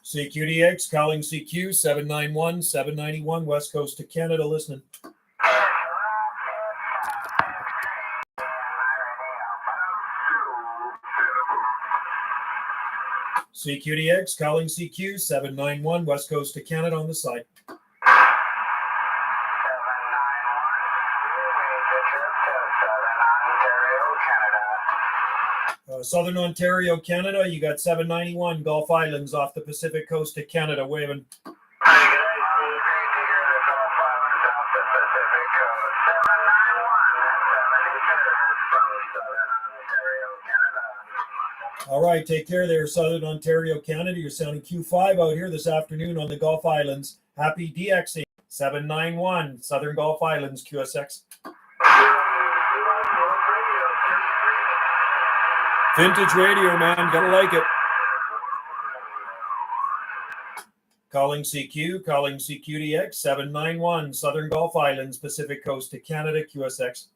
CQDX calling CQ 791-791 West Coast to Canada listening. CQDX calling CQ 791 West Coast to Canada on the side. Southern Ontario, Canada, you got 791 Gulf Islands off the Pacific coast of Canada waving. All right, take care there, Southern Ontario, Canada. You're sounding Q5 out here this afternoon on the Gulf Islands. Happy DXing. 791 Southern Gulf Islands, QSX. Vintage radio, man. Gotta like it. Calling CQDX 791 Southern Gulf Islands, Pacific Coast to Canada, QSX.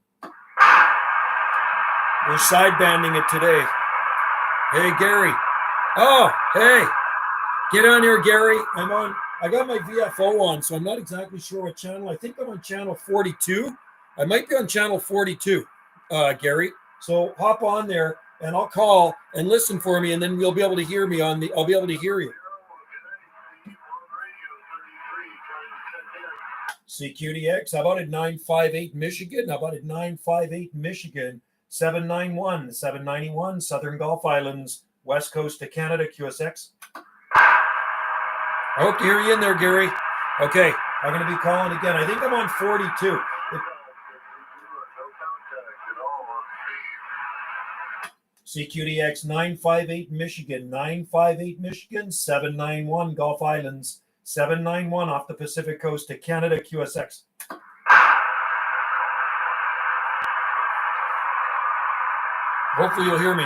We're sidebanding it today. Hey, Gary. Oh, hey. Get on here, Gary. I got my VFO on, so I'm not exactly sure what channel. I think I'm on channel 42. I might be on channel 42, Gary. So hop on there and I'll call and listen for me, and then you'll be able to hear me I'll be able to hear you. CQDX, how about at 958 Michigan? How about at 958 Michigan? 791 Southern Gulf Islands, West Coast to Canada, QSX. I hope to hear you in there, Gary. Okay, I'm going to be calling again. I think I'm on 42. CQDX 958 Michigan, 791 Gulf Islands, 791 off the Pacific Coast to Canada, QSX. Hopefully you'll hear me.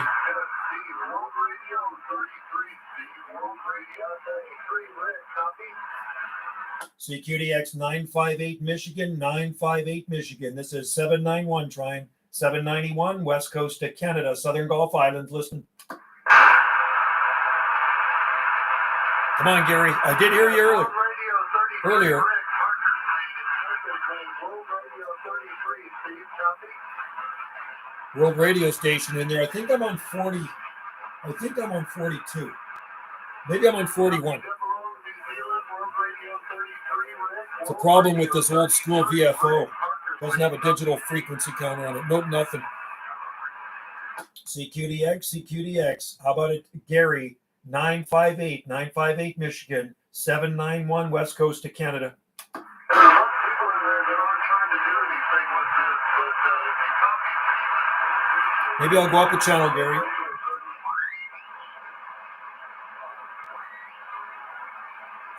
CQDX 958 Michigan, 958 Michigan. This is 791 trying. 791 West Coast to Canada, Southern Gulf Islands. Listen. Come on, Gary. I did hear you earlier. World radio station in there. I think I'm on 40. I think I'm on 42. Maybe I'm on 41. It's a problem with this old school VFO. Doesn't have a digital frequency counter on it. Nope, nothing. CQDX. How about it, Gary? 958 Michigan, 791 West Coast to Canada. Maybe I'll go up a channel, Gary.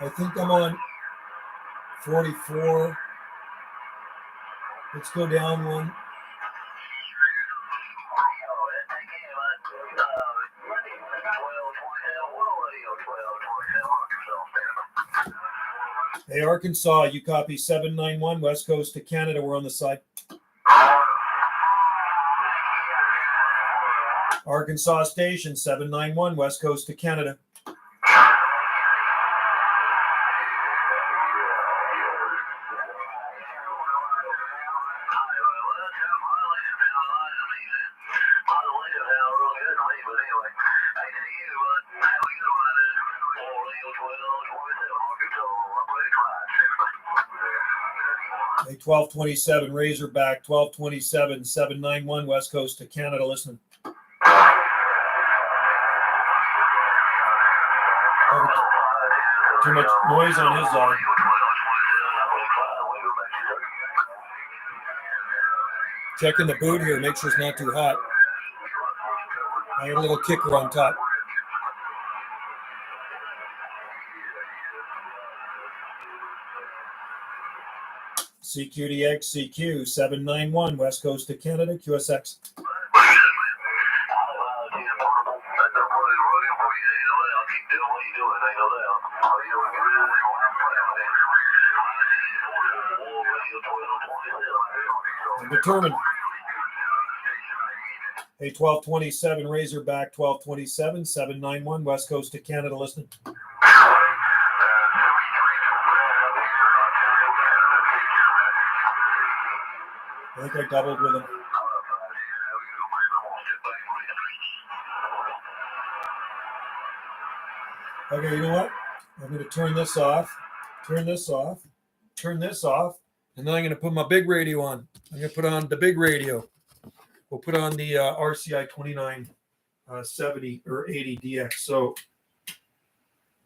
I think I'm on 44. Let's go down one. Hey, Arkansas, you copy 791 West Coast to Canada. We're on the side. Arkansas station 791 West Coast to Canada. Hey, 1227 Razorback, 1227 791 West Coast to Canada. Listening. Too much noise on his side. Checking the boot here, make sure it's not too hot. I got a little kicker on top. CQDX CQ 791 West Coast to Canada, QSX. I'm determined. Hey, 1227 Razorback, 1227 791 West Coast to Canada, listening. I think I doubled with him. Okay, you know what? I'm going to turn this off, turn this off, turn this off, and then I'm going to put my big radio on. I'm going to put on the big radio. We'll put on the RCI 2970 or 80 DX. So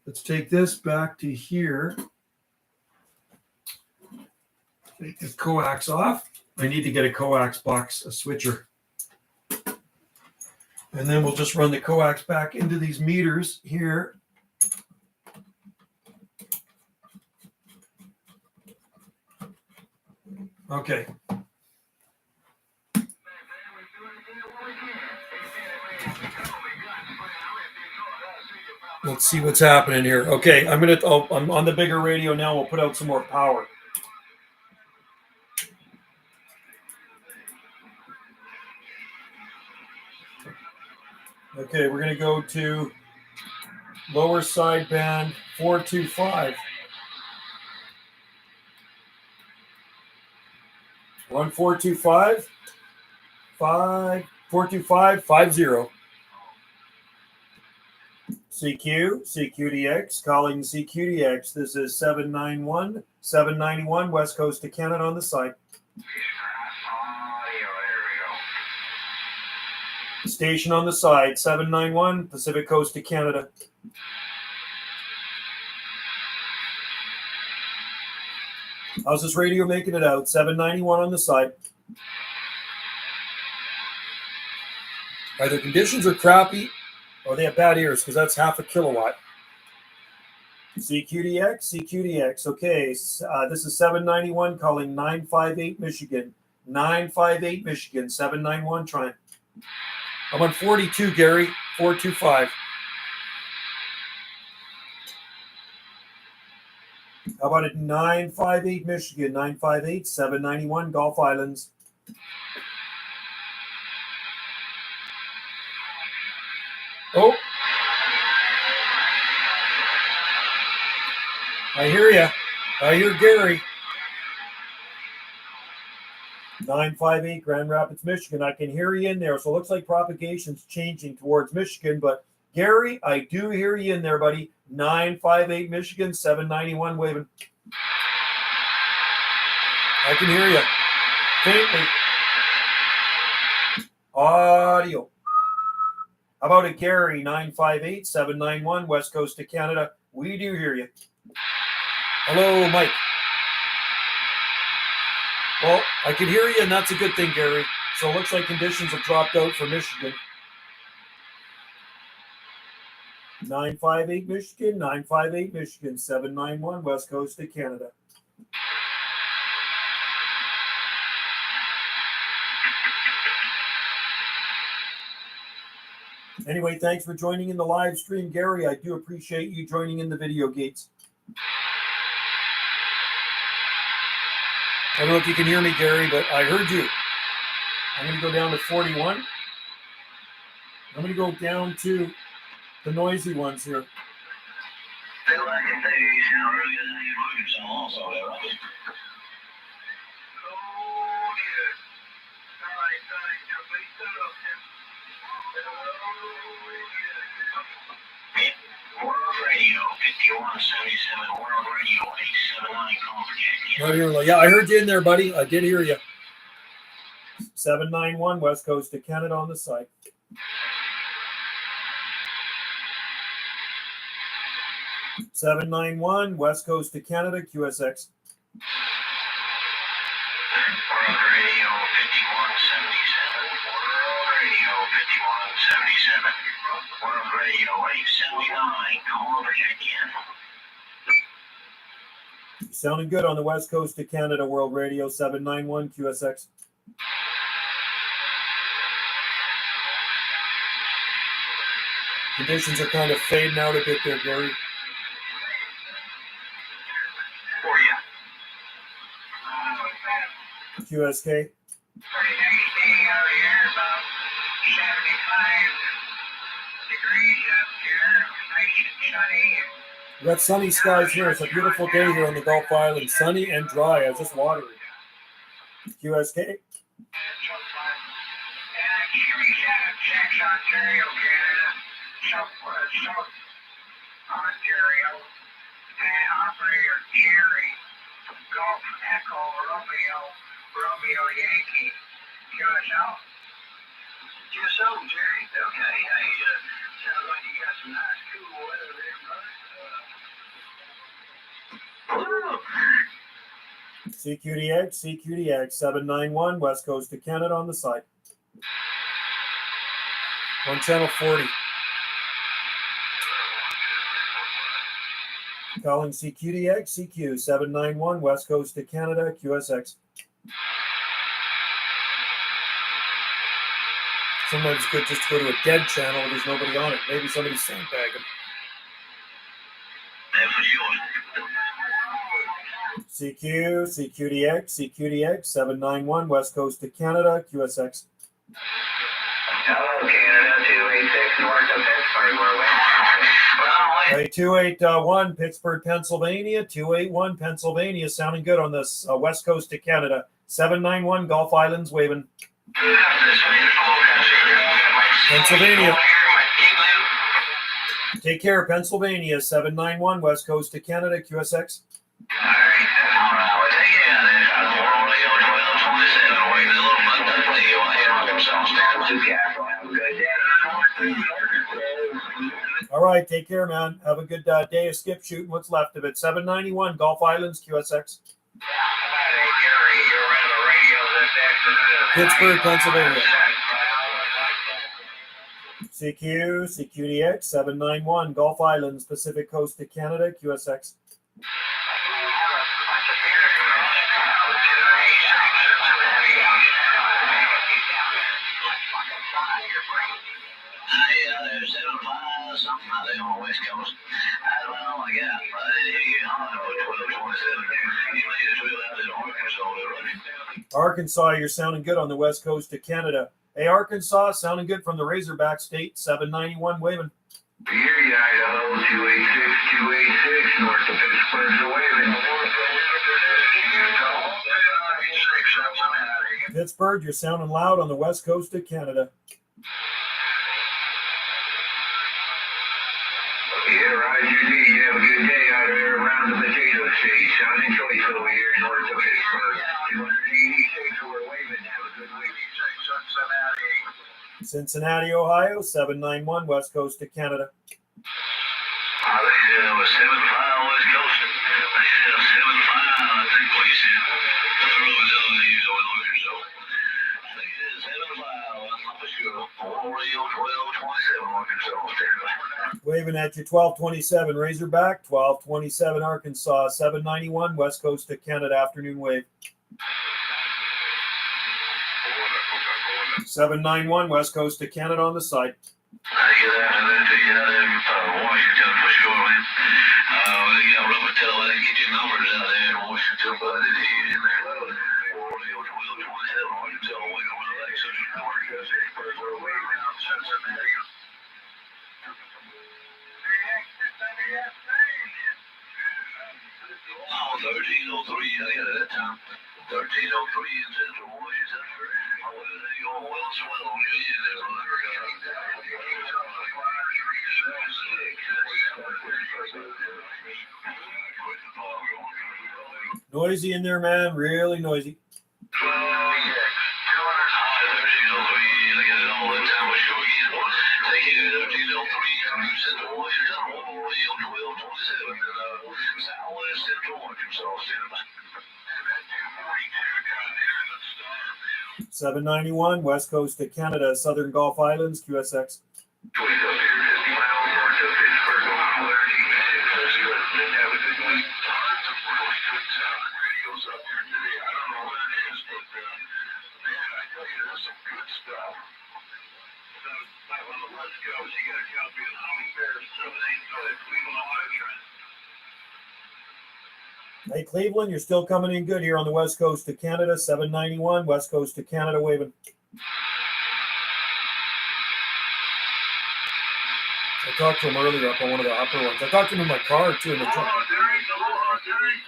let's take this back to here. Take this coax off. I need to get a coax box, a switcher. And then we'll just run the coax back into these meters here. Okay. Let's see what's happening here. Okay, I'm on the bigger radio now. We'll put out some more power. Okay, we're going to go to lower sideband 425. We're on 425, 42550. CQDX, calling CQDX. This is 791 West Coast of Canada on the side. Station on the side, 791 Pacific Coast of Canada. How's this radio making it out? 791 on the side. Either conditions are crappy or they have bad ears because that's half a kilowatt. CQDX. Okay, this is 791 calling 958 Michigan. 958 Michigan, 791 trying. I'm on 42, Gary, 425. How about at 958 Michigan, 958, 791 Gulf Islands. Oh. I hear you. I hear Gary. 958 Grand Rapids, Michigan. I can hear you in there. So it looks like propagation's changing towards Michigan. But Gary, I do hear you in there, buddy. 958 Michigan, 791 waving. I can hear you. Faintly. Audio. How about it, Gary? 958 791 West Coast of Canada. We do hear you. Hello, Mike. Well, I can hear you, and that's a good thing, Gary. So it looks like conditions have dropped out for Michigan. 958 Michigan, 958 Michigan, 791 West Coast of Canada. Anyway, thanks for joining in the live stream, Gary. I do appreciate you joining in the video gates. I don't know if you can hear me, Gary, but I heard you. I'm going to go down to 41. I'm going to go down to the noisy ones here. Right here, yeah, I heard you in there, buddy. I did hear you. 791 West Coast of Canada on the site. (791) West Coast of Canada, QSX. World Radio 5177. World Radio 5177. World Radio 879. Call over again. Sounding good on the West Coast of Canada, World Radio 791 QSX. Conditions are kind of fading out a bit there, Gary. For you. QSK. Pretty nice day out here, about 75 degrees up here. Nice and sunny. We got sunny skies here. It's a beautiful day here on the Gulf Islands. Sunny and dry. I was just watering. QSK. So fun. And Jimmy Six, Ontario, Canada. South Ontario. And operator Jerry. Golf Echo Romeo Yankee. QSL. QSL, Jerry. Okay. Hey, sounds like you got some nice cool weather there, brother. CQDX 791 West Coast to Canada on the side. On channel 40. Calling CQDX CQ 791 West Coast to Canada QSX. Sometimes it's good just to go to a dead channel where there's nobody on it. Maybe somebody's sandbagging. CQDX 791 West Coast to Canada QSX. Hello, Canada 286 north of Pittsburgh. Hey, 281 Pittsburgh, Pennsylvania. 281 Pennsylvania. Sounding good on this West Coast to Canada. 791 Gulf Islands waving. Pennsylvania. Take care, Pennsylvania. 791 West Coast to Canada QSX. All right, take care, man. Have a good day of skip shooting. What's left of it? 791 Gulf Islands QSX. Pittsburgh, Pennsylvania. CQDX 791 Gulf Islands, Pacific Coast to Canada QSX. Arkansas, you're sounding good on the West Coast to Canada. Hey, Arkansas, sounding good from the Razorback State, 791 waving. Here, Idaho, 286 north of Pittsburgh, waving. Pittsburgh, you're sounding loud on the West Coast of Canada. Yeah, Roger D, you have a good day out there around the potato state. Sounding choiceful here north of Pittsburgh. 286, we're waving. Have a good week. Cincinnati, Ohio, 791 West Coast to Canada. This is 75 West Coast. This is 75, I think what you said. I don't know if it's other news or looking, so. This is 75, that's not for sure. 4Radio 1227 Arkansas. Waving at you, 1227 Razorback, 1227 Arkansas, 791 West Coast to Canada afternoon wave. 791 West Coast to Canada on the side. Good afternoon to you out there in Washington for sure, man. You know, Robert Tell, I didn't get your numbers out there in Washington, but I did hear you in there. 4Radio 1227 Arkansas, waiting on the Lexus, Arkansas, Pittsburgh, waiting out Cincinnati. Oh, 1303, I got it that time. 1303 in Central Washington. Noisy in there, man. Really noisy. Seven 791 West Coast to Canada, Southern Gulf Islands, QSX. Hey, Cleveland, you're still coming in good here on the West Coast to Canada, 791 West Coast to Canada waving. I talked to him earlier up on one of the upper ones. I talked to him in my car, too, in the truck.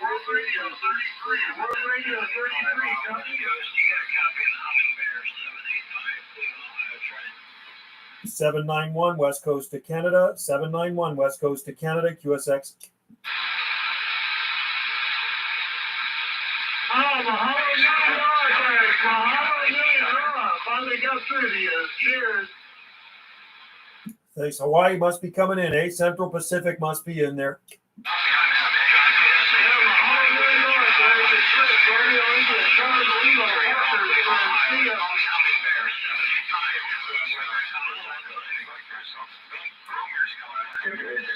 World Radio 33. World Radio 33. You got a copy of the Humming Bear 785 Cleveland, Ohio train. 791 West Coast to Canada. 791 West Coast to Canada. QSX. Oh, Mahalo, finally got through to you. Cheers. Thanks. Hawaii must be coming in, eh? Central Pacific must be in there.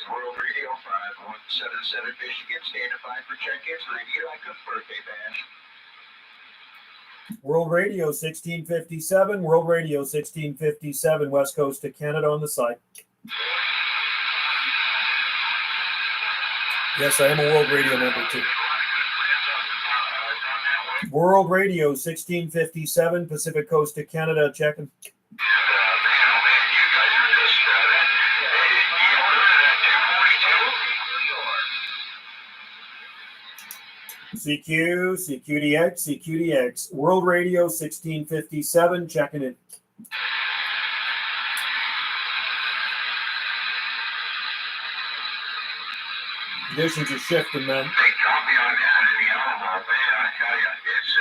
World Radio 5177 Michigan, standing by for check-ins. Radio Icons birthday bash. World Radio 1657. World Radio 1657 West Coast to Canada on the side. Yes, I am a World Radio member too. World Radio 1657 Pacific Coast to Canada checking. CQ, CQDX, CQDX. World Radio 1657 checking in. Conditions are shifting, man. Big copy on that in the Alamo, man. I tell you, it's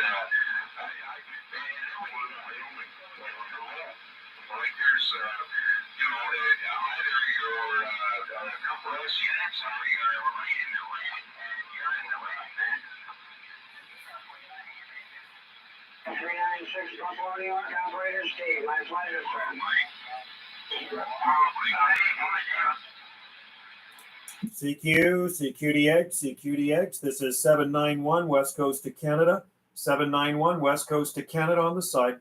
like there's either you're a couple of units or you're right in the red, and you're in the red, man. 396 Buffalo, New York, operator Steve. My pleasure, sir. CQ, CQDX, CQDX. This is 791 West Coast to Canada. 791 West Coast to Canada on the side.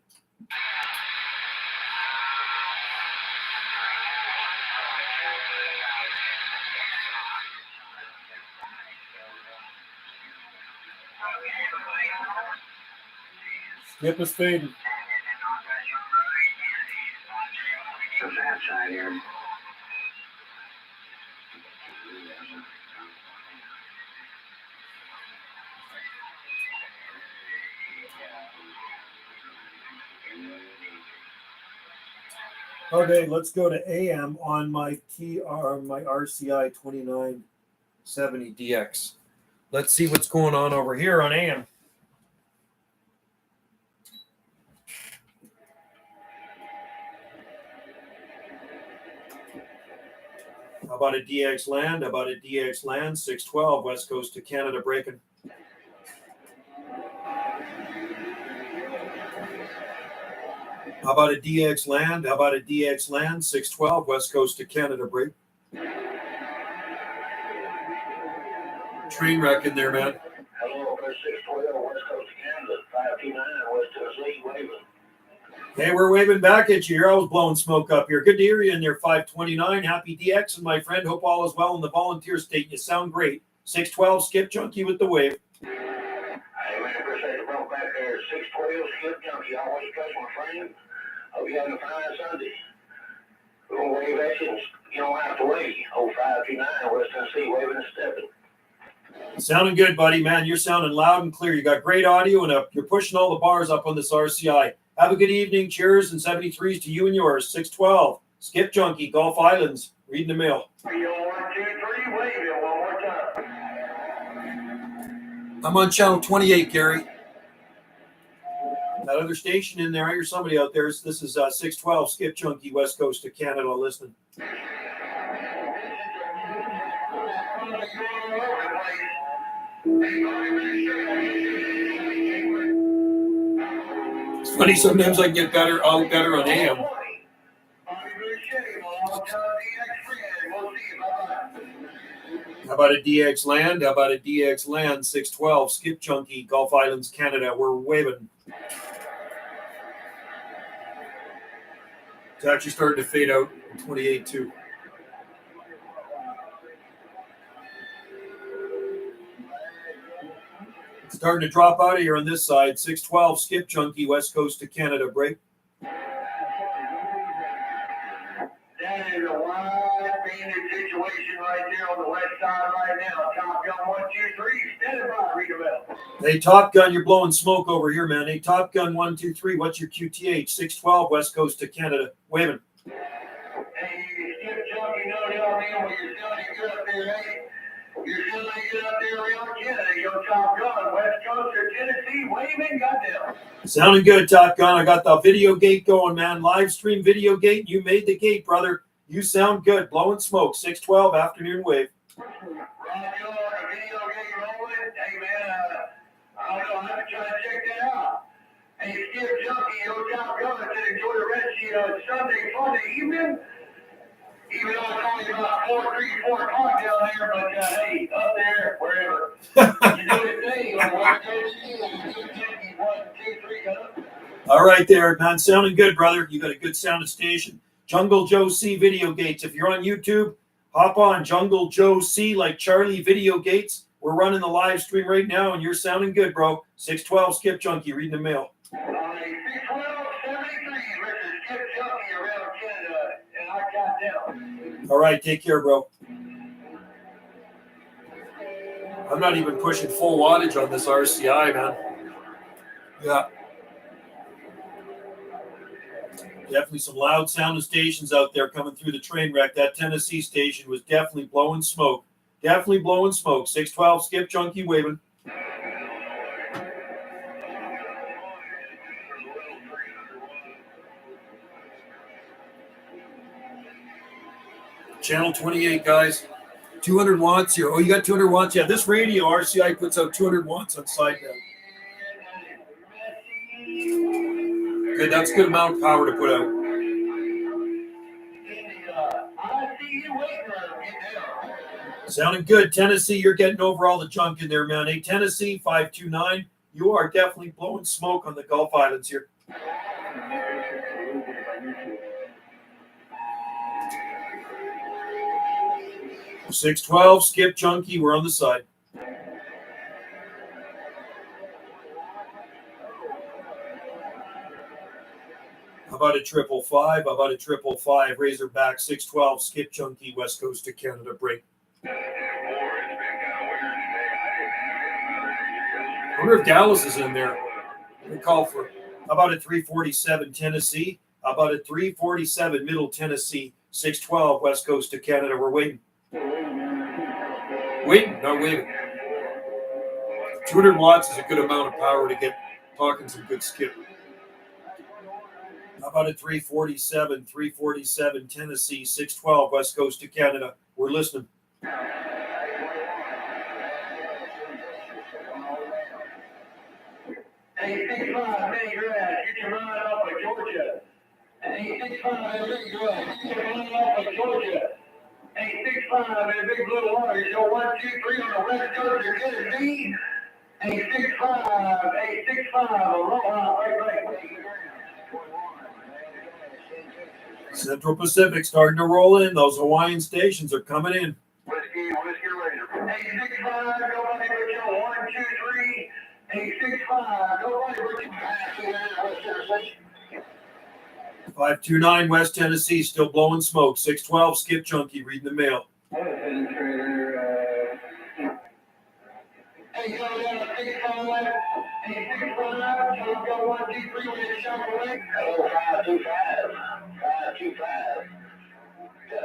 Skip is fading. So that side here. Okay, let's go to AM on my RCI 2970 DX. Let's see what's going on over here on AM. How about a DX land? How about a DX land? 612 West Coast to Canada breaking. How about a DX land? How about a DX land? 612 West Coast to Canada break. Train wreck in there, man. Hello, 612 West Coast of Canada, 529 West Tennessee, waving. Hey, we're waving back at you. I was blowing smoke up here. Good to hear you in there, 529. Happy DX, and my friend. Hope all is well in the volunteer state. You sound great. 612 Skip Junkie with the wave. Hey, man, appreciate the bump back there. 612 Skip Junkie, always catch my friend. Hope you having a fine Sunday. We're going to wave at you, and you don't have to wait. 0529 West Tennessee, waving and stepping. Sounding good, buddy, man. You're sounding loud and clear. You got great audio, and you're pushing all the bars up on this RCI. Have a good evening. Cheers and 73s to you and yours. 612 Skip Junkie, Gulf Islands. Reading the mail. 1, 2, 3, wave it one more time. I'm on channel 28, Gary. That other station in there, I hear somebody out there. This is 612 Skip Junkie, West Coast of Canada, listening. It's funny, sometimes I get better on AM. How about a DX land? How about a DX land? 612 Skip Junkie, Gulf Islands, Canada. We're waving. It's actually starting to fade out in 28 too. It's starting to drop out of here on this side. 612 Skip Junkie, West Coast of Canada. Break. That is a wide dangerous situation right there on the west side right now. Top Gun 123, standing by, read the bell. Hey, Top Gun, you're blowing smoke over here, man. Hey, Top Gun 123, what's your QTH? 612, West Coast to Canada. Waving. Hey, Skip Junkie, no doubt, man. Well, you're sounding good up there, hey. You're sounding good up there around Canada. Yo, Top Gun, West Coast or Tennessee, waving, goddamn. Sounding good, Top Gun. I got the video gate going, man. Livestream video gate. You made the gate, brother. You sound good. Blowing smoke. 612, afternoon wave. Rock on, the video game rolling. Hey, man, I don't know. I'm trying to check that out. Hey, Skip Junkie, yo, Top Gun, said enjoy the rest of your Sunday evening. Even though it's only about 4 o'clock down there, but hey, up there, wherever. You do it today on West Coast, 1, 2, 3, go. All right there, man. Sounding good, brother. You got a good sounding station. Jungle Joe C Video Gates. If you're on YouTube, hop on Jungle Joe C like Charlie Video Gates. We're running the live stream right now, and you're sounding good, bro. 612 Skip Junkie reading the mail. All right, 612, 73 versus Skip Junkie around Canada, and I got down. All right, take care, bro. I'm not even pushing full wattage on this RCI, man. Yeah. Definitely some loud sounding stations out there coming through the train wreck. That Tennessee station was definitely blowing smoke. Definitely blowing smoke. 612 Skip Junkie waving. Channel 28, guys. 200 watts here. Oh, you got 200 watts? Yeah, this radio RCI puts out 200 watts on side down. Good, that's a good amount of power to put out. Sounding good. Tennessee, you're getting over all the junk in there, man. Hey, Tennessee, 529. You are definitely blowing smoke on the Gulf Islands here. $612, Skip Junkie, we're on the side. How about a 555? How about a 555? Razorback 612, Skip Junkie, West Coast to Canada break. I wonder if Dallas is in there. We call for. How about a 347 Tennessee? How about a 347 Middle Tennessee 612 West Coast to Canada? We're waiting. Waiting, not waiting. 200 watts is a good amount of power to get talking some good skip. How about a 347 Tennessee 612 West Coast to Canada? We're listening. Hey, 65, Mini Grass, you can ride off of Georgia. Hey, 65, Big Grass, you can ride off of Georgia. Hey, 65, in Big Blue Water, so 1, 2, 3 on the west coast of Tennessee. Hey, 65, aloha, right back. Central Pacific starting to roll in. Those Hawaiian stations are coming in. Whiskey Ranger. Hey, 65, nobody but you, 1, 2, 3. Hey, 65, nobody but you. 529 West Tennessee, still blowing smoke. 612 Skip Junkie reading the mail. Hey, go down to 65. Hey, 65, so go 1, 2, 3 with your shot away. Oh, 525. 525.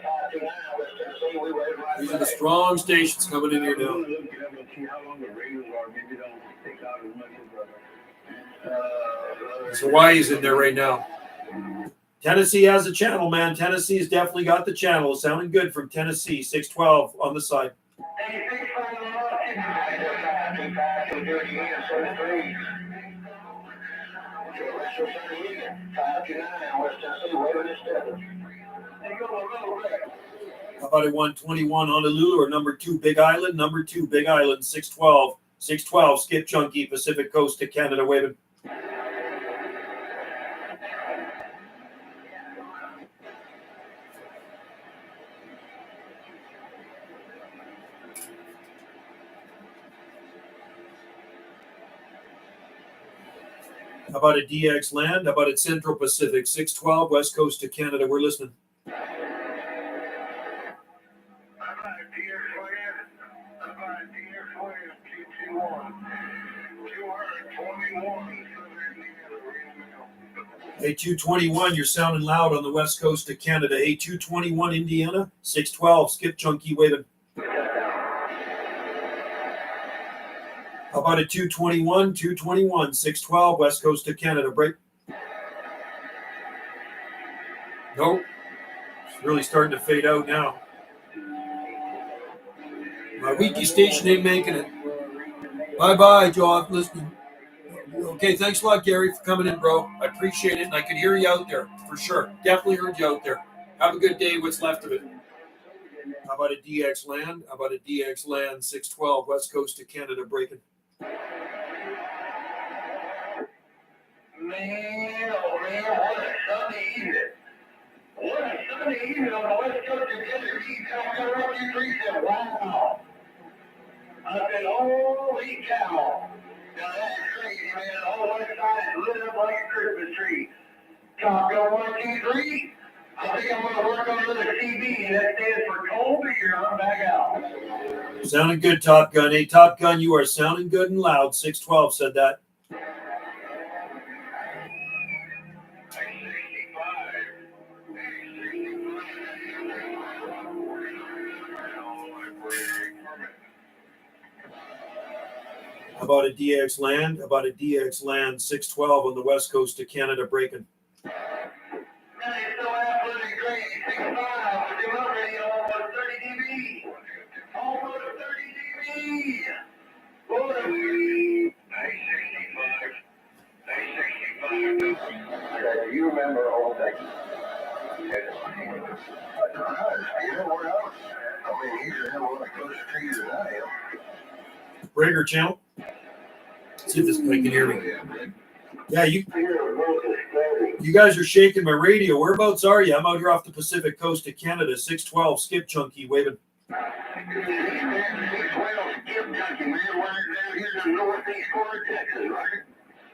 529 West Tennessee, we were right. These are the strong stations coming in here now. Look it up and see how long the radios are. Maybe don't take out as much as Hawaii's in there right now. Tennessee has a channel, man. Tennessee's definitely got the channel. Sounding good from Tennessee. 612 on the side. Hey, 529 West Tennessee, waving his stepping. Hey, go. How about a 121 Honolulu or number 2 Big Island? Number 2 Big Island, 612. 612 Skip Junkie, Pacific Coast to Canada waving. How about a DX Land? How about a Central Pacific? 612 West Coast to Canada. We're listening. Hey, 221, you're sounding loud on the west coast of Canada. Hey, 221, Indiana, 612, skip chunky waving. How about a 221, 221, 612, west coast of Canada, break. Nope. It's really starting to fade out now. My wiki station ain't making it. Bye-bye, Joe, listening. Okay, thanks a lot, Gary, for coming in, bro. I appreciate it, and I could hear you out there, for sure. Definitely heard you out there. Have a good day, what's left of it. How about a DX land? How about a DX land 612, west coast of Canada, breaking? Man, oh man, what a Sunday evening. What a Sunday evening on the west coast of Canada. You said, wow. I said, holy cow. Now that's crazy, man. The whole west side is lit up like a Christmas tree. Top Gun 1, 2, 3. I think I'm going to work on another CB, and that stands for cold beer. I'm back out. Sounding good, Top Gun. Hey, Top Gun, you are sounding good and loud. 612 said that. How about a DX land? How about a DX land 612 on the west coast of Canada, breaking? That is so absolutely great. 6.5, but you're already almost 30 dB. Almost 30 dB. What a week. 65. You remember the whole thing. Breaker channel. See if this guy can hear me. Yeah, you guys are shaking my radio. Whereabouts are you? I'm out here off the Pacific coast of Canada. 612, skip chunky, waving.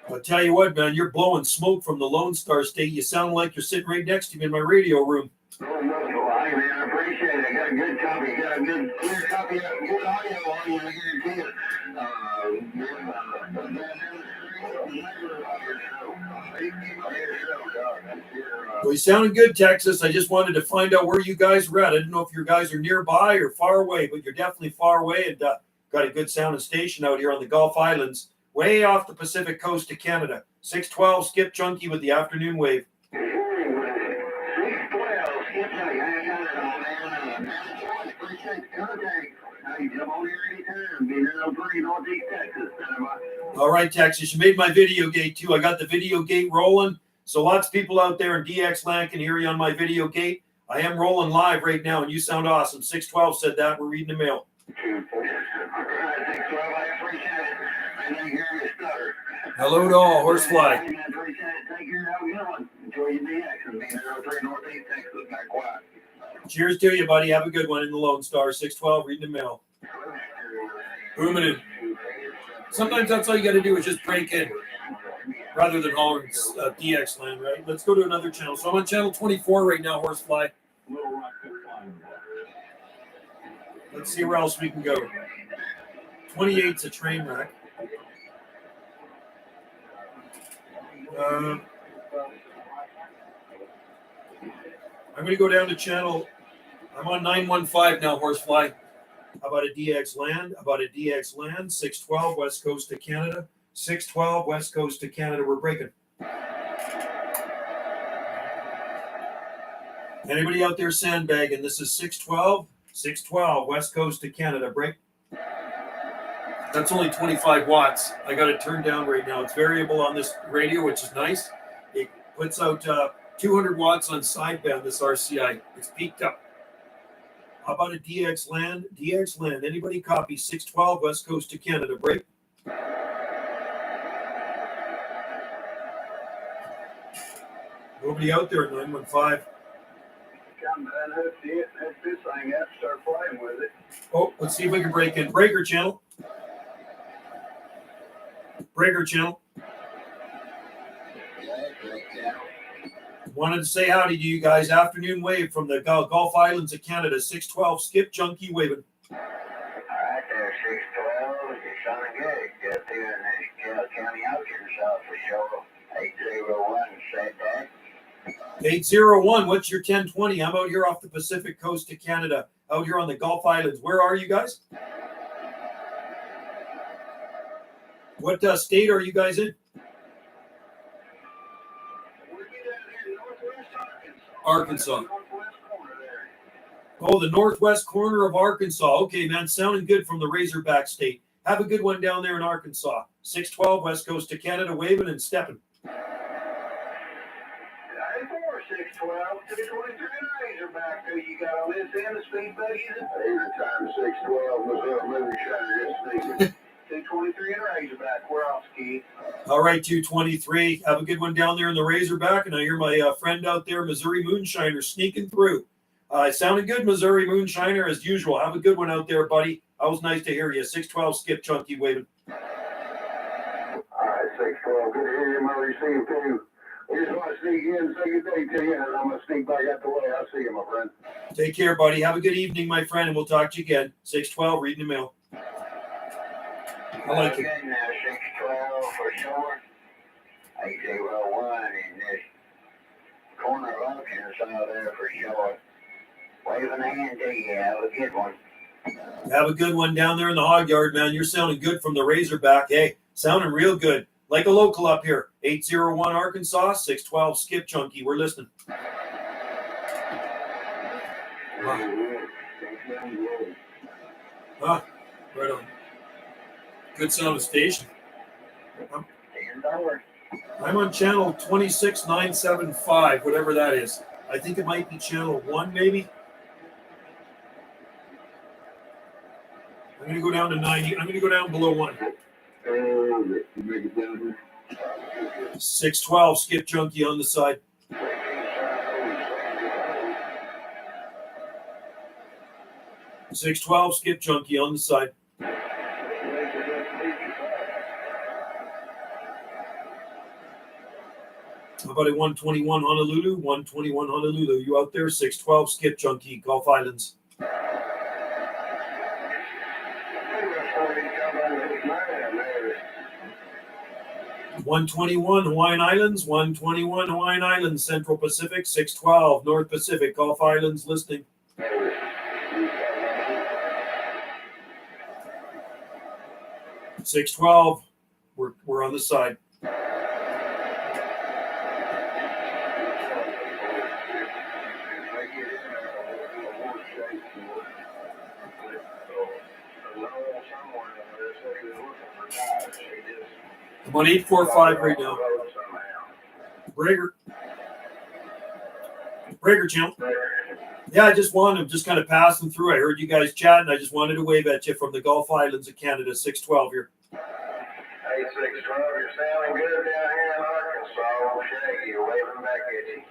I'll tell you what, man, you're blowing smoke from the Lone Star State. You sound like you're sitting right next to me in my radio room. I appreciate it. I got a good copy. Got a good clear copy. Good audio on you. Well, you sounded good, Texas. I just wanted to find out where you guys were at. I didn't know if you guys are nearby or far away, but you're definitely far away and got a good sounding station out here on the Gulf Islands, way off the Pacific coast of Canada. 612, skip chunky with the afternoon wave. All right, Texas, you made my video gate too. I got the video gate rolling. So lots of people out there in DX land can hear you on my video gate. I am rolling live right now, and you sound awesome. 612 said that. We're reading the mail. Hello to all. Horsefly. Cheers to you, buddy. Have a good one in the Lone Star. 612, reading the mail. Booming in. Sometimes that's all you got to do is just break in rather than hollering DX land, right? Let's go to another channel. So I'm on channel 24 right now, Horsefly. Let's see where else we can go. 28's a train wreck. I'm going to go down to channel. I'm on 915 now, Horsefly. How about a DX land? How about a DX land? 612, west coast of Canada. 612, west coast of Canada. We're breaking. Anybody out there sandbagging? This is 612. 612, west coast of Canada. Break. That's only 25 watts. I got it turned down right now. It's variable on this radio, which is nice. It puts out 200 watts on sideband, this RCI. It's peaked up. How about a DX land? DX land. Anybody copy? 612, west coast of Canada. Break. Nobody out there at 915. That's it. That's this thing. I have to start playing with it. Oh, let's see if we can break in. Breaker channel. Breaker channel. Wanted to say howdy to you guys. Afternoon wave from the Gulf Islands of Canada. 612, skip chunky waving. All right there, 612. You're sounding good. Get up here in the county out here, so for sure. 801, set that. 801, what's your 1020? I'm out here off the Pacific coast of Canada, out here on the Gulf Islands. Where are you guys? What state are you guys in? Arkansas. Oh, the northwest corner of Arkansas. Okay, man, sounding good from the Razorback State. Have a good one down there in Arkansas. 612, west coast of Canada, waving and stepping. 612, 223 Razorback. Who you got on this end, the speed buggies? Anytime 612 was up, moonshiner just sneaking. 223 and Razorback. We're off, Ski. All right, 223. Have a good one down there in the Razorback. And I hear my friend out there, Missouri Moonshiner, sneaking through. It sounded good, Missouri Moonshiner, as usual. Have a good one out there, buddy. Always nice to hear you. 612, Skip Chunky waving. All right, 612. Good to hear you, Murray. See you, too. We just want to sneak in and say good day to you, and I'm going to sneak back out the way. I'll see you, my friend. Take care, buddy. Have a good evening, my friend, and we'll talk to you again. 612, reading the mail. I like it. Now, 612 for sure. 801 in this corner of Arkansas there for sure. Waving a hand to you. Have a good one. Have a good one down there in the hog yard, man. You're sounding good from the Razorback. Hey, sounding real good. Like a local up here. 801 Arkansas, 612 Skip Chunky. We're listening. Right on. Good sound of station. I'm on channel 26975, whatever that is. I think it might be channel 1, maybe. I'm going to go down to 90. I'm going to go down below 1. 612 Skip Chunky on the side. $612 Skip Chunky on the side. How about a 121 Honolulu? 121 Honolulu. You out there? 612 Skip Chunky, Gulf Islands. 121 Hawaiian Islands, 121 Hawaiian Islands, Central Pacific, 612 North Pacific, Gulf Islands, listening. 612, we're on the side. I'm on 845 right now. Breaker channel. Yeah, I just kind of passing through. I heard you guys chatting. I just wanted to wave at you from the Gulf Islands of Canada, 612 here. Hey, 612, you're sounding good down here in Arkansas. Shaggy, you're waving back at you.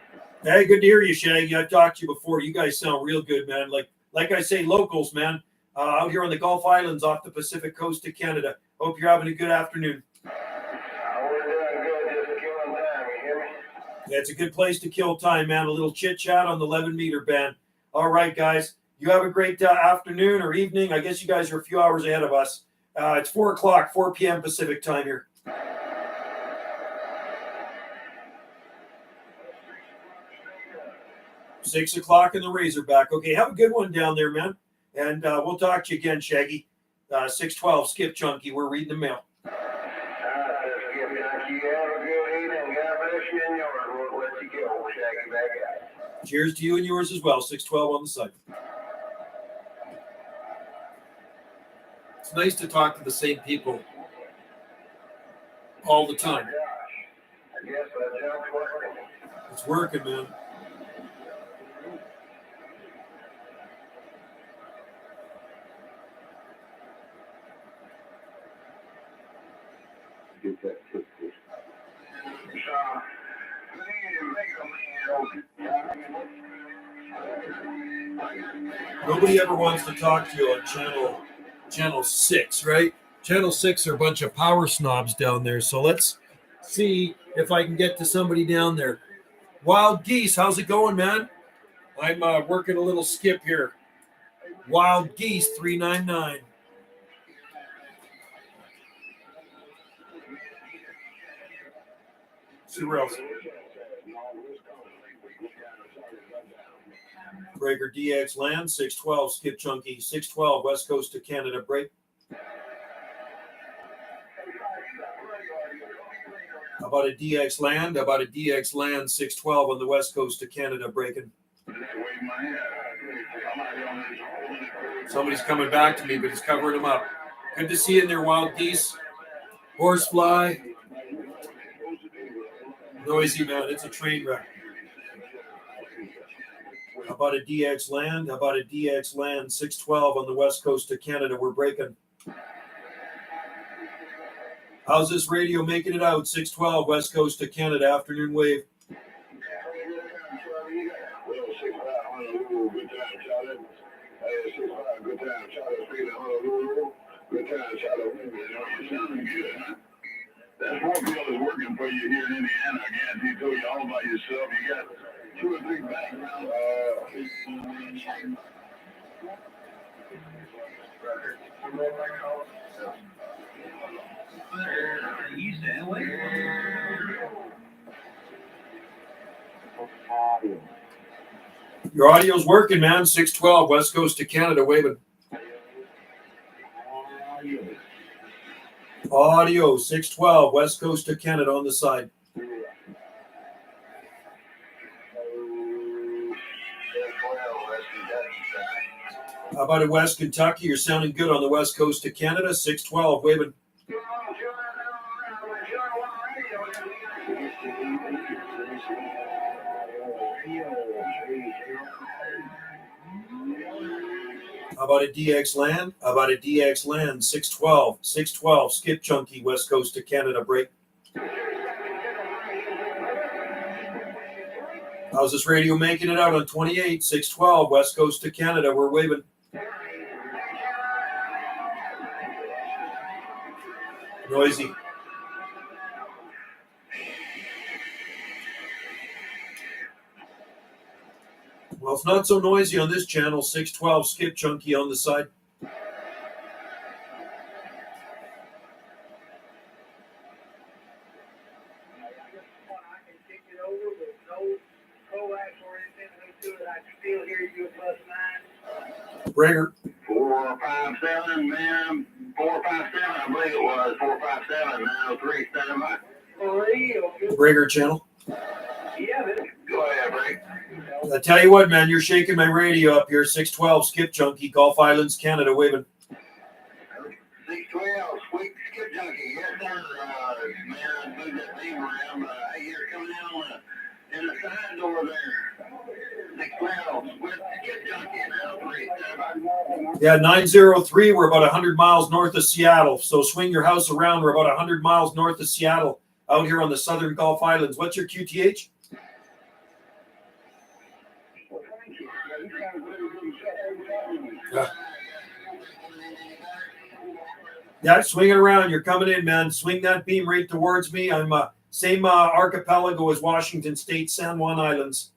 Hey, good to hear you, Shaggy. I've talked to you before. You guys sound real good, man. Like I say, locals, man. Out here on the Gulf Islands off the Pacific coast of Canada. Hope you're having a good afternoon. We're doing good, just killing time, you hear me? Yeah, it's a good place to kill time, man. A little chit-chat on the 11-meter band. All right, guys. You have a great afternoon or evening. I guess you guys are a few hours ahead of us. It's 4 o'clock, 4 p.m. Pacific time here. Six o'clock in the Razorback. Okay, have a good one down there, man. And we'll talk to you again, Shaggy. 612 Skip Chunky. We're reading the mail. Skip Chunky, have a good evening. God bless you and yours. We'll let you go. Shaggy back out. Cheers to you and yours as well. 612 on the side. It's nice to talk to the same people all the time. I guess that job's working. It's working, man. Get that tip. Nobody ever wants to talk to you on channel 6, right? Channel 6 are a bunch of power snobs down there. So let's see if I can get to somebody down there. Wild Geese, how's it going, man? I'm working a little skip here. Wild Geese 399. See where else. Breaker DX land, 612, skip chunky, 612, west coast of Canada, break. How about a DX land? How about a DX land, 612 on the west coast of Canada, breaking. Somebody's coming back to me, but he's covering them up. Good to see you in there, wild geese. Horsefly. Noisy, man. It's a train wreck. How about a DX land? How about a DX land, 612 on the west coast of Canada? We're breaking. How's this radio making it out? 612 west coast of Canada, afternoon wave. That Warfield is working for you here in Indiana. I guarantee told you all about yourself. You got 2 or 3 backgrounds. Your audio's working, man. 612 west coast of Canada, waving. Audio 612 west coast of Canada on the side. How about in West Kentucky? You're sounding good on the west coast of Canada. 612 waving. How about a DX land? How about a DX land? 612. 612. Skip chunky, west coast of Canada, break. How's this radio making it out on 28? 612, west coast of Canada. We're waving. Noisy. Well, it's not so noisy on this channel. 612, skip chunky on the side. Breaker. 457, ma'am. 457, I believe it was. 457, 903, stand by. Breaker channel. Go ahead, Break. I tell you what, man, you're shaking my radio up here. 612, skip chunky, Gulf Islands, Canada, waving. 612, sweet skip junkie. Yes, sir. Man, I moved that thing around, but I hear it coming in in the side door there. 612, sweet skip junkie, 903, stand by. Yeah, 903, we're about 100 miles north of Seattle. So swing your house around. We're about 100 miles north of Seattle, out here on the southern Gulf Islands. What's your QTH? Yeah, swing it around. You're coming in, man. Swing that beam right towards me. I'm same archipelago as Washington State, San Juan Islands.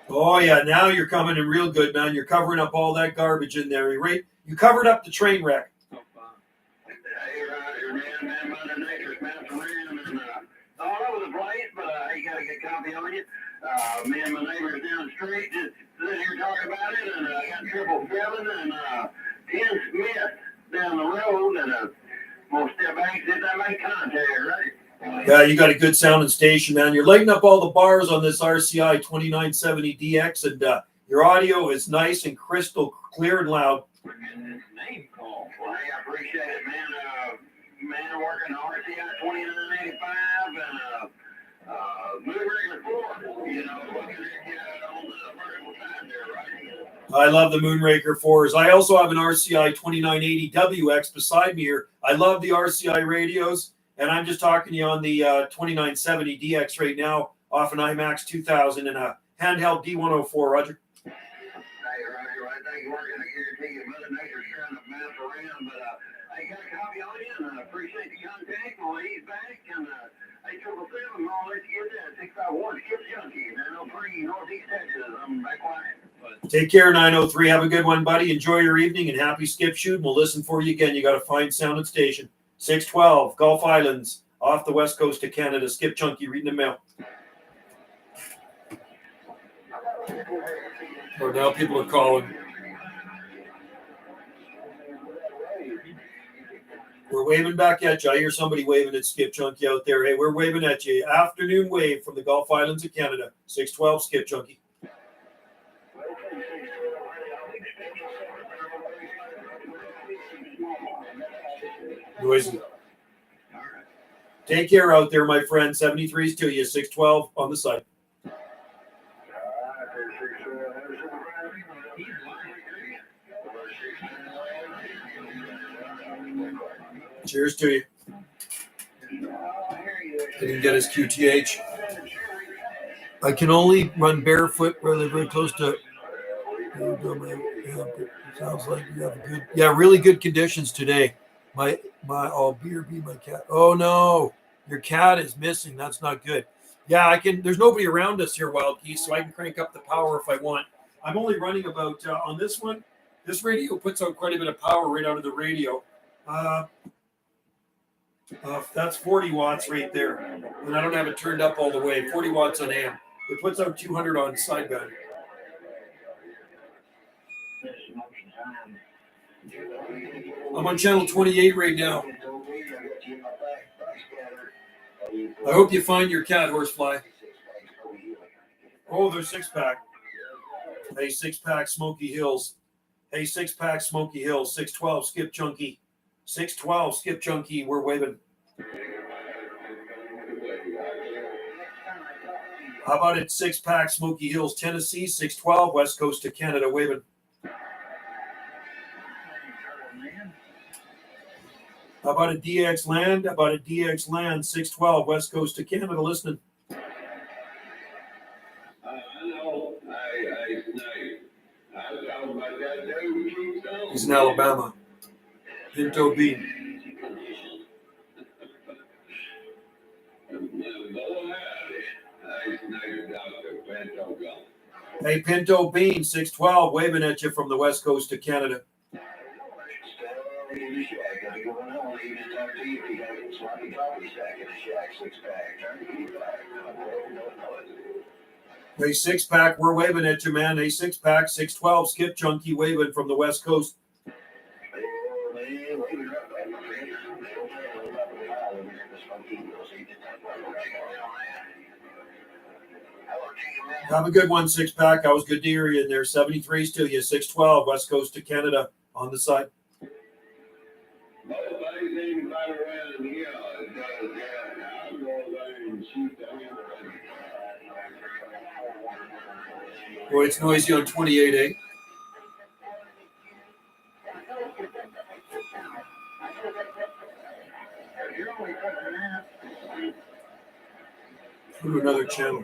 Oh yeah, now you're coming in real good, man. You're covering up all that garbage in there. You covered up the train wreck. All over the place, but I got a good copy on you. Me and my neighbors down the street just sitting here talking about it, and I got 777 and 10 Smith down the road, and we'll step back and see if that make contact, right? Yeah, you got a good sounding station, man. You're lighting up all the bars on this RCI 2970DX, and your audio is nice and crystal clear and loud. Name call. Well, hey, I appreciate it, man. Man, working RCI 2985 and Moonraker 4. You know, looking at on the vertical side there, right? I love the Moonraker 4s. I also have an RCI 2980WX beside me here. I love the RCI radios, and I'm just talking to you on the 2970DX right now off an IMAX 2000 and a handheld D104, Roger. Hey, Roger, I think you're working. I guarantee you, Mother Nature's trying to mess around, but I got a copy on you, and I appreciate the contact. Well, he's back, and Hey, 777, man, let's get that. 651, Skip Junkie, 903, Northeast Texas. I'm back quiet. Take care, 903. Have a good one, buddy. Enjoy your evening and happy skip shoot. We'll listen for you again. You got to find sound and station. 612, Gulf Islands, off the west coast of Canada. Skip Junkie, reading the mail. Oh, now people are calling. We're waving back at you. I hear somebody waving at Skip Junkie out there. Hey, we're waving at you. Afternoon wave from the Gulf Islands of Canada. 612, Skip Junkie. Noisy. Take care out there, my friend. 73's to you. 612 on the side. Cheers to you. Didn't get his QTH. I can only run barefoot really very close to. Sounds like you have a good, really good conditions today. My beer be my cat. Oh no, your cat is missing. That's not good. Yeah, I can. There's nobody around us here, Wild Geese, so I can crank up the power if I want. I'm only running about on this one. This radio puts out quite a bit of power right out of the radio. That's 40 watts right there, and I don't have it turned up all the way. 40 watts on amp. It puts out 200 on side gun. I'm on channel 28 right now. I hope you find your cat, Horsefly. Oh, there's 6-pack. Hey, 6-pack, Smoky Hills. Hey, 6-pack, Smoky Hills. 612, Skip Junkie. 612, Skip Junkie. We're waving. How about it? 6-pack, Smoky Hills, Tennessee. 612, West Coast of Canada. Waving. How about a DX Land? How about a DX Land? 612, West Coast of Canada. Listening. He's in Alabama. Pinto Bean. Hey, Pinto Bean, 612, waving at you from the west coast of Canada. Hey, 6-pack, we're waving at you, man. Hey, 6-pack, 612, Skip Junkie, waving from the west coast. Have a good one, 6-pack. I was good to hear you in there. 73's to you. 612, West Coast of Canada on the side. Boy, it's noisy on 28, eh? Go to another channel.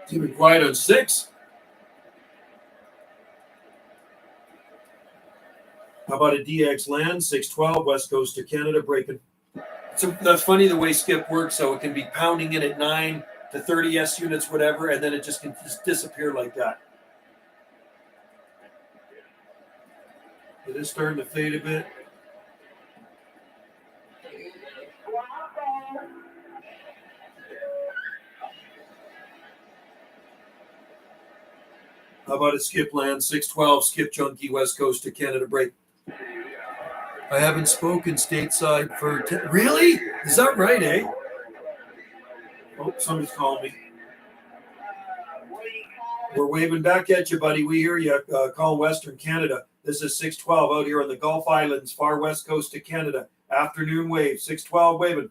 It's even quiet on 6. How about a DX Land? 612, West Coast of Canada, breaking. So that's funny the way Skip works. So it can be pounding in at 9 to 30 S units, whatever, and then it just can just disappear like that. It is starting to fade a bit. How about a Skipland? 612, Skip Junkie, West Coast of Canada, break. I haven't spoken stateside for... Really? Is that right, eh? Oh, somebody's calling me. We're waving back at you, buddy. We hear you. Call Western Canada. This is 612 out here on the Gulf Islands, far west coast of Canada. Afternoon wave. 612 waving.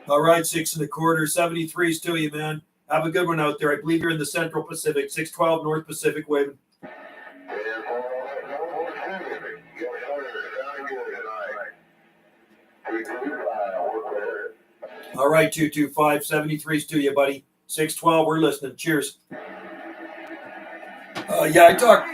All right, 6 1/4, 73's to you, man. Have a good one out there. I believe you're in the Central Pacific. 612 North Pacific waving. All right, 225, 73's to you, buddy. 612, we're listening. Cheers. Yeah, I talk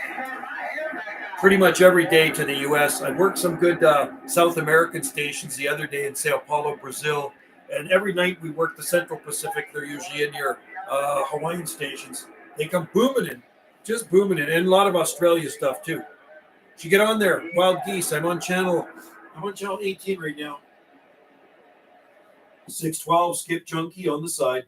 pretty much every day to the U.S. I worked some good South American stations the other day in Sao Paulo, Brazil. And every night we work the Central Pacific. They're usually in your Hawaiian stations. They come booming in, just booming in. And a lot of Australia stuff, too. You get on there, Wild Geese. I'm on channel 18 right now. 612, Skip Junkie on the side.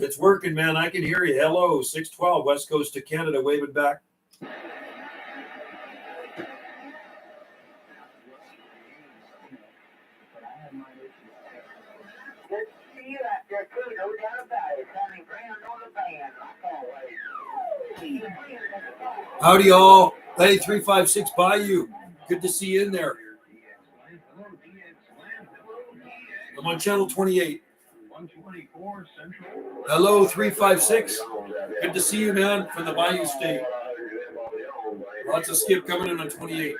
It's working, man. I can hear you. Hello, 612, West Coast to Canada, waving back. Howdy, y'all. Hey, 356 Bayou. Good to see you in there. I'm on channel 28. Hello, 356. Good to see you, man, from the Bayou State. Lots of skip coming in on 28.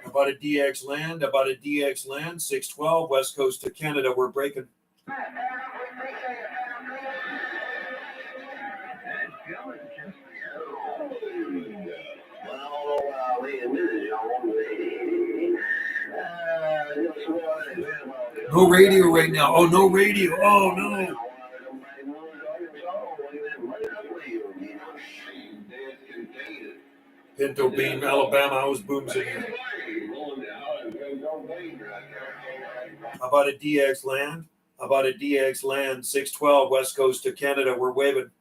About a DX land, 612, West Coast to Canada. We're breaking. No radio right now. Oh, no radio. Oh, no. Pinto Bean, Alabama. How's booms in here? How about a DX land? 612, West Coast to Canada. We're waving.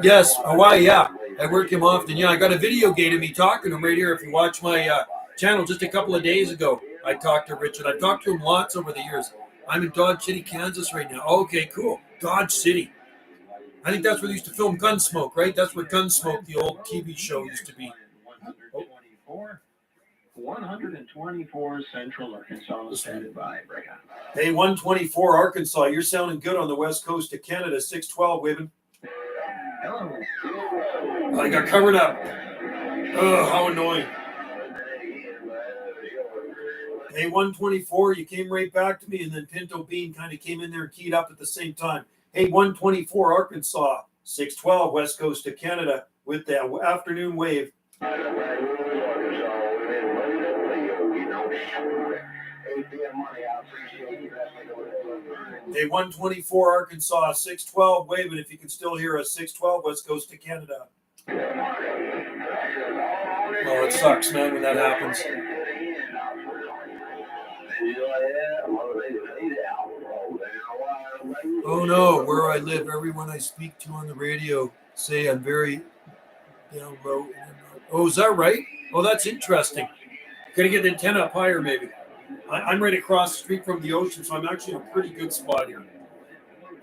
Yes, Hawaii, yeah. I work him often. Yeah, I got a video gate of me talking to him right here. If you watch my channel just a couple of days ago, I talked to Richard. I've talked to him lots over the years. I'm in Dodge City, Kansas right now. Okay, cool. Dodge City. I think that's where they used to film Gunsmoke, right? That's where Gunsmoke, the old TV show, used to be. 124 Central Arkansas standing by. Break on. Hey, 124 Arkansas. You're sounding good on the West Coast of Canada. 612, waving. Hello. I got covered up. Oh, how annoying. Hey, 124, you came right back to me, and then Pinto Bean kind of came in there and keyed up at the same time. Hey, 124 Arkansas, 612 West Coast of Canada with the afternoon wave. Hey, 124 Arkansas, 612 waving. If you can still hear us, 612 West Coast to Canada. Oh, it sucks, man, when that happens. Oh no, where I live, everyone I speak to on the radio say I'm very down low. Oh, is that right? Oh, that's interesting. Gotta get the antenna up higher, maybe. I'm right across the street from the ocean, so I'm actually in a pretty good spot here.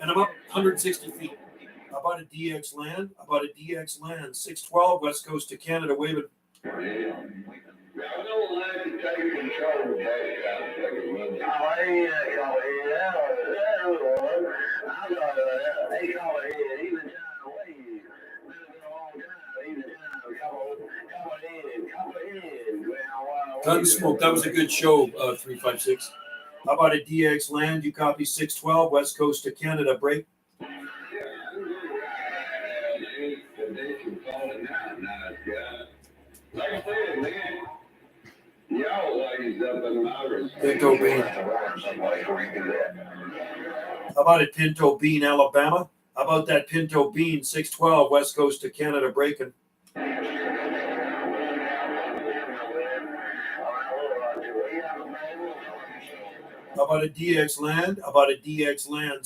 And I'm up 160 feet. About a DX land, 612 West Coast to Canada, waving. Gunsmoke, that was a good show, 356. How about a DX land? You copy 612 West Coast to Canada, break. Pinto Bean. How about it, Pinto Bean, Alabama? How about that Pinto Bean, 612 West Coast to Canada, breaking? How about a DX land?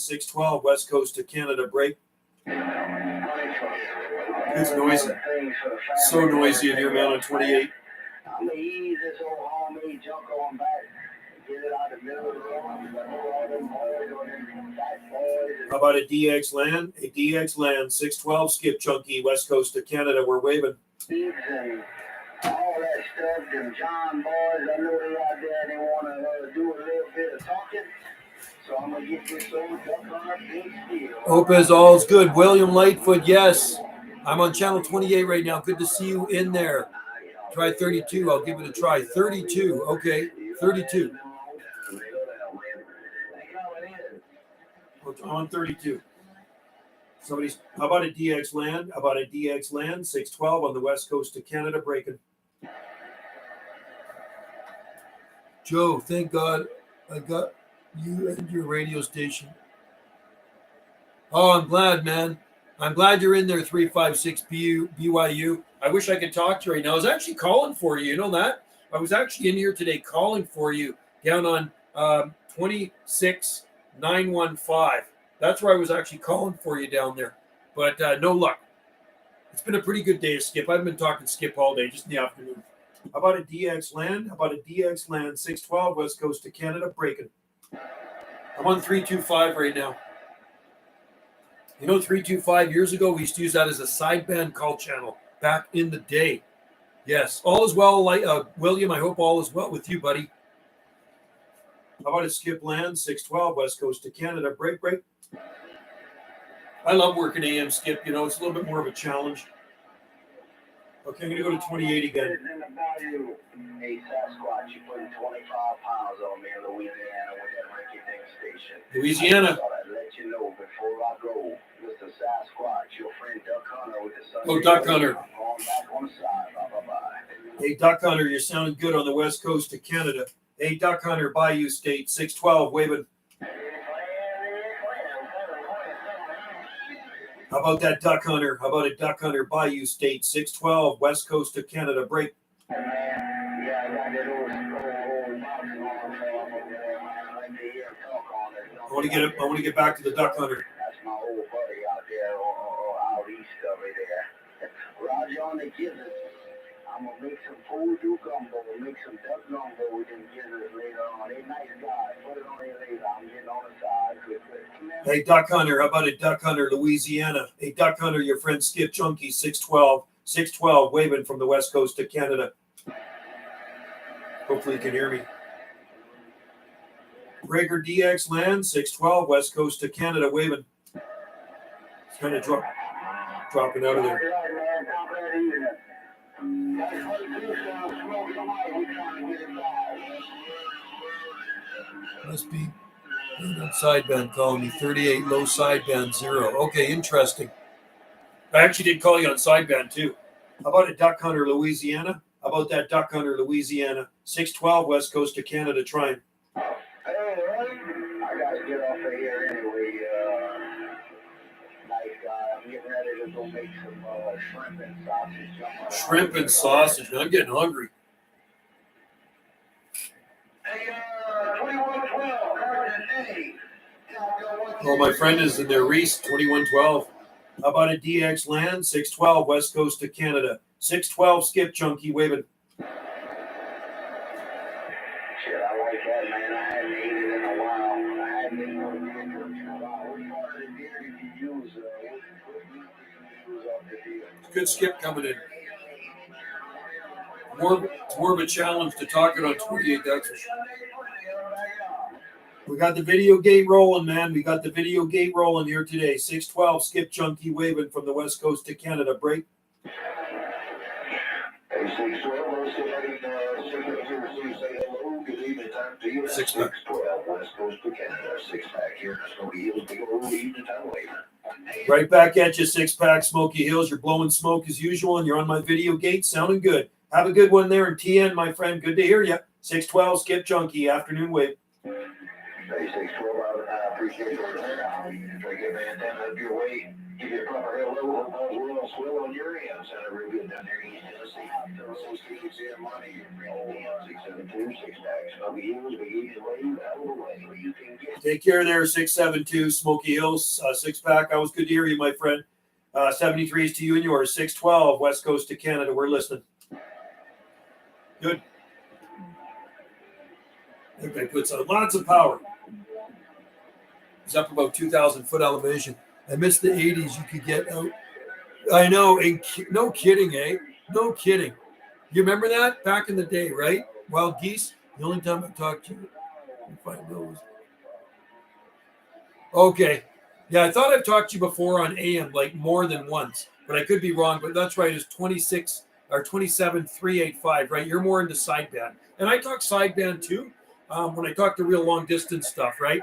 612 West Coast to Canada, break. It's noisy. So noisy in here, man, on 28. How about a DX land? 612 Skip Chunky, West Coast to Canada, we're waving. all that stuff, them John boys, I know they out there, they want to do a little bit of talking. So I'm going to get this old duck on a big steel. Opez, all's good. William Lightfoot, yes. I'm on channel 28 right now. Good to see you in there. Try 32. I'll give it a try. 32. Okay. 32. I'm on 32. Somebody's, how about a DX land? How about a DX land? 612 on the west coast of Canada breaking. Joe, thank God I got you and your radio station. Oh, I'm glad, man. I'm glad you're in there, 356 BYU. I wish I could talk to you right now. I was actually calling for you. You know that? I was actually in here today calling for you down on 26915. That's where I was actually calling for you down there. But no luck. It's been a pretty good day of Skip. I've been talking Skip all day, just in the afternoon. How about a DX land? How about a DX land? 612 west coast of Canada breaking. I'm on 325 right now. You know, 325 years ago, we used to use that as a sideband call channel back in the day. Yes, all is well, William. I hope all is well with you, buddy. How about a skip land? 612 west coast of Canada. Break. I love working AM skip. You know, it's a little bit more of a challenge. Okay, I'm going to go to 28 again. Hey, Sasquatch, you put 25 pounds on me in Louisiana with that rinky-dink station. Louisiana. I thought I'd let you know before I go. Mr. Sasquatch, your friend Duck Hunter with the sun. Oh, Duck Hunter. I'm going back on the side. Bye-bye. Hey, Duck Hunter, you're sounding good on the west coast of Canada. Hey, Duck Hunter, Bayou State, 612, waving. How about that Duck Hunter? How about a Duck Hunter, Bayou State, 612, west coast of Canada, break. I want to get back to the Duck Hunter. That's my old buddy out there, or out east of it there. Roger on the gizzards. I'm going to make some poodoo gumbo, make some duck gumbo with them gizzards later on. They nice guys. Put it on here later. I'm getting on the side. Quick. Hey, Duck Hunter. How about a Duck Hunter, Louisiana? Hey, Duck Hunter, your friend Skip Chunky, 612, waving from the west coast of Canada. Hopefully you can hear me. Rager DX land, 612, west coast of Canada, waving. It's kind of dropping out of there. Must be on sideband calling me, 38 low sideband 0. Okay, interesting. I actually did call you on sideband too. How about a Duck Hunter, Louisiana? How about that Duck Hunter, Louisiana? 612 west coast of Canada trying. Hey, I gotta get off of here anyway. Nice guy. I'm getting ready to go make some shrimp and sausage. Shrimp and sausage. I'm getting hungry. Hey, 2112, Carter Day. Oh, my friend is in there. Reese, 2112. How about a DX land? 612 west coast of Canada. 612 skip chunky waving. Shit, I like that, man. I hadn't eaten it in a while. I hadn't eaten it in a while. What part of the deer did you use? What use off the deer? Good skip coming in. It's more of a challenge to talk it on 28 Dexys. We got the video gate rolling, man. We got the video gate rolling here today. 612 skip chunky waving from the west coast of Canada. Break. Hey, 612, let's go ahead and say hello. Good evening time to you. 612, west coast of Canada. 6-pack here in Smoky Hills. Big old evening time waving. Right back at you, 6-pack Smoky Hills. You're blowing smoke as usual, and you're on my video gate. Sounding good. Have a good one there in TN, my friend. Good to hear you. 612 skip chunky afternoon wave. Hey, 612, I appreciate your time. Try to get my antenna up your way. Give you a proper hello. Hope all's well, swell on your end. Sounded real good down there in East Tennessee. Tennessee Stevens here, money. 672, 6-pack, Smoky Hills, Big Easy Wave, out of the way. You can get. Take care there, 672 Smoky Hills, 6-pack. Always good to hear you, my friend. 73s to you and yours. 612 west coast of Canada. We're listening. Good. I think they put some lots of power. It's up about 2,000 foot elevation. I miss the 80s. You could get out. I know. And no kidding, eh? No kidding. You remember that back in the day, right? Wild geese. The only time I talked to you, if I know, was okay. Yeah, I thought I've talked to you before on AM, like more than once, but I could be wrong. But that's right. It's 26 or 27,385, right? You're more into sideband, and I talk sideband too. When I talk to real long distance stuff, right?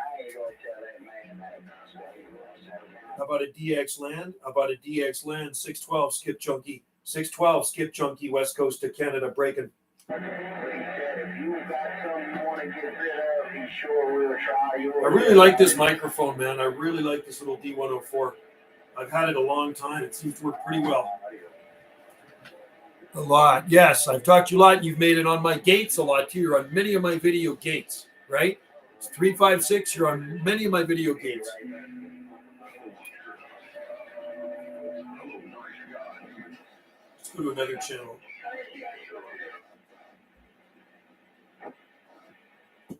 How about a DX land? How about a DX land? 612 skip chunky. 612 skip chunky. West Coast of Canada breaking. If you got something you want to get rid of, he sure will try. I really like this microphone, man. I really like this little D104. I've had it a long time. It seems to work pretty well. A lot. Yes, I've talked to you a lot. You've made it on my gates a lot too. You're on many of my video gates, right? It's 356. You're on many of my video gates. Let's go to another channel.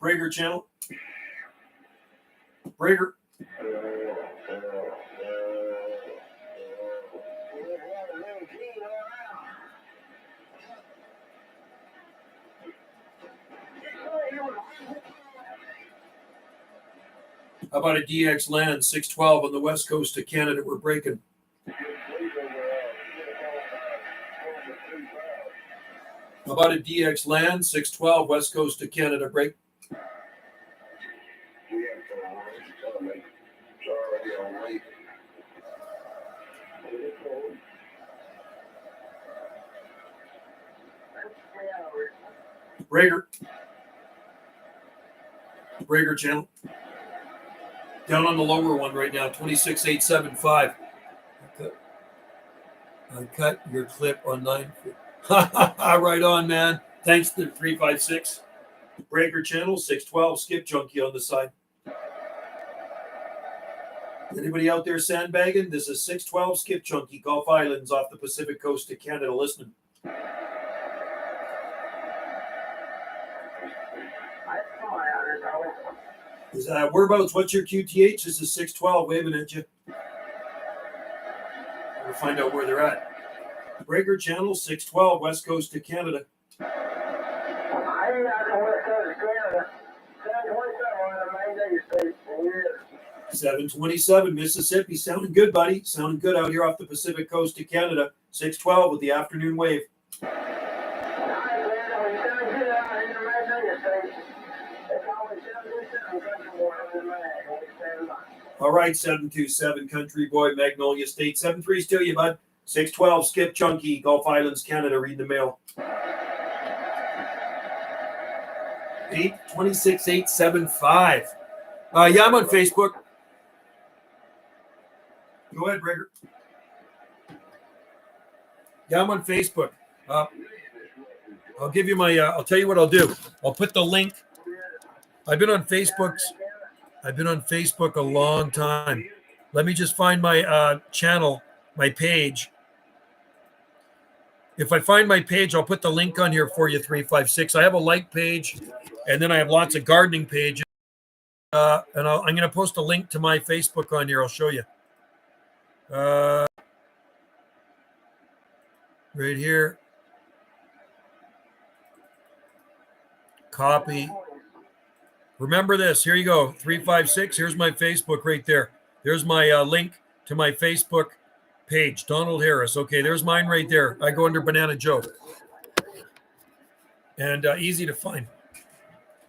Breaker channel. Breaker. How about a DX land 612 on the west coast of Canada? We're breaking. How about a DX land 612 west coast of Canada? Break. Breaker. Breaker channel. Down on the lower one right now, 26,875. I cut your clip on 9. Right on, man. Thanks to 356. Breaker channel, 612, skip junkie on the side. Anybody out there sandbagging? This is 612 skip junkie, Gulf Islands off the Pacific coast of Canada listening. Is whereabouts? What's your QTH? This is 612 waving at you. We'll find out where they're at. Breaker channel 612 west coast of Canada. I ain't out on west coast of Canada. 727 Mississippi. Sounding good, buddy. Sounding good out here off the Pacific coast of Canada. 612 with the afternoon wave. All right, 727 Country Boy, Magnolia State. 73's to you, bud. 612 Skip Chunky, Gulf Islands, Canada. Read the mail. 826,875. Yeah, I'm on Facebook. Go ahead, Breaker. Yeah, I'm on Facebook. I'll give you my. I'll tell you what I'll do. I'll put the link. I've been on Facebook a long time. Let me just find my channel, my page. If I find my page, I'll put the link on here for you, 356. I have a like page, and then I have lots of gardening pages. And I'm going to post a link to my Facebook on here. I'll show you. Right here. Copy. Remember this. Here you go. 356. Here's my Facebook right there. There's my link to my Facebook page. Donald Harris. Okay, there's mine right there. I go under Banana Joe. And easy to find.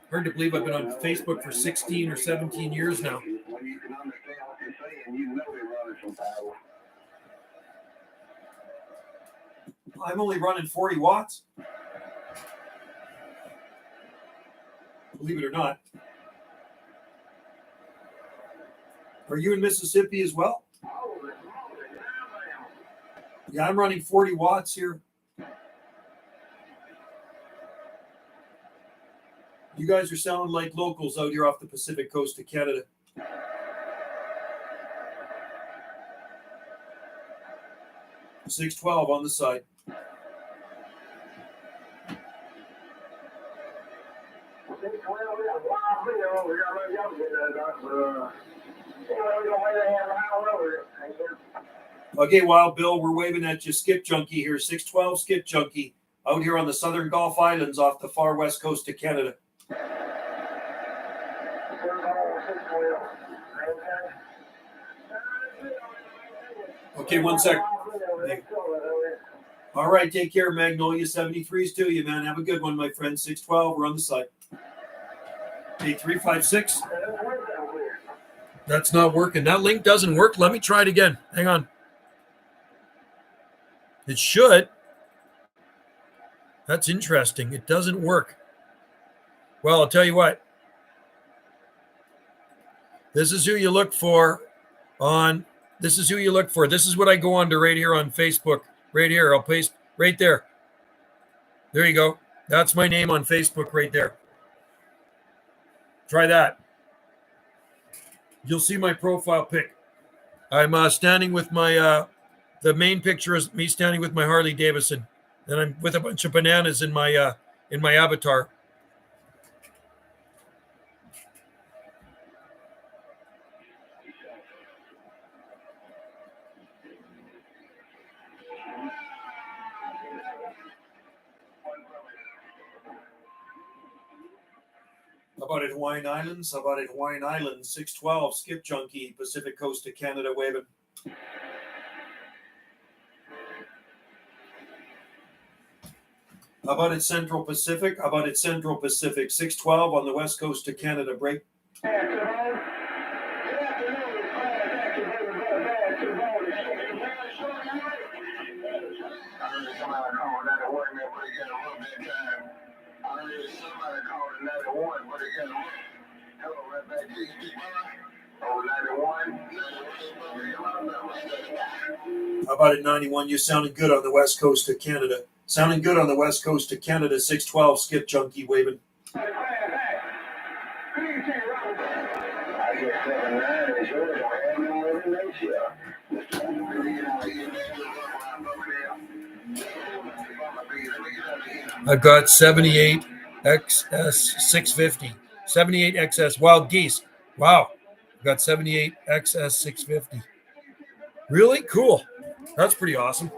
Hard to believe I've been on Facebook for 16 or 17 years now. I'm only running 40 watts. Believe it or not. Are you in Mississippi as well? Yeah, I'm running 40 watts here. You guys are sounding like locals out here off the Pacific coast of Canada. $612 on the side. Okay, Wild Bill, we're waving at you. Skip Junkie here. 612 Skip Junkie out here on the southern Gulf Islands off the far west coast of Canada. Okay, 1 sec. All right, take care, Magnolia. 73s to you, man. Have a good one, my friend. 612, we're on the side. Okay, 356. That's not working. That link doesn't work. Let me try it again. Hang on. It should. That's interesting. It doesn't work. Well, I'll tell you what. This is who you look for on. This is who you look for. This is what I go on to right here on Facebook. Right here. I'll paste right there. There you go. That's my name on Facebook right there. Try that. You'll see my profile pic. I'm standing with my, the main picture is me standing with my Harley Davidson. And I'm with a bunch of bananas in my avatar. How about at Hawaiian Islands? How about at Hawaiian Islands? 612, Skip Junkie, Pacific Coast of Canada, waving. How about at Central Pacific? How about at Central Pacific? 612 on the west coast of Canada, break. How about at 91? You sounded good on the west coast of Canada. Sounding good on the west coast of Canada. 612, Skip Junkie, waving. I've got 78 XS 650. 78 XS Wild Geese. Wow. I've got 78 XS 650. Really? Cool. That's pretty awesome.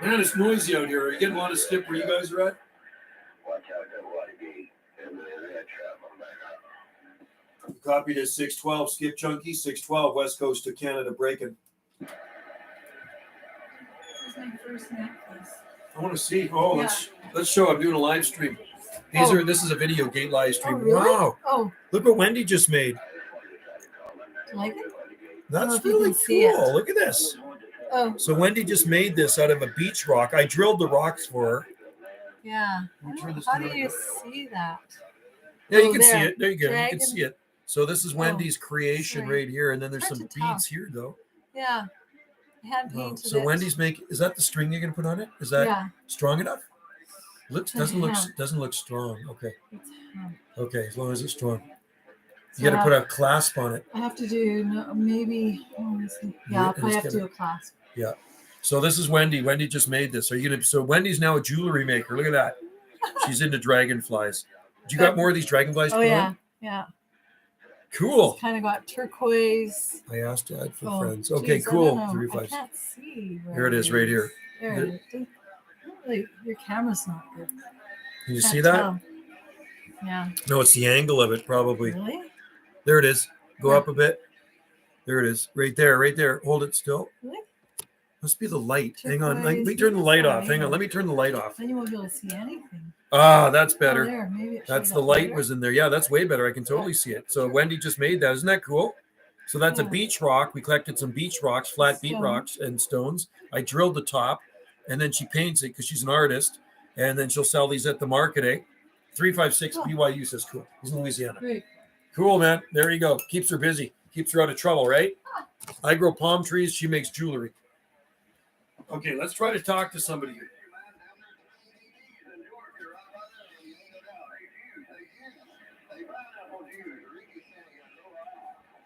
Man, it's noisy out here. Are you getting a lot of skip where you guys are at? Copied as 612, Skip Junkie, 612, west coast of Canada, breaking. My first necklace. I want to see. Oh, Yeah. let's show. I'm doing a live stream. This is a videogate live stream. Oh, really? Wow. Oh, Look what Wendy just made. like it? That's if you really can see it. cool. Look at this. Oh, So Wendy just made this out of a beach rock. I drilled the rocks for her. yeah. Let me turn this How down. do you see that? Yeah, you Oh, can see there. it. There you go. You Dragon. can see it. So this is Wendy's creation sorry. right here, and then there's Hard some to tell. beads here, though. Yeah. I hand Oh, painted so it. Wendy's making. Is that the string you're gonna put on it? Is that Yeah. strong enough? Looks doesn't look Yeah. doesn't look strong. Okay. It's, Okay, as long as it's strong. so You got to put a clasp on it. I have to do maybe. Let me see. Yeah, I'll probably have to do a class. Yeah. So this is Wendy. Wendy just made this. Are you gonna? So Wendy's now a jewelry maker. Look at that. She's into dragonflies. You got more of these dragonflies? Oh yeah, yeah. Cool. Kind of got turquoise. I asked to add for Oh, friends. Okay, geez, I cool. don't know. 3 I 5. can't see. Here it is, right here. There it is. Really, your camera's not good. Can you Can't see that? tell. Yeah. No, it's the angle of it, probably. Really? There it is. Go Where? up a bit. There it is. Right there. Right there. Hold it still. Really? Must be the light. Hang on. Let Turquoise. me turn the light off. Sorry. Hang on. Let me turn the light off. Then you won't be able to see anything. Ah, that's Oh, better. there. Maybe it That's showed the up light better. was in there. Yeah, that's way better. I can totally see it. So Wendy just made that. Isn't that cool? So that's a Yeah. beach rock. We collected some beach rocks, flat beach Stone. rocks and stones. I drilled the top, and then she paints it because she's an artist, and then she'll sell these at the market. 356 Cool. BYU says cool. He's in Louisiana. Great. Cool, man. There you go. Keeps her busy. Keeps her out of trouble, right? I grow palm trees. She makes jewelry. Okay, let's try to talk to somebody here.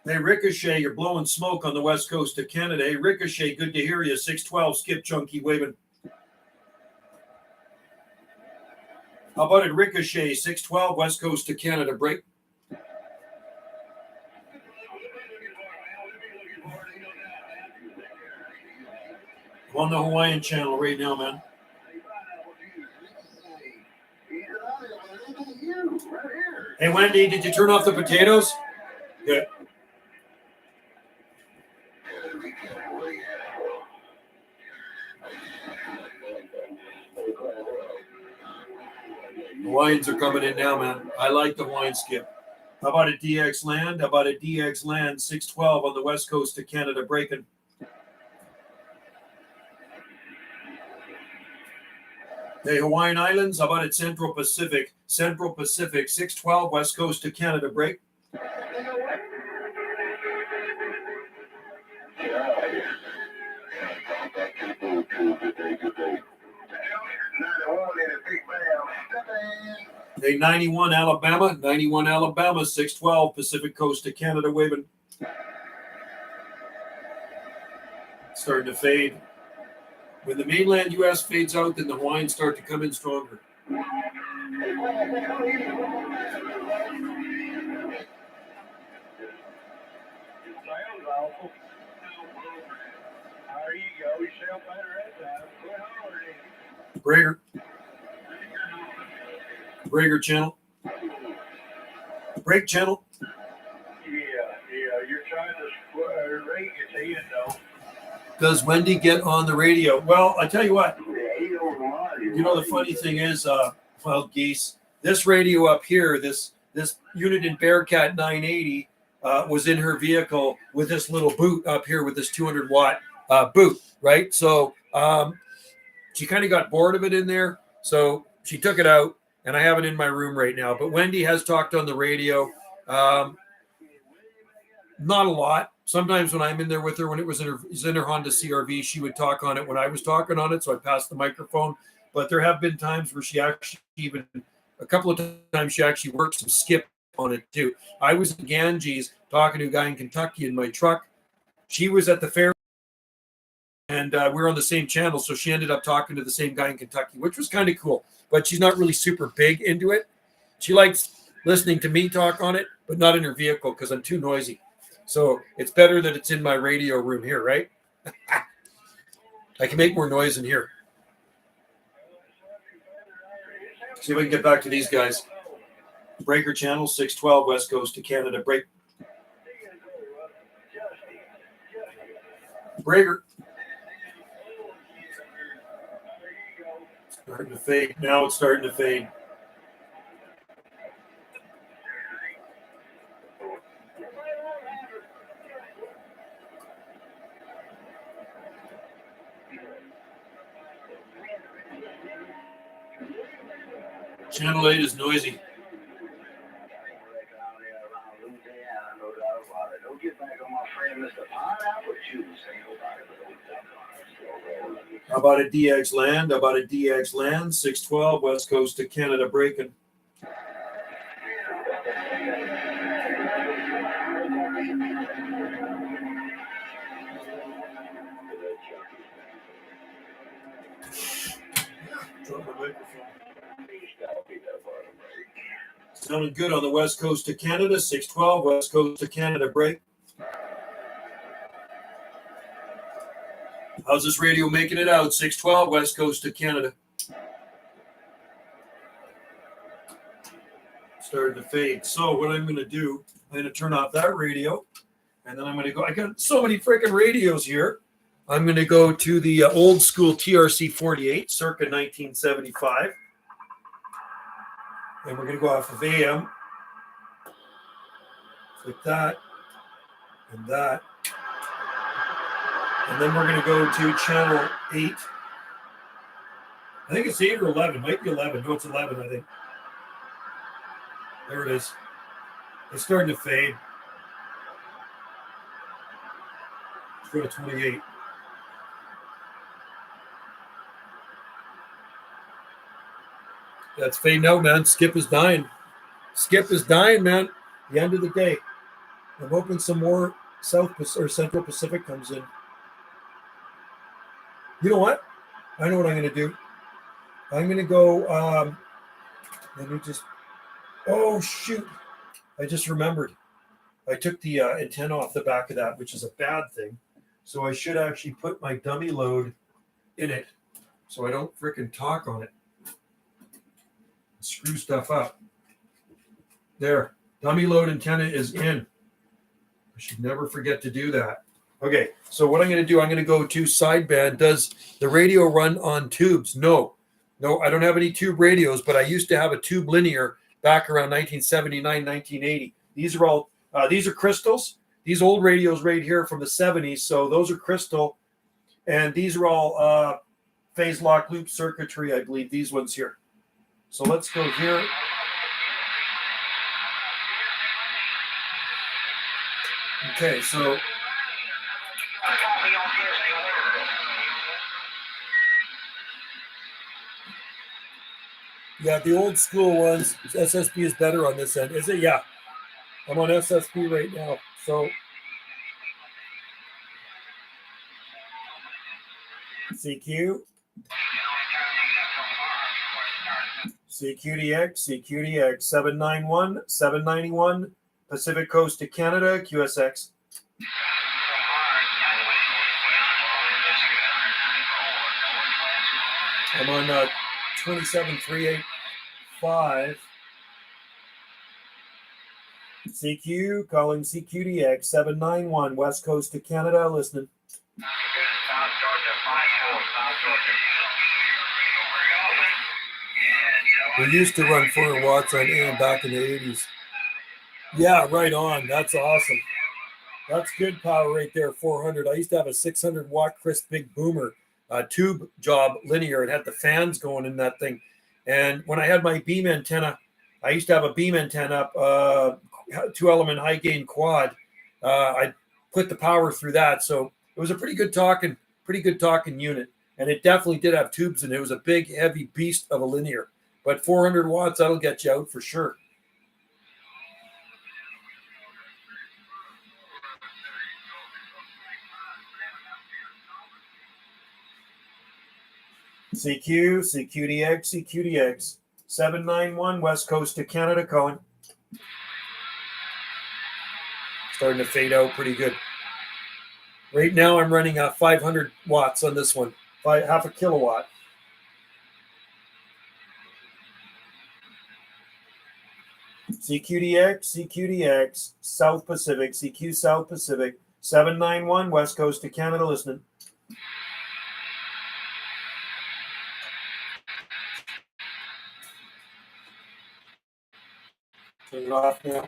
Hey, Ricochet, you're blowing smoke on the west coast of Canada. Hey, Ricochet, good to hear you. 612, Skip Junkie, waving. How about it, Ricochet, 612, west coast of Canada, break. the Hawaiian channel right now, man. Hey, Wendy, did you turn off the potatoes? Good. Hawaiians are coming in now, man. I like the Hawaiian skip. How about a DX land? How about a DX land 612 on the west coast of Canada breaking? The Hawaiian Islands, how about it Central Pacific? Central Pacific 612 west coast of Canada break. Hey, 91 Alabama, 612 Pacific coast of Canada waving. Starting to fade. When the mainland U.S. fades out, then the Hawaiians start to come in stronger. Brager channel. Break channel. Yeah, you're trying to rate your hand, though. Does Wendy get on the radio? Well, I tell you what. You know, the funny thing is, wild geese, this radio up here, this unit in Bearcat 980 was in her vehicle with this little boot up here with this 200 watt boot, right? So she kind of got bored of it in there. So she took it out, and I have it in my room right now. But Wendy has talked on the radio. Not a lot. Sometimes when I'm in there with her, when it was in her Honda CRV, she would talk on it when I was talking on it. So I passed the microphone. But there have been times where she actually a couple of times she actually worked some skip on it too. I was in Ganges talking to a guy in Kentucky in my truck. She was at the fair, and we were on the same channel. So she ended up talking to the same guy in Kentucky, which was kind of cool. But she's not really super big into it. She likes listening to me talk on it, but not in her vehicle because I'm too noisy. So it's better that it's in my radio room here, right? I can make more noise in here. See if I can get back to these guys. Breaker channel 612 west coast to Canada. Breaker. Starting to fade. Now it's starting to fade. Channel 8 is noisy. How about a DX land? How about a DX land? 612 west coast of Canada breaking. Drop my microphone. Sounding good on the west coast of Canada. 612 west coast of Canada break. How's this radio making it out? 612 west coast of Canada. Starting to fade. So what I'm going to do, I'm going to turn off that radio, and then I'm going to go. I got so many freaking radios here. I'm going to go to the old school TRC 48, circa 1975. And we're going to go off of AM. Like that. And that. And then we're going to go to channel 8. I think it's 8 or 11. Might be 11. No, it's 11, I think. There it is. It's starting to fade. Let's go to 28. That's fading out, man. Skip is dying. Skip is dying, man. The end of the day. I'm hoping some more South or Central Pacific comes in. You know what? I know what I'm going to do. I'm going to go. Let me just. Oh, shoot. I just remembered. I took the antenna off the back of that, which is a bad thing. So I should actually put my dummy load in it so I don't frickin' talk on it. Screw stuff up. There. Dummy load antenna is in. I should never forget to do that. Okay, so what I'm going to do, I'm going to go to sideband. Does the radio run on tubes? No, I don't have any tube radios, but I used to have a tube linear back around 1979, 1980. These are all, these are crystals. These old radios right here from the 70s, so those are crystal. And these are all phase lock loop circuitry, I believe, these ones here. So let's go here. Okay, so yeah, the old school ones, SSB is better on this end. Is it? Yeah. I'm on SSB right now. So CQ, CQDX, CQDX, 791, 791, Pacific Coast to Canada, QSX. I'm on 27385. CQ, calling CQDX, 791, West Coast to Canada, listening. We used to run 400 watts on AM back in the 80s. Yeah, right on. That's awesome. That's good power right there, 400. I used to have a 600 watt crisp big boomer tube job linear. It had the fans going in that thing. And when I had my beam antenna, I used to have a beam antenna up, 2-element high gain quad. I put the power through that. So it was a pretty good talking unit. And it definitely did have tubes in it. It was a big, heavy beast of a linear. But 400 watts, that'll get you out for sure. CQ, CQDX, CQDX, 791, West Coast to Canada, calling. Starting to fade out pretty good. Right now I'm running 500 watts on this one, half a kilowatt. CQDX, CQDX, South Pacific, CQ South Pacific, 791, West Coast to Canada, listening. Turn it off now.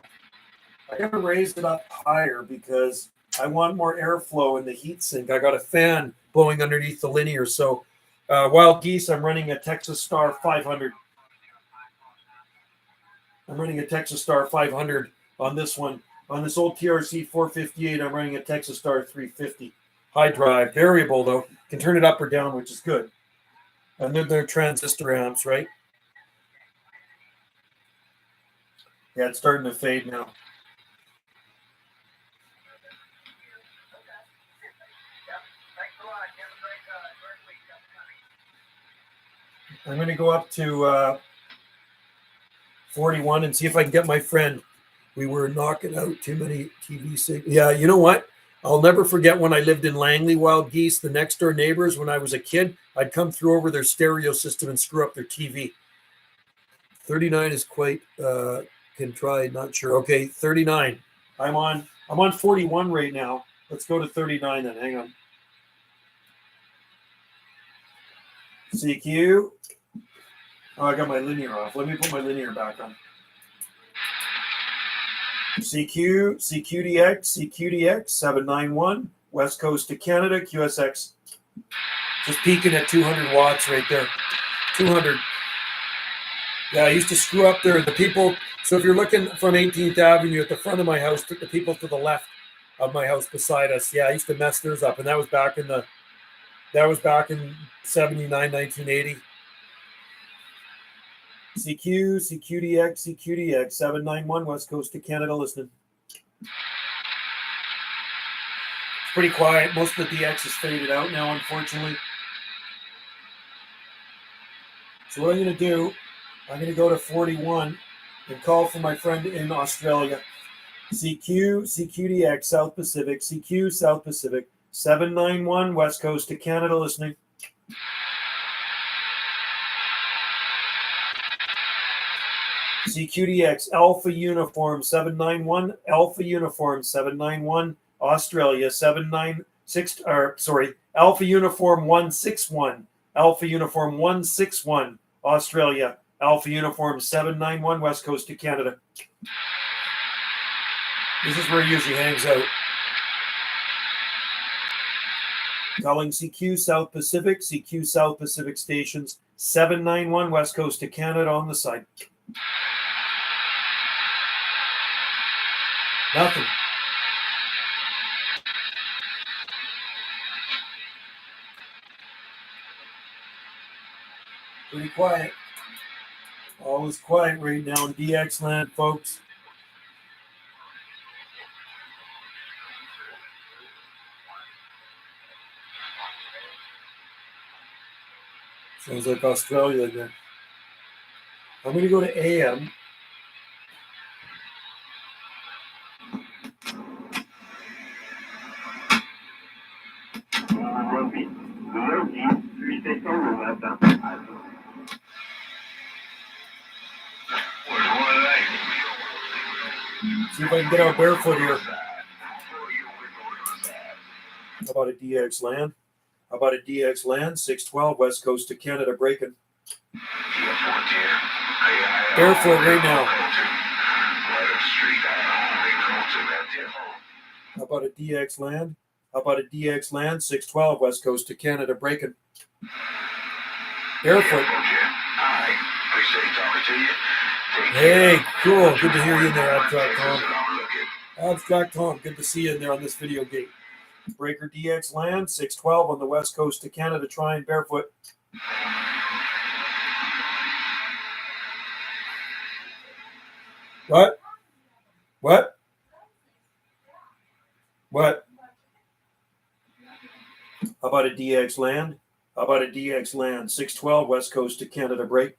I gotta raise it up higher because I want more airflow in the heat sink. I got a fan blowing underneath the linear. So Wild Geese, I'm running a Texas Star 500. I'm running a Texas Star 500 on this one. On this old TRC 458, I'm running a Texas Star 350. High drive, variable though. Can turn it up or down, which is good. And they're transistor amps, right? Yeah, it's starting to fade now. I'm going to go up to 41 and see if I can get my friend. We were knocking out too many TV signals. Yeah, you know what? I'll never forget when I lived in Langley, Wild Geese, the next door neighbors, when I was a kid, I'd come through over their stereo system and screw up their TV. 39 is quite, can try, not sure. Okay, 39. I'm on 41 right now. Let's go to 39 then, hang on. CQ. Oh, I got my linear off. Let me put my linear back on. CQ, CQDX, CQDX, 791, West Coast to Canada, QSX. Just peaking at 200 watts right there. 200. Yeah, I used to screw up there. The people, so if you're looking from 18th Avenue at the front of my house, the people to the left of my house beside us, yeah, I used to mess theirs up. And that was back in 79, 1980. CQ, CQDX, CQDX, 791, West Coast to Canada, listening. It's pretty quiet. Most of the DX is faded out now, unfortunately. So what I'm going to do, I'm going to go to 41 and call for my friend in Australia. CQ, CQDX, South Pacific, CQ, South Pacific, 791, West Coast to Canada, listening. CQDX Alpha Uniform 791, Alpha Uniform 791, Australia 796, Alpha Uniform 161, Alpha Uniform 161, Australia, Alpha Uniform 791, West Coast of Canada. This is where he usually hangs out. Calling CQ South Pacific stations 791, West Coast of Canada on the side. Nothing. Pretty quiet. All is quiet right now in DX land, folks. Sounds like Australia again. I'm going to go to AM. See if I can get out barefoot here. How about a DX land? How about a DX land? 612 West Coast of Canada breaking. Barefoot right now. How about a DX land? How about a DX land? 612 West Coast of Canada breaking. Barefoot. Hey, cool. Good to hear you in there, Abstract Tom. Abstract Tom, good to see you in there on this video gate. Breaker DX land, 612 on the West Coast of Canada, trying barefoot. What? What? What? How about a DX land? How about a DX land? 612 West Coast of Canada break.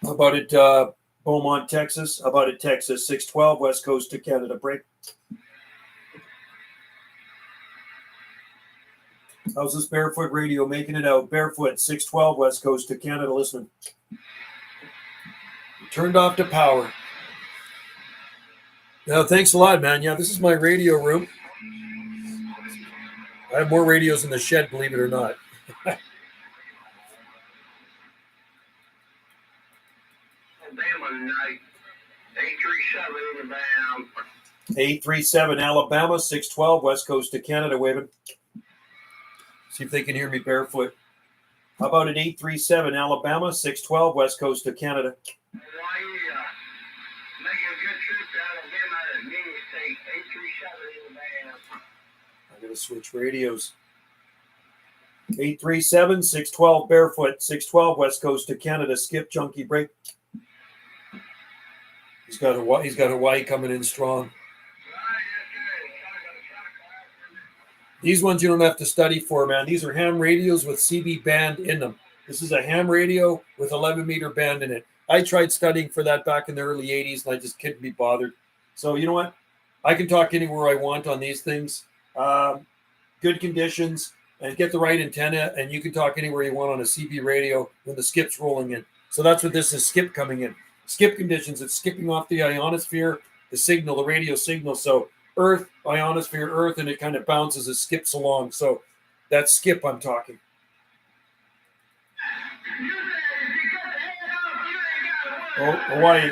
How about it, Beaumont, Texas? How about it, Texas? 612 West Coast of Canada break. How's this barefoot radio making it out? Barefoot, 612 West Coast of Canada listening. Turned off the power. No, thanks a lot, man. Yeah, this is my radio room. I have more radios in the shed, believe it or not. 837 Alabama, 612 West Coast of Canada waving. See if they can hear me barefoot. How about an 837 Alabama, 612 West Coast of Canada? I'm going to switch radios. 837 612 barefoot, 612 West Coast of Canada. Skip junkie break. He's got Hawaii coming in strong. These ones you don't have to study for, man. These are ham radios with CB band in them. This is a ham radio with 11-meter band in it. I tried studying for that back in the early 80s, and I just couldn't be bothered. So you know what? I can talk anywhere I want on these things. Good conditions, and get the right antenna, and you can talk anywhere you want on a CB radio when the skip's rolling in. So that's what this is, skip coming in. Skip conditions, it's skipping off the ionosphere, the signal, the radio signal. So Earth, ionosphere, Earth, and it kind of bounces, it skips along. So that's skip I'm talking. Oh, Hawaii.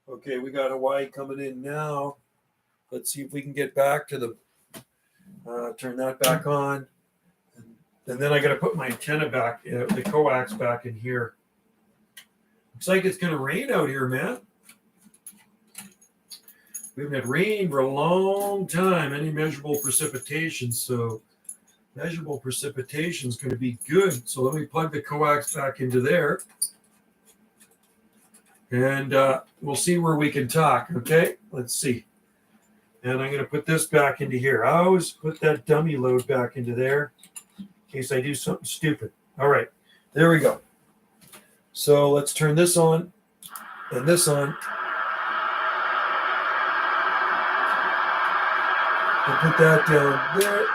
Okay, we got Hawaii coming in now. Let's see if we can get back to the, turn that back on. And then I got to put my antenna back, the coax back in here. Looks like it's going to rain out here, man. We haven't had rain for a long time, any measurable precipitation. So measurable precipitation is going to be good. So let me plug the coax back into there. And we'll see where we can talk, okay? Let's see. And I'm going to put this back into here. I always put that dummy load back into there in case I do something stupid. All right, there we go. So let's turn this on and this on. And put that down there.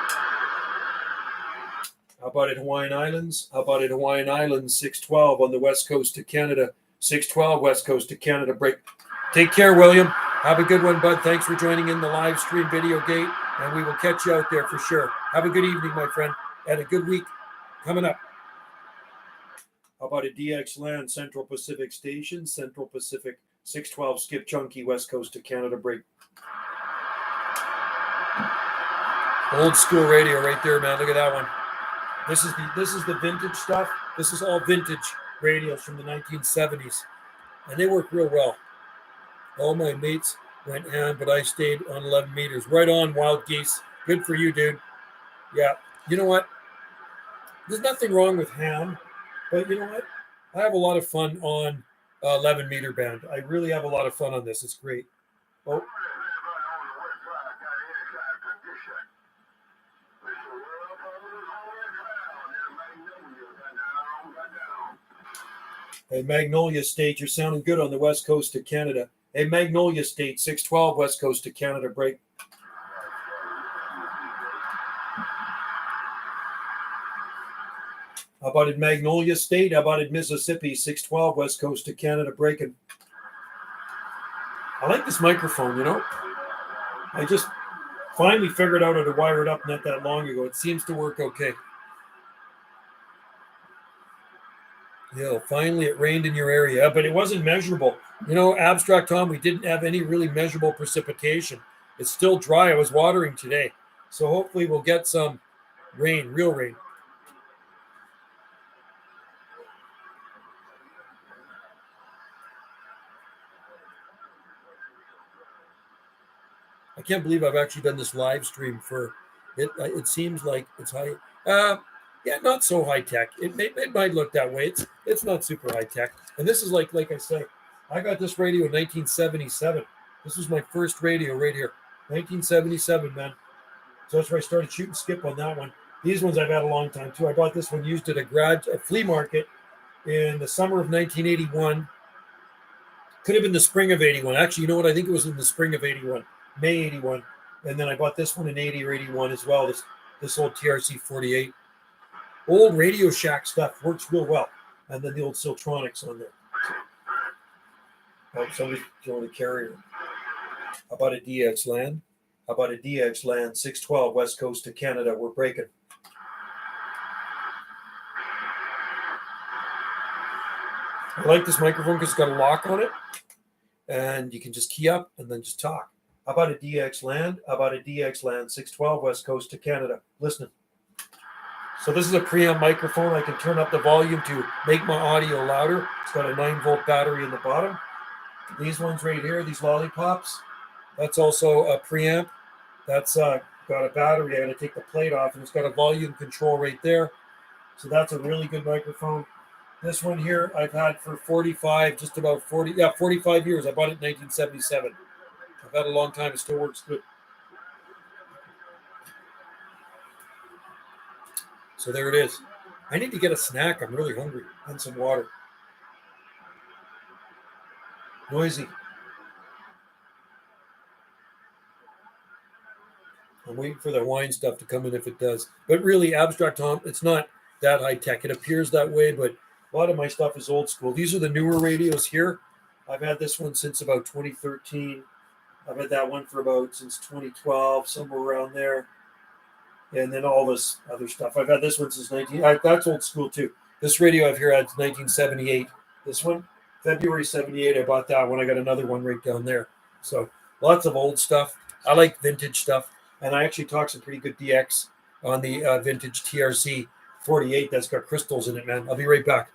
How about at Hawaiian Islands? How about at Hawaiian Islands, 612 on the west coast of Canada, 612 west coast of Canada break. Take care, William. Have a good one, bud. Thanks for joining in the live stream video gate, and we will catch you out there for sure. Have a good evening, my friend, and a good week coming up. How about a DX Land Central Pacific Station, Central Pacific 612 Skip Chunky, west coast of Canada break. Old school radio right there, man. Look at that one. This is the vintage stuff. This is all vintage radios from the 1970s, and they work real well. All my mates went ham, but I stayed on 11 meters. Right on, Wild Geese. Good for you, dude. Yeah. You know what? There's nothing wrong with ham, but you know what? I have a lot of fun on 11 meter band. I really have a lot of fun on this. It's great. Oh. Hey, Magnolia State, you're sounding good on the west coast of Canada. Hey, Magnolia State, 612 west coast of Canada break. How about in Magnolia State? How about in Mississippi, 612 west coast of Canada breaking? I like this microphone, you know. I just finally figured out how to wire it up not that long ago. It seems to work okay. Yeah, finally it rained in your area, but it wasn't measurable. You know, Abstract Tom, we didn't have any really measurable precipitation. It's still dry. I was watering today. So hopefully we'll get some rain, real rain. I can't believe I've actually done this live stream for it. It seems like it's high. Yeah, not so high tech. It might look that way. It's not super high tech. And this is like I say, I got this radio in 1977. This was my first radio right here, 1977, man. So that's where I started shooting skip on that one. These ones I've had a long time too. I bought this one used at a flea market in the summer of 1981. Could have been the spring of 81. Actually, you know what? I think it was in the spring of 81, May 81. And then I bought this one in 80 or 81 as well. This old TRC 48. Old Radio Shack stuff works real well. And then the old Siltronics on there. Oh, somebody's throwing a carrier. How about a DX Land? How about a DX Land 612 west coast of Canada? We're breaking. I like this microphone because it's got a lock on it. And you can just key up and then just talk. How about a DX Land? How about a DX Land 612 west coast of Canada? Listening. So this is a preamp microphone. I can turn up the volume to make my audio louder. It's got a 9-volt battery in the bottom. These ones right here, these lollipops, that's also a preamp. That's got a battery. I got to take the plate off, and it's got a volume control right there. So that's a really good microphone. This one here I've had for 45 years. I bought it in 1977. I've had a long time. It still works good. So there it is. I need to get a snack. I'm really hungry. And some water. Noisy. I'm waiting for the wine stuff to come in if it does. But really, Abstract Tom, it's not that high tech. It appears that way, but a lot of my stuff is old school. These are the newer radios here. I've had this one since about 2013. I've had that one for since 2012, somewhere around there. And then all this other stuff. I've had this one since that's old school too. This radio I've here had 1978. This one, February 78, I bought that one. I got another one right down there. So lots of old stuff. I like vintage stuff. And I actually talk some pretty good DX on the vintage TRC 48 that's got crystals in it, man. I'll be right back.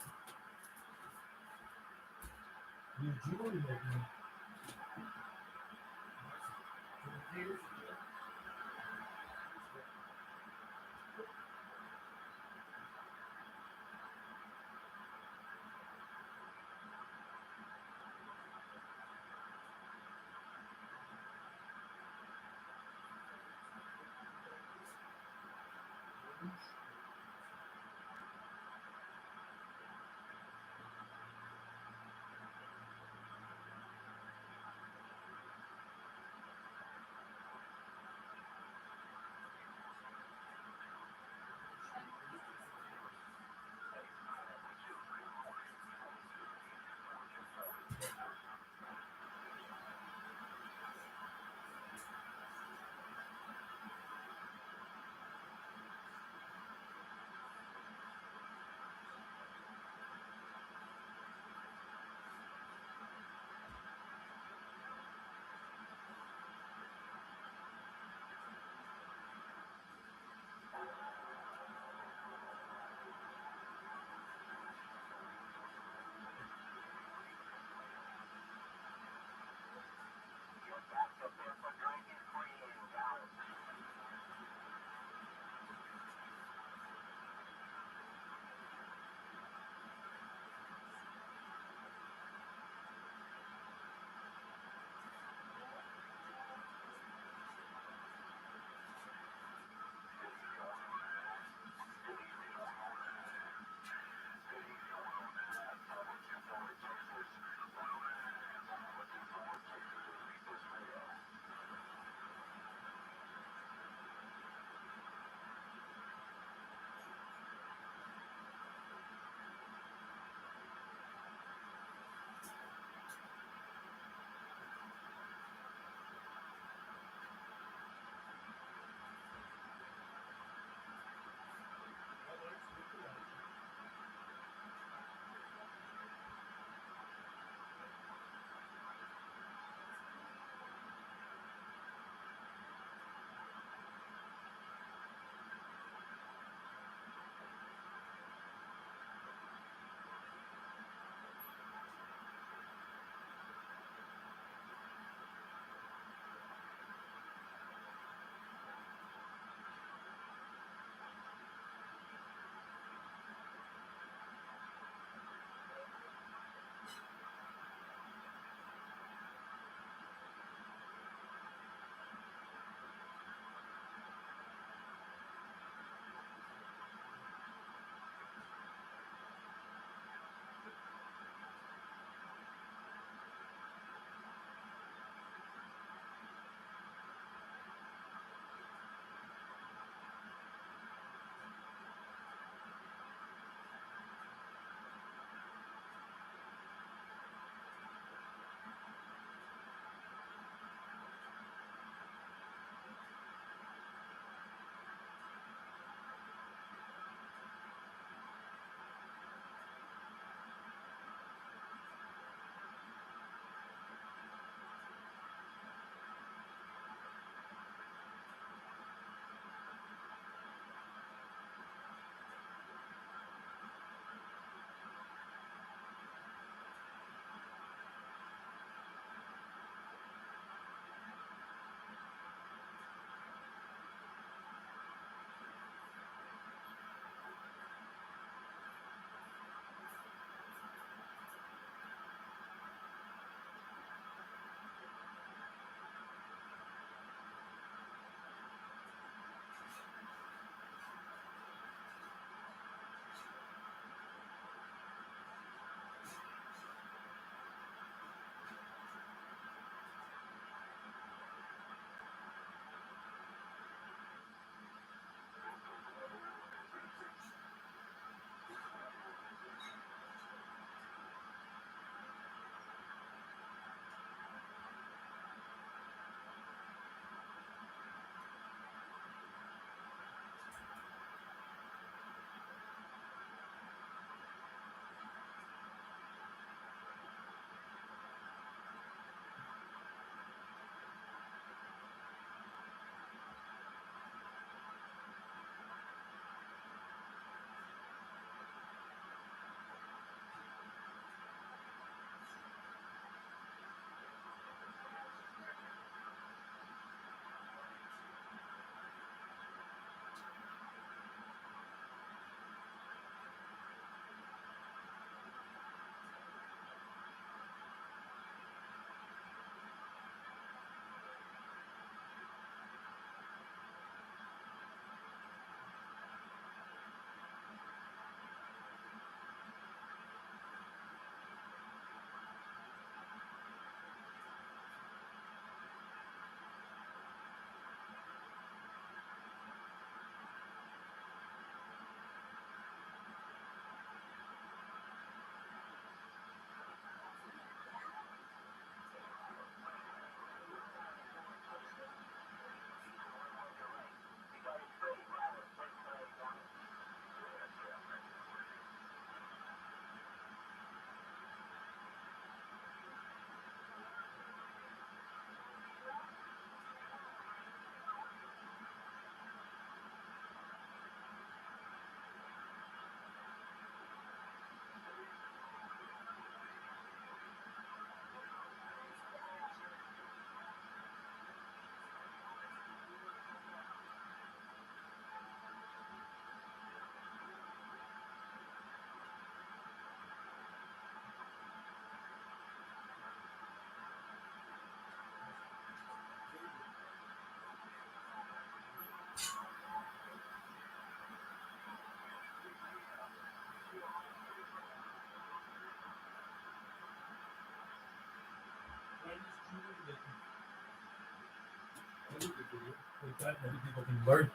like that, and other people can learn.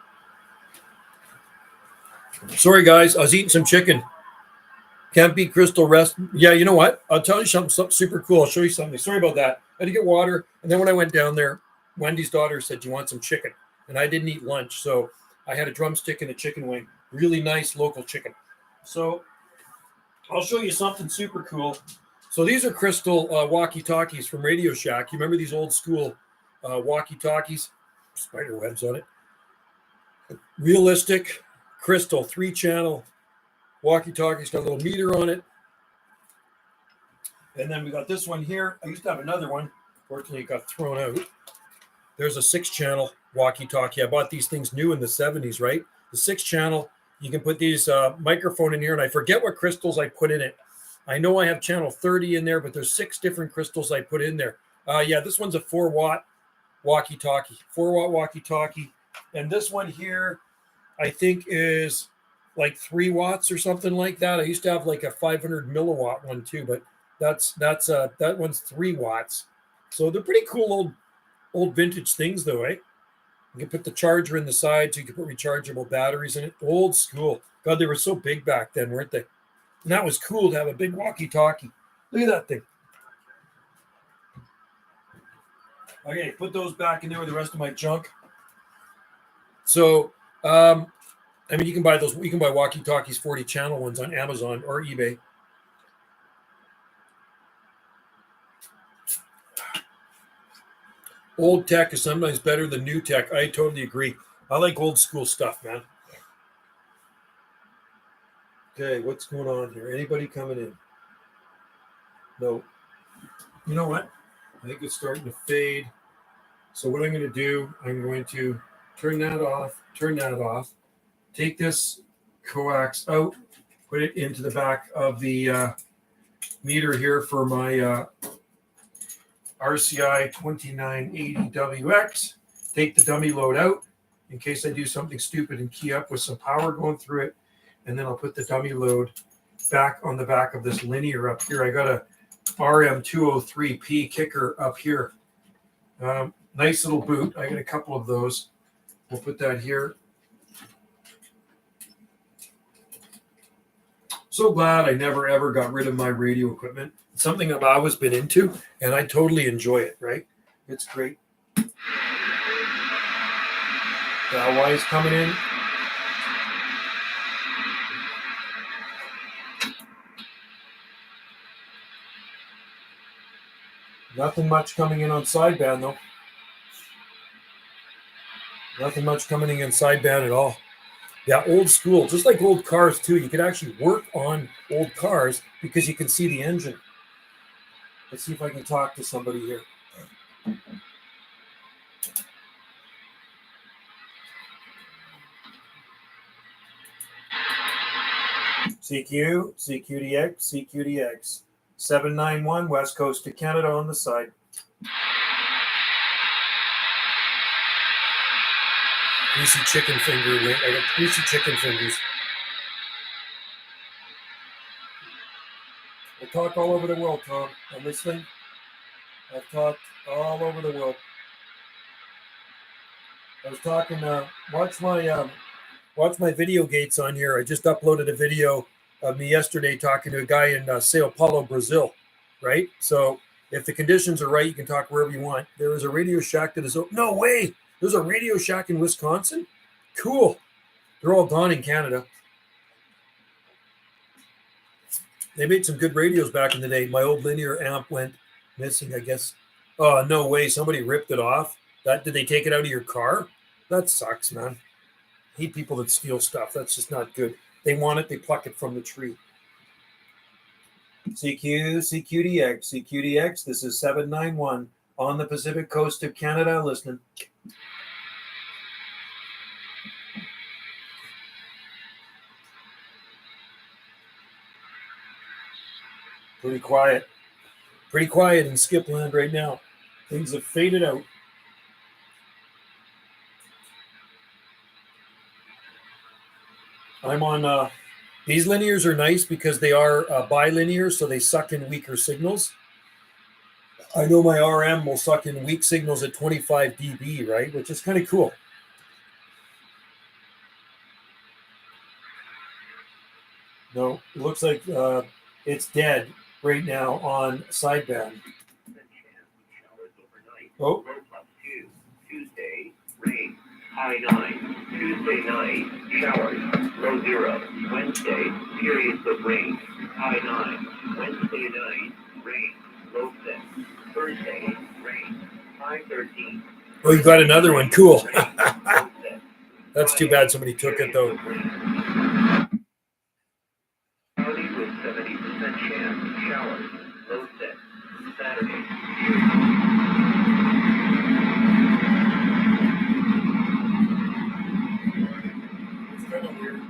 Sorry, guys. I was eating some chicken. Can't beat Crystal Rest. Yeah, you know what? I'll tell you something super cool. I'll show you something. Sorry about that. I had to get water. And then when I went down there, Wendy's daughter said, "Do you want some chicken?" And I didn't eat lunch. So I had a drumstick and a chicken wing. Really nice local chicken. So I'll show you something super cool. So these are Crystal walkie-talkies from Radio Shack. You remember these old school walkie-talkies? Spider webs on it. Realistic Crystal 3-channel walkie-talkies. Got a little meter on it. And then we got this one here. I used to have another one. Fortunately, it got thrown out. There's a 6-channel walkie-talkie. I bought these things new in the 70s, right? The 6-channel, you can put these microphone in here, and I forget what crystals I put in it. I know I have channel 30 in there, but there's 6 different crystals I put in there. Yeah, this one's a 4-watt walkie-talkie. 4-watt walkie-talkie. And this one here, I think is like 3 watts or something like that. I used to have like a 500 milliwatt one too, but that one's 3 watts. So they're pretty cool old vintage things though, eh? You can put the charger in the side so you can put rechargeable batteries in it. Old school. God, they were so big back then, weren't they? And that was cool to have a big walkie-talkie. Look at that thing. Okay, put those back in there with the rest of my junk. So, I mean, you can buy those. You can buy walkie-talkies 40-channel ones on Amazon or eBay. Old tech is sometimes better than new tech. I totally agree. I like old school stuff, man. Okay, what's going on here? Anybody coming in? No. You know what? I think it's starting to fade. So what I'm going to do, I'm going to turn that off, take this coax out, put it into the back of the meter here for my RCI 2980WX. Take the dummy load out in case I do something stupid and key up with some power going through it. And then I'll put the dummy load back on the back of this linear up here. I got a RM203P kicker up here. Nice little boot. I got a couple of those. We'll put that here. So glad I never ever got rid of my radio equipment. It's something I've always been into, and I totally enjoy it, right? It's great. Why is coming in? Nothing much coming in on sideband, though. Nothing much coming in sideband at all. Yeah, old school, just like old cars, too. You could actually work on old cars because you can see the engine. Let's see if I can talk to somebody here. CQDX, 791, West Coast of Canada on the side. Greasy chicken finger. I got greasy chicken fingers. I talk all over the world, Tom. On this thing, I've talked all over the world. I was talking. Watch my video gates on here. I just uploaded a video of me yesterday talking to a guy in Sao Paulo, Brazil. Right. So if the conditions are right, you can talk wherever you want. There is a Radio Shack that is open. No way. There's a Radio Shack in Wisconsin? Cool. They're all gone in Canada. They made some good radios back in the day. My old linear amp went missing, I guess. Oh, no way. Somebody ripped it off. Did they take it out of your car? That sucks, man. I hate people that steal stuff. That's just not good. They want it, they pluck it from the tree. CQDX. This is 791 on the Pacific coast of Canada. Listening. Pretty quiet in skipland right now. Things have faded out. I'm on these linears are nice because they are bilinear, so they suck in weaker signals. I know my RM will suck in weak signals at 25 dB, right? Which is kind of cool. No, it looks like it's dead right now on sideband. Oh. Tuesday, rain, high 9. Tuesday night, showers, low 0. Wednesday, periods of rain, high 9. Wednesday night, rain, low 6. Thursday, rain, high 13. Oh, you got another one. Cool. That's too bad somebody took it, though. Cloudy with 70% chance of showers, low 6. Saturday, It's kind of weird.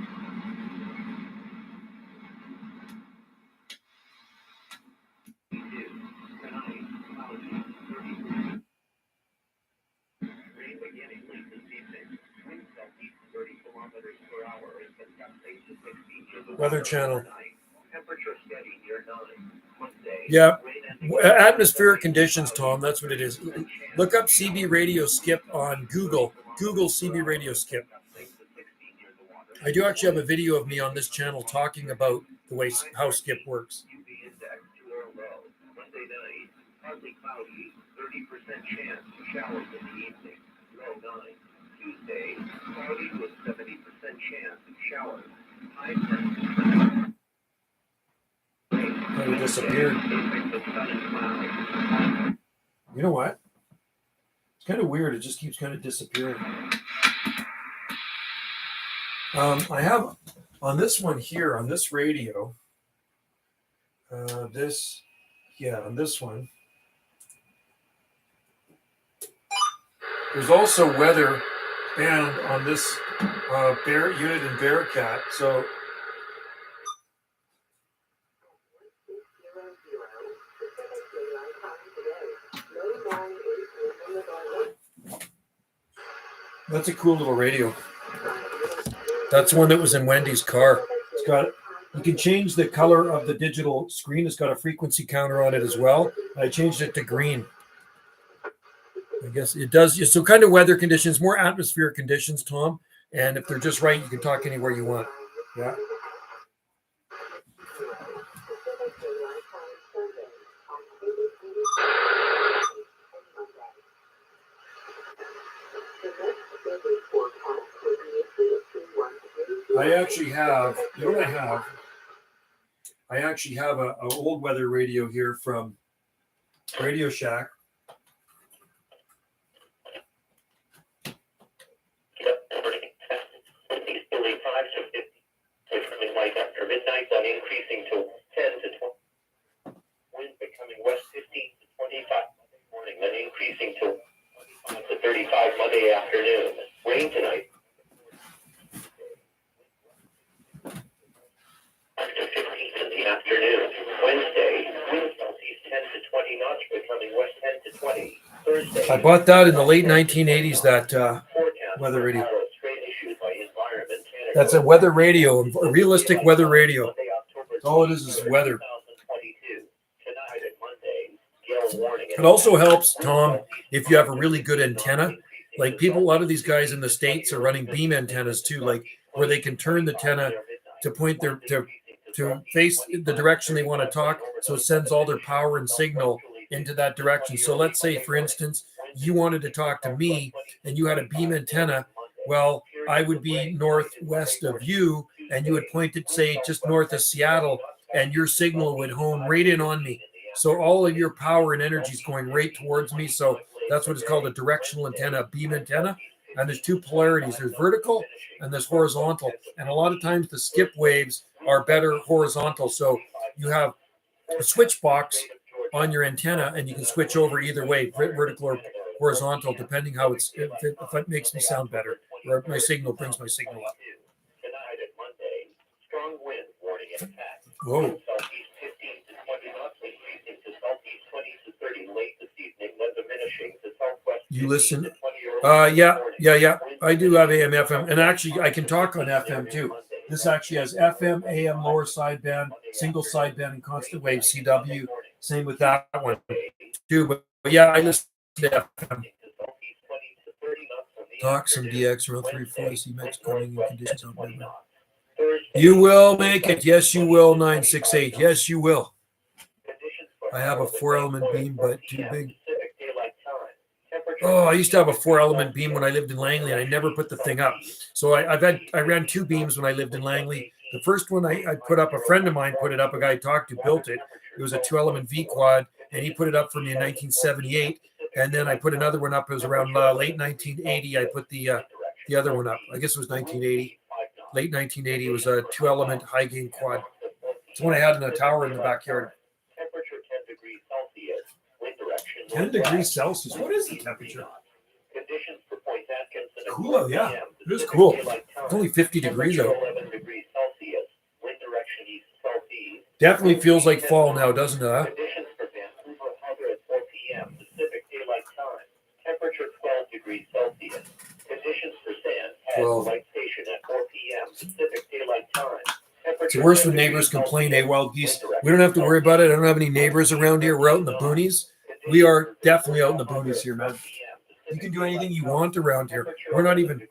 rain beginning late this evening. Wind southeast 30 kilometers per hour and gusting to 60 near the Weather channel. Temperature steady near 9. Wednesday, Yeah. rain Atmospheric conditions, Tom. That's what it is. Look up CB Radio Skip on Google. Google CB Radio Skip. I do actually have a video of me on this channel talking about the way how Skip works. UV index to or low. Monday night, partly cloudy, 30% chance of showers in the evening. Low 9. Tuesday, cloudy with 70% chance of showers. High 10%. Kind of disappeared. You know what? It's kind of weird. It just keeps kind of disappearing. I have on this one here, on this radio, on this one, there's also weather band on this Bear unit in Bearcat. So that's a cool little radio. That's one that was in Wendy's car. It's got, you can change the color of the digital screen. It's got a frequency counter on it as well. I changed it to green. I guess it does. So kind of weather conditions, more atmospheric conditions, Tom. And if they're just right, you can talk anywhere you want. Yeah. I actually have, you know what I have? I actually have an old weather radio here from Radio Shack. Light after midnight, then increasing to 10 to 20. Wind becoming west 15 to 25 Monday morning, then increasing to 25 to 35 Monday afternoon. Rain tonight. After 15 in the afternoon. Wednesday, wind southeast 10 to 20 knots, becoming west 10 to 20. Thursday. I bought that in the late 1980s, that weather radio. That's a weather radio, a realistic weather radio. All it is weather. It also helps, Tom, if you have a really good antenna. Like people, a lot of these guys in the States are running beam antennas too, like where they can turn the antenna to point their to face the direction they want to talk. So it sends all their power and signal into that direction. So let's say, for instance, you wanted to talk to me and you had a beam antenna. Well, I would be northwest of you, and you would point it, say, just north of Seattle, and your signal would home right in on me. So all of your power and energy is going right towards me. So that's what it's called, a directional antenna, a beam antenna. And there's two polarities. There's vertical and there's horizontal. And a lot of times the skip waves are better horizontal. So you have a switch box on your antenna, and you can switch over either way, vertical or horizontal, depending how if it makes me sound better, or my signal brings my signal up. Tonight at Monday, strong wind warning in effect. Whoa. Southeast 15 to 20 knots, increasing to southeast 20 to 30 late this evening, then diminishing to southwest. You listen? Yeah. I do have AM, FM, and actually I can talk on FM too. This actually has FM, AM, lower sideband, single sideband, and constant wave CW. Same with that one. too. But yeah, I listen to FM. Talk some DX around 340 CMAX coming in conditions out there. You will make it. Yes, you will. 968. Yes, you will. I have a 4-element beam, but too big. Oh, I used to have a 4-element beam when I lived in Langley, and I never put the thing up. So I ran 2 beams when I lived in Langley. The first one I put up, a friend of mine put it up. A guy I talked to built it. It was a 2-element V quad, and he put it up for me in 1978. And then I put another one up. It was around late 1980. I put the other one up. I guess it was 1980. Late 1980. It was a 2-element high gain quad. It's one I had in a tower in the backyard. 10 degrees Celsius. What is the temperature? Cool out, yeah. It is cool. It's only 50 degrees out. Definitely feels like fall now, doesn't it? Huh? 12. It's worse when neighbors complain, hey, wild geese. We don't have to worry about it. I don't have any neighbors around here. We're out in the boonies. We are definitely out in the boonies here, man. You can do anything you want around here. We're not even,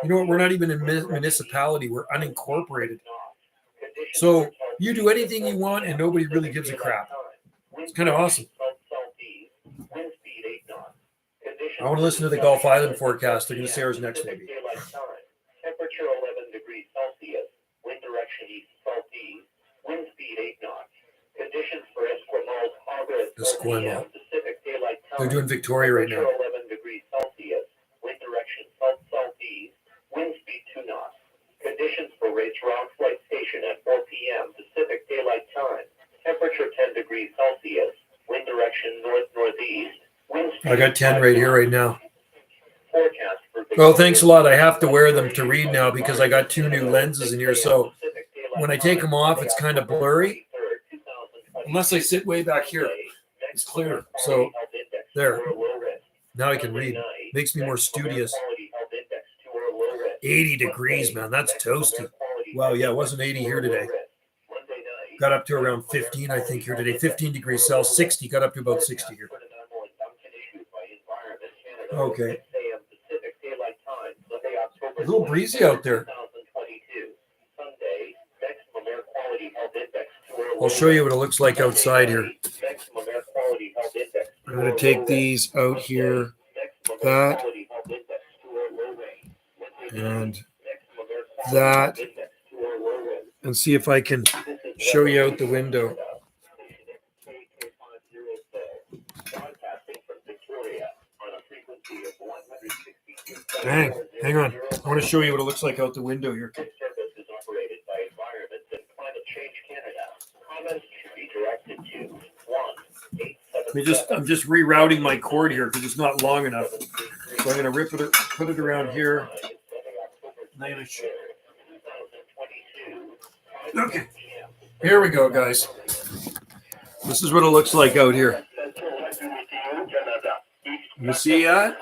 you know what? We're not even a municipality. We're unincorporated. So you do anything you want and nobody really gives a crap. It's kind of awesome. I want to listen to the Gulf Island forecast. They're going to say ours next, maybe. Temperature 11 degrees Celsius. Wind direction east southeast. Wind speed 8 knots. Conditions for Esquimalt August. Esquimalt. Pacific Daylight Time. They're doing Victoria right now. 11 degrees Celsius. Wind direction south-southeast. Wind speed 2 knots. Conditions for Rates Rock Flight Station at 4 p.m. Pacific Daylight Time. Temperature 10 degrees Celsius. Wind direction north-northeast. Wind speed I got 10 right here right now. Forecast for Well, thanks a lot. I have to wear them to read now because I got 2 new lenses in here. So when I take them off, it's kind of blurry. Unless I sit way back here, it's clear. So there. Now I can read. Makes me more studious. 80 degrees, man. That's toasty. Wow, yeah, it wasn't 80 here today. Got up to around 15, I think, here today. 15 degrees Celsius. 60, got up to about 60 here. Okay. A little breezy out there. I'll show you what it looks like outside here. I'm going to take these out here, that, and that, and see if I can show you out the window. Dang, hang on. I want to show you what it looks like out the window here. I'm just rerouting my cord here because it's not long enough. So I'm going to put it around here. Okay, here we go, guys. This is what it looks like out here. You see that?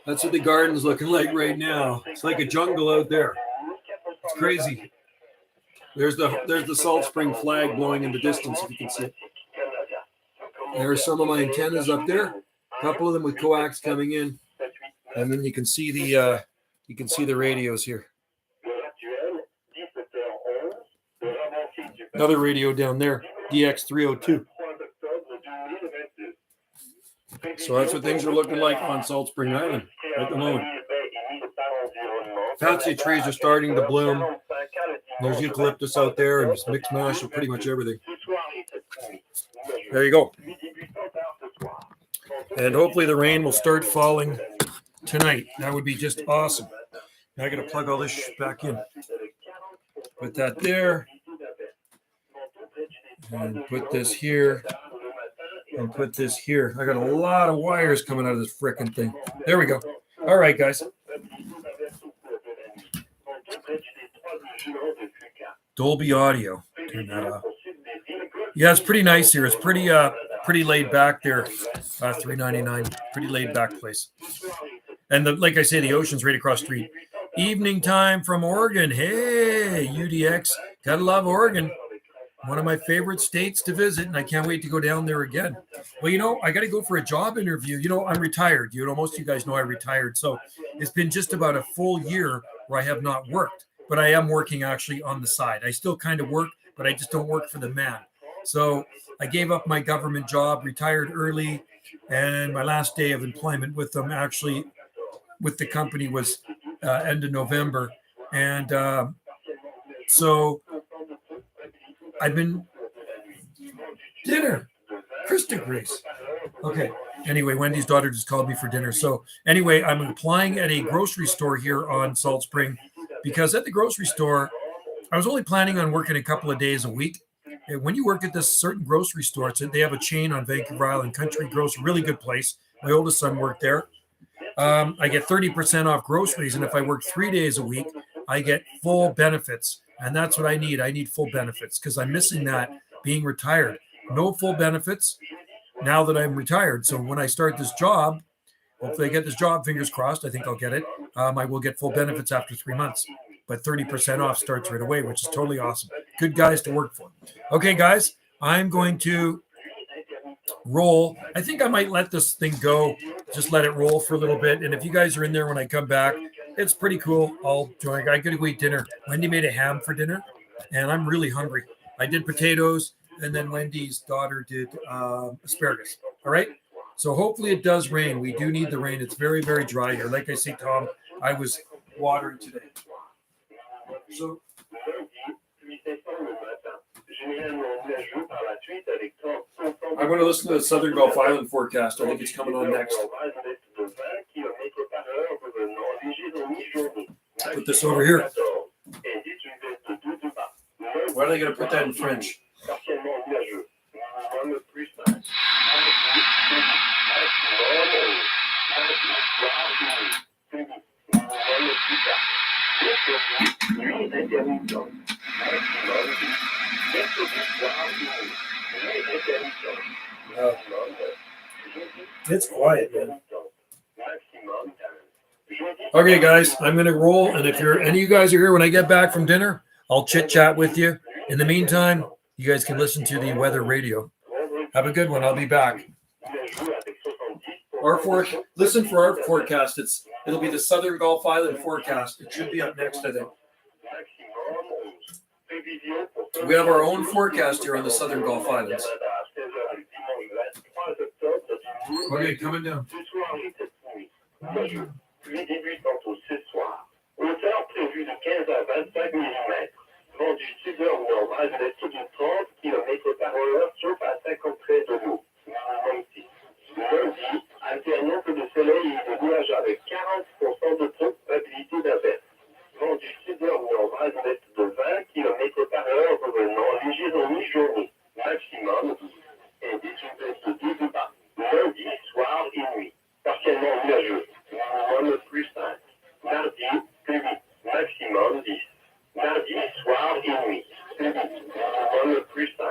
That's what the garden's looking like right now. It's like a jungle out there. It's crazy. There's the Salt Spring flag blowing in the distance, if you can see it. There's some of my antennas up there. A couple of them with coax coming in, and then you can see the radios here. Another radio down there, DX302. So that's what things are looking like on Salt Spring Island at the moment. Fancy trees are starting to bloom. There's eucalyptus out there and mixed mash of pretty much everything. There you go. And hopefully the rain will start falling tonight. That would be just awesome. Now I got to plug all this back in. Put that there. And put this here. And put this here. I got a lot of wires coming out of this frickin' thing. There we go. All right, guys. Dolby Audio. Turn that off. Yeah, it's pretty nice here. It's pretty laid back there. $3.99. Pretty laid back place. And like I say, the ocean's right across the street. Evening time from Oregon. Hey, UDX. Gotta love Oregon. one of my favorite states to visit, and I can't wait to go down there again. Well, I got to go for a job interview. I'm retired. Most of you guys know I retired. So it's been just about a full year where I have not worked, but I am working actually on the side. I still kind of work, but I just don't work for the man. So I gave up my government job, retired early, and my last day of employment with them actually with the company was end of November. And so I've been dinner, Krista Grace. Okay. Anyway, Wendy's daughter just called me for dinner. So anyway, I'm applying at a grocery store here on Salt Spring because at the grocery store, I was only planning on working a couple of days a week. And when you work at this certain grocery store, they have a chain on Vancouver Island, Country Grocery, really good place. My oldest son worked there. I get 30% off groceries. And if I work 3 days a week, I get full benefits. And that's what I need. I need full benefits because I'm missing that being retired. No full benefits now that I'm retired. So when I start this job, hopefully I get this job, fingers crossed, I think I'll get it. I will get full benefits after 3 months. But 30% off starts right away, which is totally awesome. Good guys to work for. Okay, guys, I'm going to roll. I think I might let this thing go, just let it roll for a little bit. And if you guys are in there when I come back, it's pretty cool. I'll join. I got to go eat dinner. Wendy made a ham for dinner, and I'm really hungry. I did potatoes, and then Wendy's daughter did asparagus. All right. So hopefully it does rain. We do need the rain. It's very, very dry here. Like I say, Tom, I was watering today. So I'm going to listen to the Southern Gulf Island forecast. I think it's coming on next. Put this over here. Why are they going to put that in French? It's quiet, man. Okay, guys, I'm going to roll. And if any of you guys are here when I get back from dinner, I'll chit chat with you. In the meantime, you guys can listen to the weather radio. Have a good one. I'll be back. Listen for our forecast. It'll be the Southern Gulf Island forecast. It should be up next, I think. We have our own forecast here on the Southern Gulf Islands. Okay, coming down. Pluie débutante ce soir. Hauteur prévue de 15 à 25 mm. Vent du sud-nord ou nord-ouest de l'est de 30 km/h, sauf à 50 près de l'eau. Minimum 6. Lundi, alternance de soleil et de nuages avec 40% de probabilité d'averse. Vent du sud-nord ou nord-ouest de l'est de 20 km/h, revenant léger en mi-journée. Maximum 12. Indice une baisse de 2 de bas. Lundi, soir et nuit. Partiellement nuageux. Minimum plus 5. Mardi, pluie. Maximum 10. Mardi, soir et nuit. Minimum plus 5.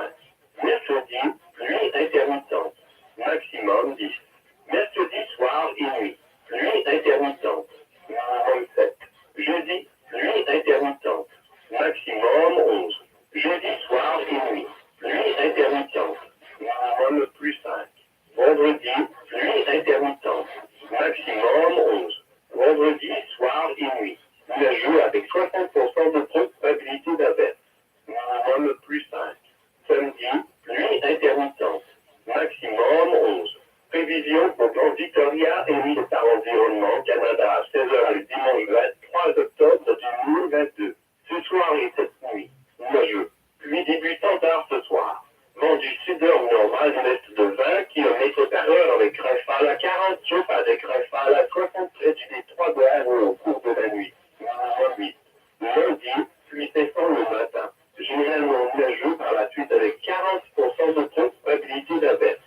Mercredi, pluie intermittente. Maximum 10. Mercredi, soir et nuit. Pluie intermittente. Minimum 7. Jeudi, pluie intermittente. Maximum 11. Jeudi, soir et nuit. Pluie intermittente. Minimum plus 5. Vendredi, pluie intermittente. Maximum 11. Vendredi, soir et nuit. Nuageux avec 60% de probabilité d'averse. Minimum plus 5. Samedi, pluie intermittente. Maximum 11. Prévision pour Grand Victoria émis par Environnement Canada à 16h le dimanche 23 octobre 2022. Ce soir et cette nuit. Nuageux. Pluie débutant tard ce soir. Vent du sud-nord ou nord-ouest de l'est de 20 km/h avec rafale à 40, sauf avec rafale à 60 près du détroit de Harold au cours de la nuit. Minimum 8. Lundi, pluie cessant le matin. Généralement nuageux par la suite avec 40% de probabilité d'averse.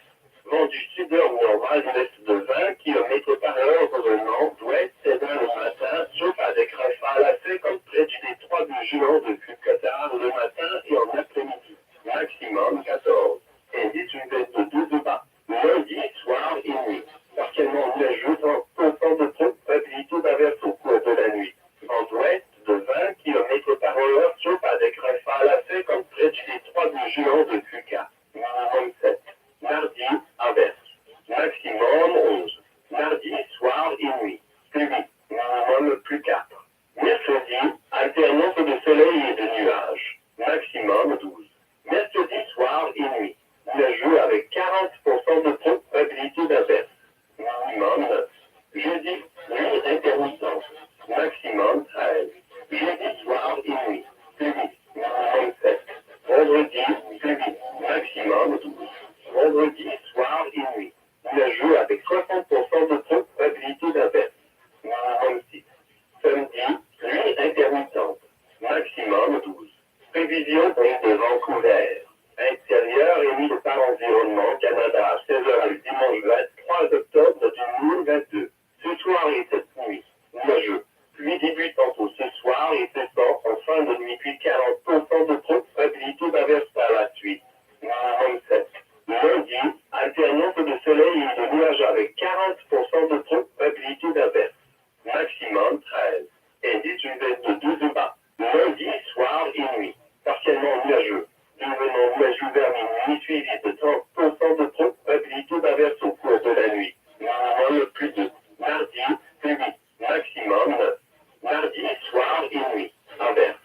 Vent du sud-nord ou nord-ouest de l'est de 20 km/h revenant d'ouest et dans le matin, sauf avec rafale à 50 près du détroit de Juan depuis Qatar le matin et en après-midi. Maximum 14. Indice une baisse de 2 de bas. Lundi, soir et nuit. Partiellement nuageux, 30% de probabilité d'averse au cours de la nuit. Vent ouest de 20 km/h, sauf avec rafale à 50 près du détroit de Juan. maximum 12. Prévision pour de vent couvert. Extérieur émis par Environnement Canada à 16h le dimanche 23 octobre 2022. Ce soir et cette nuit, nuageux. Pluie débutante ce soir et cessant en fin de nuit, puis 40% de probabilité d'averse par la suite. Minimum 7. Lundi, alternance de soleil et de nuages avec 40% de probabilité d'averse. Maximum 13. Indice UV de 12 bas. Lundi, soir et nuit. Partiellement nuageux. Devenant nuageux vers minuit, suivi de 30% de probabilité d'averse au cours de la nuit. Minimum plus 2. Mardi, plus 8. Maximum 9. Mardi, soir et nuit. Averse.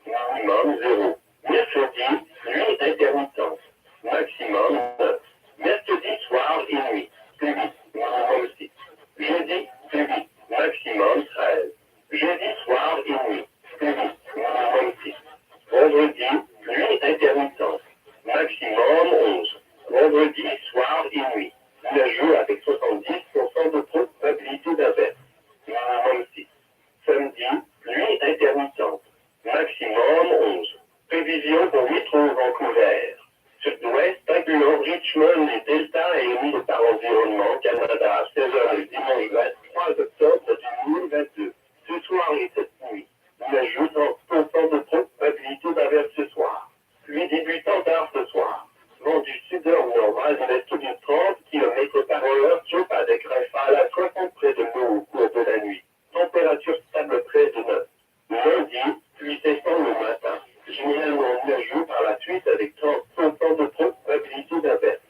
Minimum 0. Mercredi, nuit intermittente. Maximum 9. Mercredi, soir et nuit. Plus 8. Minimum 6. Jeudi, plus 8. Maximum 13. Jeudi, soir et nuit. Plus 8. Minimum 6. Vendredi, nuit intermittente. Maximum 11. Vendredi, soir et nuit. Nuageux avec 70% de probabilité d'averse. Minimum 6. Samedi, nuit intermittente. Maximum 11. Prévision pour métro Vancouver. Sud-ouest, incluant Richmond et Delta et émis par Environnement Canada à 16h le dimanche 23 octobre 2022. Ce soir et cette nuit. Nuageux 30% de probabilité d'averse ce soir. Pluie débutant tard ce soir. Vent du sud-nord normal de l'est du 30 km/h, sauf avec rafale à 60 près de l'eau au cours de la nuit. Température stable près de 9. Lundi, pluie cessant le matin. Généralement nuageux par la suite avec 30% de probabilité d'averse.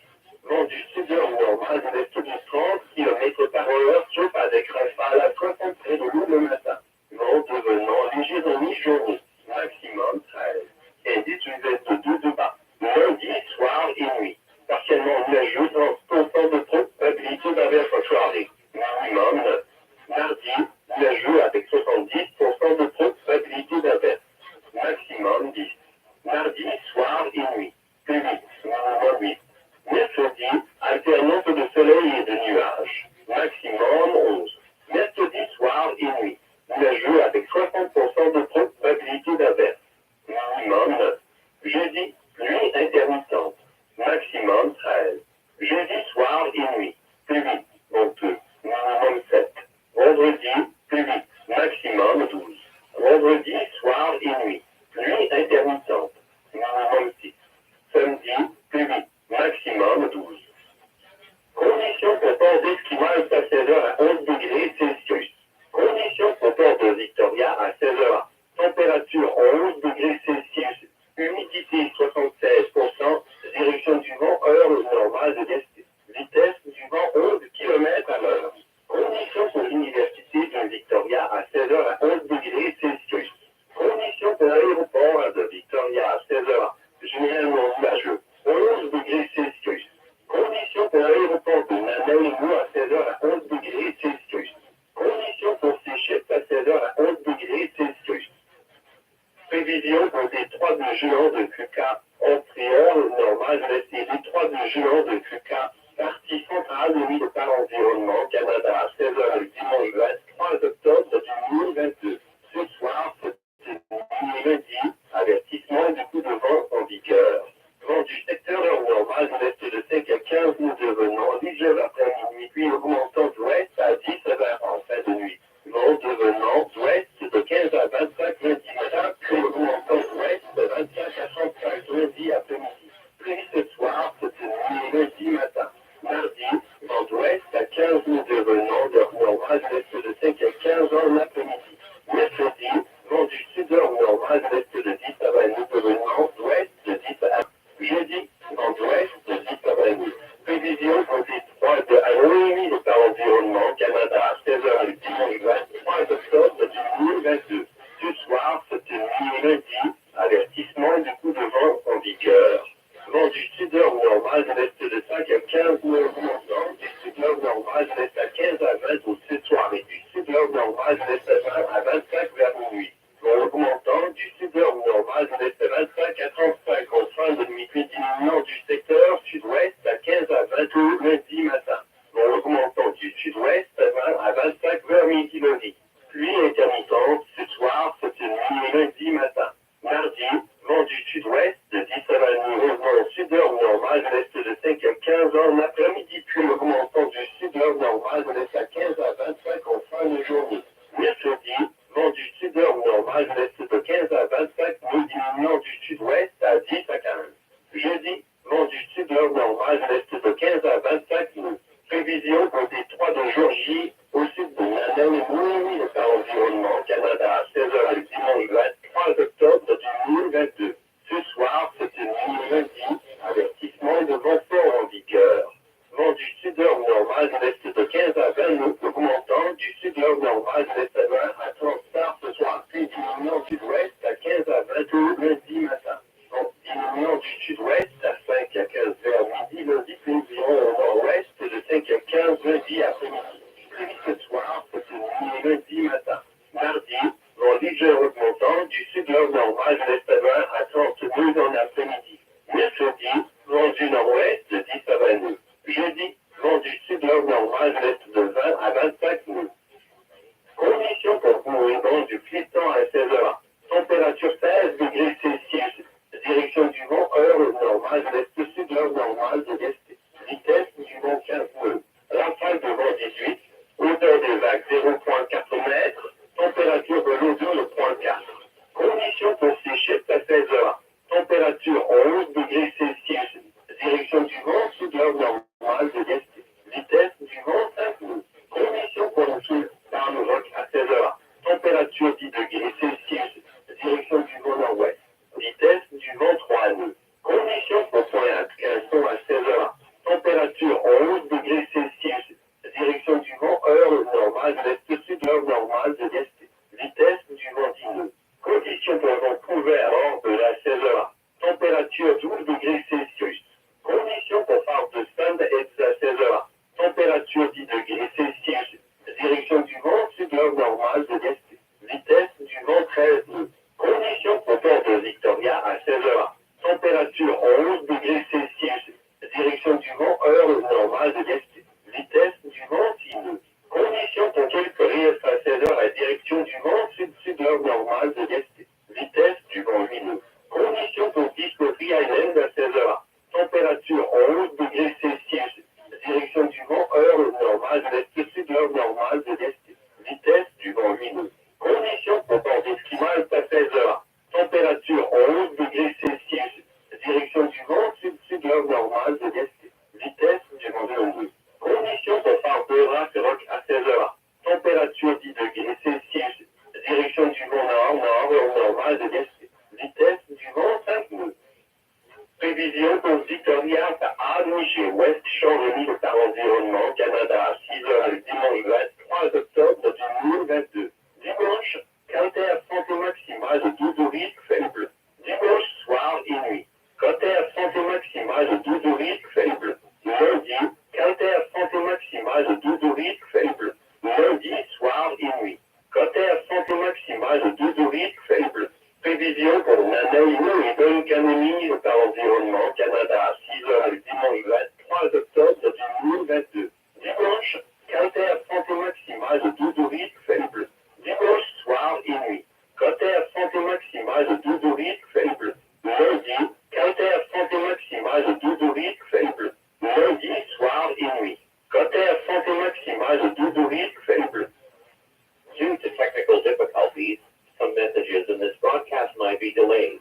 Vent du sud-nord normal de l'est du 30 km/h, sauf avec rafale à 60 près de l'eau le matin. Vent devenant léger dans mi-journée. Maximum 13. Indice UV de 12 bas. Lundi, soir et nuit. Partiellement nuageux, 30% de probabilité d'averse en soirée. Minimum 9. Mardi, nuageux avec 70% de probabilité d'averse. Maximum 10. Mardi, soir et nuit. Plus 8. Minimum 8. Mercredi, alternance de soleil et de nuages. Maximum 11. Mercredi, soir et nuit. Nuageux avec 60% de probabilité d'averse. Minimum 9. Jeudi, nuit intermittente. Maximum 13. Jeudi, soir et nuit. Plus 8. Venteux. Minimum 7. Vendredi, plus 8. Maximum 12. Vendredi, soir et nuit. Nuit intermittente. Minimum 6. Samedi, plus 8. Maximum 12. Conditions pour port d'esquimalt à 16h à 11 degrés Celsius. Conditions pour port de Victoria à 16h. Température 11 degrés Celsius. Humidité 76%. Direction du vent, heure normale de l'est. Vitesse du vent 11 km/h. Conditions pour l'université de Victoria à 16h à 11 degrés Celsius. Conditions pour l'aéroport de Victoria à 16h. Généralement nuageux. 11 degrés Celsius. Conditions pour l'aéroport de Nanaimo à 16h à 11 degrés Celsius. Conditions pour Seychelles à 16h à 11 degrés Celsius. Prévision pour des 3 de géants de QK. Entrée normal de la série 3 de géants de QK. Partie centrale émise par Environnement Canada à 16h le dimanche 23 octobre 2022. Ce soir, c'est lundi, avertissement du coup de vent en vigueur. Vent du secteur normal de l'est de 5 à 15 nous devenant léger après minuit, puis augmentant d'ouest à 10 à 20 en fin de nuit. Vent devenant d'ouest de 15 à 25 lundi matin, puis augmentant d'ouest de 25 à 35 lundi après-midi. Puis ce soir, c'est lundi matin. Mardi, vent d'ouest à 15 nous devenant d'heure normale de l'est de 5 à 15 en après-midi. Mercredi, vent du sud-nord normal de l'est de 10 à 20 nous devenant d'ouest de 10 à 1. Jeudi, vent d'ouest de 10 à 20 nous. Prévision pour les 3 de Halloween par Environnement Canada à 16h le dimanche 23 octobre 2022. Ce soir, c'est lundi, avertissement du coup de vent en vigueur. Vent du sud-nord normal de l'est de 5 à 15 nous augmentant, du sud-nord normal de l'est à 15 à 20 au ce soir et du sud-nord normal de l'est à 20 à 25 vers minuit. Vent augmentant, du sud-nord normal de l'est à 25 à 35 en fin de nuit, puis diminuant du secteur sud-ouest à 15 à 22 lundi matin. Vent augmentant du sud-ouest à 20 à 25 vers midi lundi. Pluie intermittente, ce soir, c'est lundi matin. nord du sud-ouest à 10 à 15. Jeudi, vent du sud nord-nord-ouest de 15 à 25 nœuds. Prévision pour des 3 de jour J au sud de l'Inde, par environnement Canada à 16h le dimanche 23 octobre 2022. Ce soir, c'est une nuit lundi, avertissement de vent fort en vigueur. Vent du sud-nord-nord-ouest de 15 à 20 nœuds, augmentant du sud-nord-nord-ouest à 20 à 30 stars ce soir, puis diminuant sud-ouest à 15 à 20 nœuds lundi matin. Diminuant du sud-ouest à 5 à 15 vers midi, lundi, prévision au nord-ouest de 5 à 15 lundi après-midi. Plus vite ce soir, c'est une nuit lundi matin. Mardi, vent léger augmentant du sud-nord-nord-ouest à 20 à 30 nœuds dans l'après-midi. Mercredi, vent du nord-ouest de 10 à 20 nœuds. Jeudi, vent du sud-nord-nord-ouest de 20 à 25 nœuds. Conditions pour vent du Clifton à 16h. Température 16 degrés Celsius. Direction du vent, heure normale d'est sud, heure normale de l'est. Vitesse du vent 15 nœuds. Rafale de vent 18. Hauteur des vagues 0,4 mètres. Température de l'eau 2,4. Conditions pour sécher à 16h. Température 11 degrés Celsius. Direction du vent, sud, heure normale de l'est. Vitesse du vent 5 nœuds. Conditions pour le sud, par le roc à 16h. Température 10 degrés Celsius. Direction du vent nord-ouest. Vitesse du vent 3 nœuds. Conditions pour point à 15 son à 16h. Température 11 degrés Celsius. Direction du vent, heure normale de l'est sud, heure normale de l'est. Vitesse du vent 10 nœuds. Conditions pour vent couvert hors de la 16h. Température 12 degrés Celsius. Conditions pour phare de stand et à 16h. Température 10 degrés Celsius. Direction du vent, sud, heure normale de l'est. Vitesse du vent 13 nœuds. Conditions pour port de Victoria à 16h. Température 11 degrés Celsius. Direction du vent, heure normale de l'est. Vitesse du vent 6 nœuds. Conditions pour quelques rives à 16h à direction du vent, sud-sud, heure normale de l'est. Vitesse du vent 8 nœuds. Conditions pour Discovery Island à 16h. Température 11 degrés Celsius. Direction du vent, heure normale de l'est, sud, heure normale de l'est. Vitesse du vent 8 nœuds. Conditions pour port d'Esquimal à 16h. Température 11 degrés Celsius. Direction du vent, sud-sud, heure normale de l'est. Vitesse du vent 2 nœuds. Conditions pour phare de Rock à 16h. Température 10 degrés Celsius. Direction du vent nord, heure normale de l'est. Vitesse du vent 5 nœuds. Prévision pour Victoria à Admiché, West Champs-Denis par environnement Canada à 6h le dimanche 23 octobre 2022. Dimanche, quinter santé maximale de 12 risque faible. Dimanche soir et nuit. Quinter santé maximale de 12 risque faible. Lundi, quinter santé maximale de 12 risque faible. Lundi soir et nuit. Quinter santé maximale de 12 risque faible. Prévision pour Nanaimo et Duncanoni par environnement Canada à 6h le dimanche 23 octobre 2022. Dimanche, quinter santé maximale de 12 risque faible. Dimanche soir et nuit. Quinter santé maximale de 12 risque faible. Lundi, quinter santé maximale de 12 risque faible. Lundi soir et nuit. Quinter santé maximale de 12 risque faible. Due to technical difficulties, some messages in this broadcast might be delayed.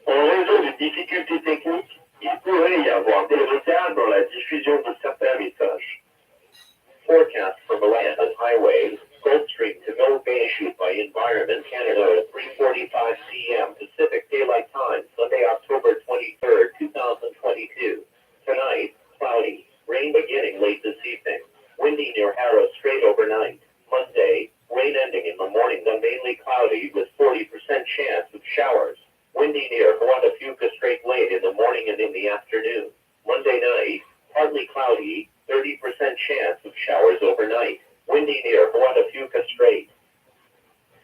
En raison de difficultés techniques, il pourrait y avoir des retards dans la diffusion de certains messages. Forecast for Malaya Highway, Gulfstream to Mill Bay issued by Environment Canada at 3:45 p.m. Pacific Daylight Time, Sunday, October 23rd, 2022. Tonight, cloudy, rain beginning late this evening, windy near Harrow Strait overnight. Monday, rain ending in the morning, then mainly cloudy with 40% chance of showers. Windy near Fuca Strait late in the morning and in the afternoon. Monday night, partly cloudy, 30% chance of showers overnight. Windy near Fuca Strait.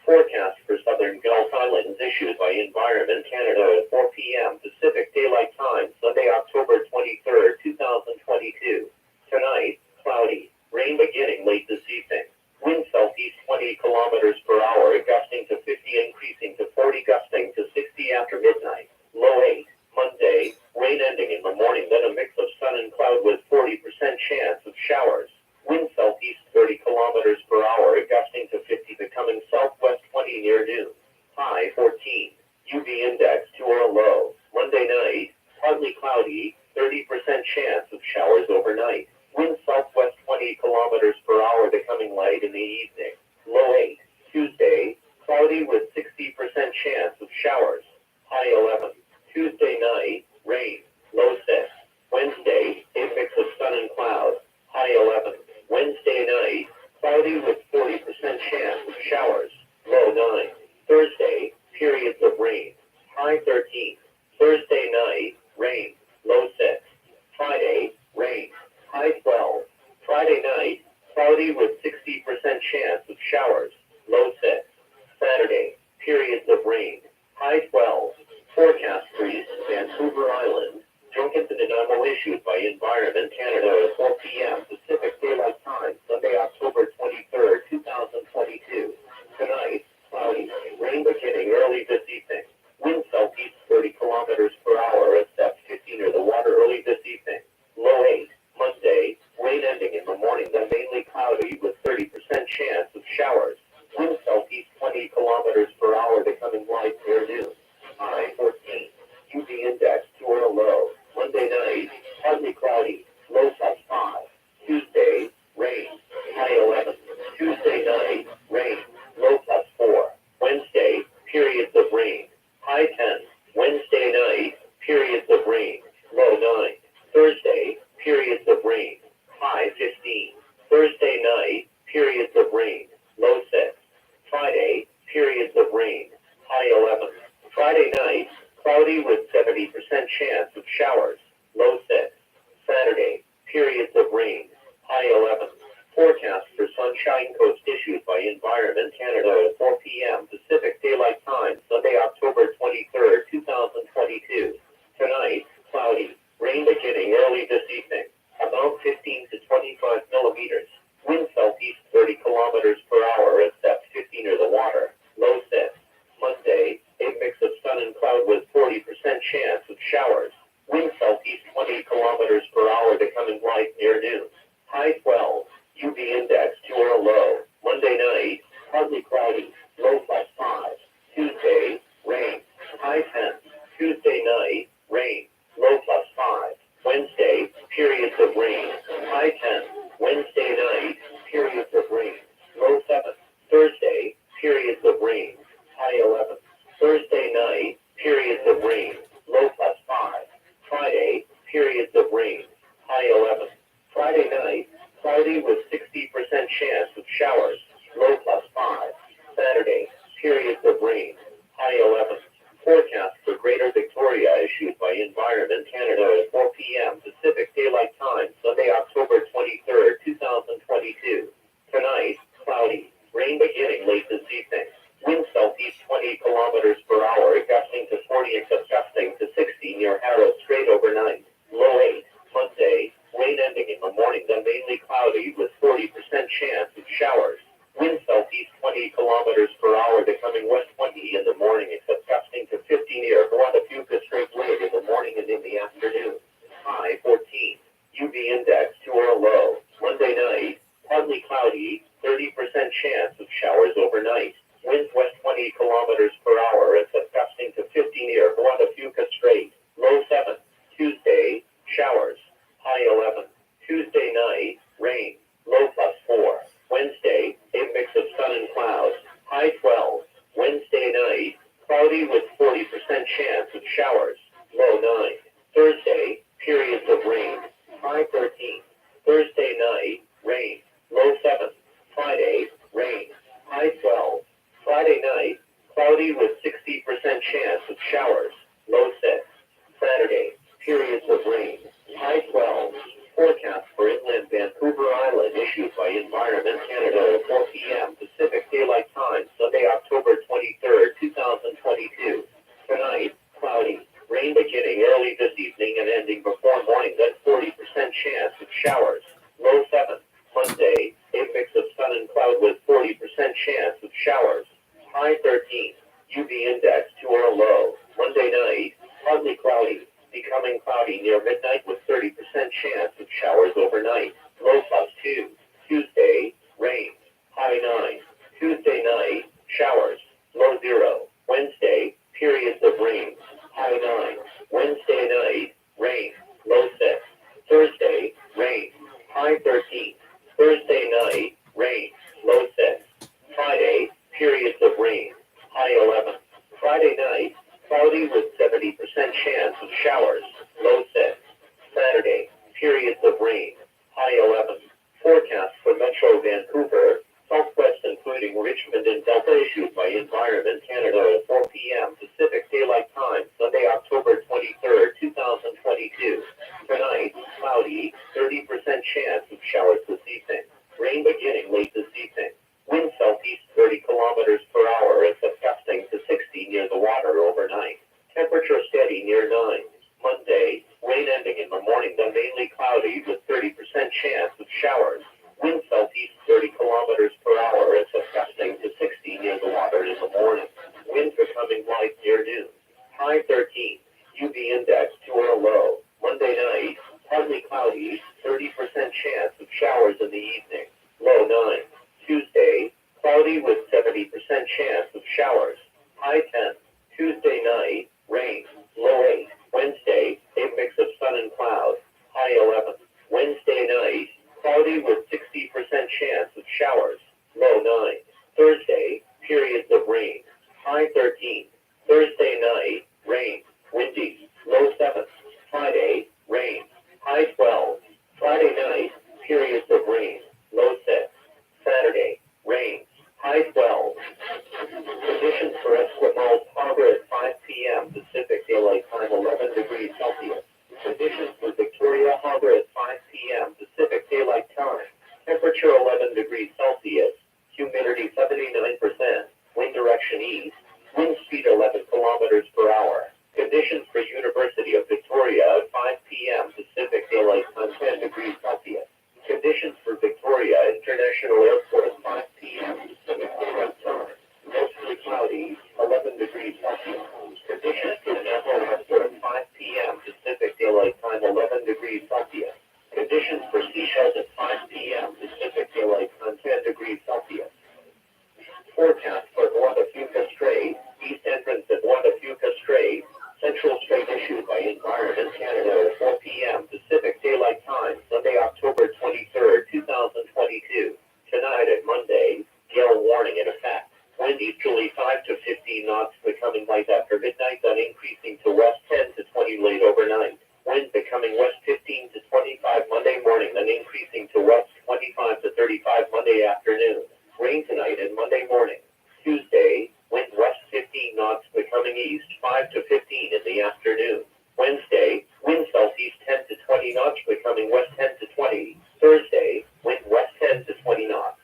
Forecast for southern Gulf Islands issued by Environment Canada at 4 p.m. Pacific Daylight Time, Sunday, October 23rd, 2022. Tonight, cloudy, rain beginning late this evening. Wind southeast 20 kilometers per hour, gusting to 50, increasing to 40, gusting to 60 after midnight. Low 8. Monday, rain ending in the morning, then a mix of sun and cloud with 40% chance of showers. Wind southeast 30 kilometers per hour, gusting to 50, becoming southwest 20 near noon. High 14. UV index index to or a low. Monday night, partly cloudy, 30% chance of showers overnight. Wind southwest 20 kilometers per hour, becoming light in the evening. Low 8. Tuesday, cloudy with 60% chance of showers. High 11. Tuesday night, rain. Low 6. Wednesday, a mix of sun and cloud. High 11. Wednesday night, cloudy with 40% chance of showers. Low 9. Thursday, periods of rain. High 13. Thursday night, rain. Low 6. Friday, rain. High 12. Friday night, cloudy with 60% chance of showers. Low 6. Saturday, periods of rain. High 12. Forecast for East Vancouver Island. Junkets and denial issued by Environment Canada at 4 p.m. Pacific Daylight Time, Sunday, October 23rd, 2022. Tonight, cloudy. Rain beginning early this evening. Wind southeast 30 kilometers per hour at depth 50 near the water early this evening. Low 8. Monday, rain ending in the morning, then mainly cloudy with 30% chance of showers. Wind southeast 20 kilometers per hour, becoming light near noon. High 14. UV index to or a low. Monday night, partly cloudy, low +5. Tuesday, rain. High 11. Tuesday night, rain. Low +4. Wednesday, periods of rain. High 10. Wednesday night, periods of rain. Low 9. Thursday, periods of rain. High 15. Thursday night, periods of rain. Low 6. Friday, periods of rain. High 11. Friday night, cloudy with 70% chance of showers. Low 6. Saturday, periods of rain. High 11. Forecast for Sunshine Coast issued by Environment Canada at 4 p.m. Pacific Daylight Time, Sunday, October 23rd, 2022. Tonight, cloudy. Rain beginning early this evening. About 15 to 25 millimeters. Wind southeast 30 kilometers per hour at depth 50 near the water. Low 6. Monday, a mix of sun and cloud with 40% chance of showers. Wind southeast 20 kilometers per hour, becoming light near noon. High 12. UV index to or a low. Monday night, partly cloudy, low +5. Tuesday, rain. High 10. Tuesday night, rain. Low +5. Wednesday, periods of rain. High 10. Wednesday night, periods of rain. Low 7. Thursday, periods of rain. High 11. Thursday night, periods of rain. Low +5. Friday, periods of rain. High 11. Friday night, cloudy with 60% chance of showers. Low +5. Saturday, periods of rain. High 11. Forecast for Greater Victoria issued by Environment Canada at 4 p.m. Pacific Daylight Time, Sunday, October 23rd, 2022. Tonight, cloudy. Rain beginning late this evening. Wind southeast 20 kilometers per hour, gusting to 40 and gusting to 60 near Harrow Strait overnight. Low 8. Monday, rain ending in the morning, then mainly cloudy with 40% chance of showers. Wind southeast 20 kilometers per hour, becoming west 20 in the morning, except gusting to 50 near Guadalupe Strait late in the morning and in the afternoon. High 14. UV index to or a low. Monday night, partly cloudy, 30% chance of showers overnight. Winds west 20 kilometers per hour, except gusting to 50 near Guadalupe Strait. Low 7. Tuesday, showers. High 11. Tuesday night, rain. Low +4. Wednesday, a mix of sun and clouds. High 12. Wednesday night, cloudy with 40% chance of showers. Low 9. Thursday, periods of rain. High 13. Thursday night, rain. Low 7. Friday, rain. High 12. Friday night, cloudy with 60% chance of showers. Low 6. Saturday, periods of rain. High 12. Forecast for inland Vancouver Island issued by Environment Canada at 4 p.m. Pacific Daylight Time, Sunday, October 23rd, 2022. Tonight, cloudy. Rain beginning early this evening and ending before morning, then 40% chance of showers. Low 7. Monday, a mix of sun and cloud with 40% chance of showers. High 13. UV index to or a low. Monday night, partly cloudy, becoming cloudy near midnight with 30% chance of showers overnight. Low +2. Tuesday, rain. High 9. Tuesday night, showers. Low 0. Wednesday, periods of rain. high 9. Wednesday night, rain, low 6. Thursday, rain, high 13. Thursday night, rain, low 6. Friday, periods of rain, high 11. Friday night, cloudy with 70% chance of showers, low 6. Saturday, periods of rain, high 11. Forecast for Metro Vancouver, Southwest including Richmond and Delta issued by Environment Canada at 4 p.m. Pacific Daylight Time, Sunday, October 23rd, 2022. Tonight, cloudy, 30% chance of showers this evening. Rain beginning late this evening. Wind southeast 30 kilometers per hour and gusting to 60 near the water overnight. Temperature steady near 9. Monday, rain ending in the morning, then mainly cloudy with 30% chance of showers. Wind southeast 30 kilometers per hour and gusting to 60 near the water in the morning. Wind becoming light near noon. High 13. UV index 2 or low. Monday night, partly cloudy, 30% chance of showers in the evening. Low 9. Tuesday, cloudy with 70% chance of showers. High 10. Tuesday night, rain. Low 8. Wednesday, a mix of sun and cloud. High 11. Wednesday night, cloudy with 60% chance of showers. Low 9. Thursday, periods of rain. High 13. Thursday night, rain. Windy. Low 7. Friday, rain. High 12. Friday night, periods of rain. Low 6. Saturday, rain. High 12. Conditions for Esquimalt Harbor at 5 p.m. Pacific Daylight Time, 11 degrees Celsius. Conditions for Victoria Harbor at 5 p.m. Pacific Daylight Time. Temperature 11 degrees Celsius. Humidity 79%. Wind direction east. Wind speed 11 kilometers per hour. Conditions for University of Victoria at 5 p.m. Pacific Daylight Time, 10 degrees Celsius. Conditions for Victoria International Airport at 5 p.m. Pacific Daylight Time. Mostly cloudy, 11 degrees Celsius. Conditions for Napa Airport at 5 p.m. Pacific Daylight Time, 11 degrees Celsius. Conditions for Seychelles at 5 p.m. Pacific Daylight Time, 10 degrees Celsius. Forecast for Guadalupe Strait, east entrance at Guadalupe Strait, Central Strait issued by Environment Canada at 4 p.m. Pacific Daylight Time, Sunday, October 23rd, 2022. Tonight at Monday, gale warning in effect. Wind easterly 5 to 15 knots becoming light after midnight, then increasing to west 10 to 20 late overnight. Wind becoming west 15 to 25 Monday morning, then increasing to west 25 to 35 Monday afternoon. Rain tonight and Monday morning. Tuesday, wind west 15 knots becoming east 5 to 15 in the afternoon. Wednesday, wind southeast 10 to 20 knots becoming west 10 to 20. Thursday, wind west 10 to 20 knots.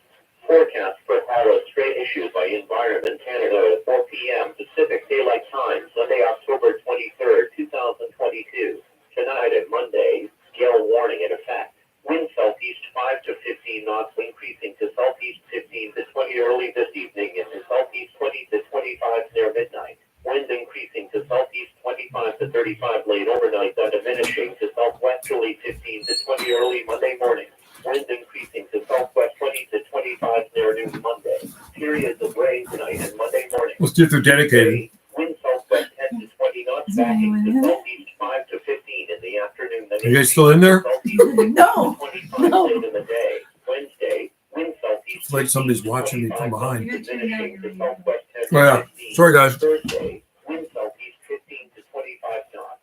Forecast for Hara Strait issued by Environment Canada at 4 p.m. Pacific Daylight Time, Sunday, October 23rd, 2022. Tonight and Monday, gale warning in effect. Wind southeast 5 to 15 knots, increasing to southeast 15 to 20 early this evening and to southeast 20 to 25 near midnight. Wind increasing to southeast 25 to 35 late overnight, then diminishing to southwesterly 15 to 20 early Monday morning. Wind increasing to southwest 20 to 25 near noon Monday. Periods of rain tonight and Monday morning. Let's see if they're dedicated. Wind southwest 10 to 20 knots, backing to southeast 5 to 15 in the afternoon. Are you guys still in there? No. 25 No. late in the day. Wednesday, wind southeast. It's like somebody's watching me from behind. Diminishing to southwest 10 to Oh yeah. 15. Sorry guys. Thursday, wind southeast 15 to 25 knots.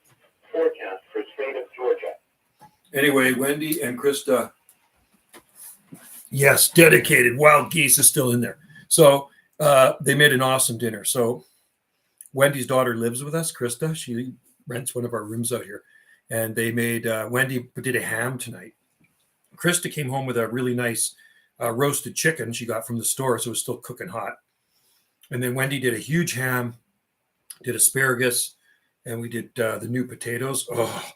Forecast for Strait of Georgia. Anyway, Wendy and Krista. Yes, dedicated. Wild Geese is still in there. So they made an awesome dinner. So Wendy's daughter lives with us, Krista. She rents one of our rooms out here. And they made, Wendy did a ham tonight. Krista came home with a really nice roasted chicken she got from the store. So it was still cooking hot. And then Wendy did a huge ham, did asparagus, and we did the new potatoes. Oh,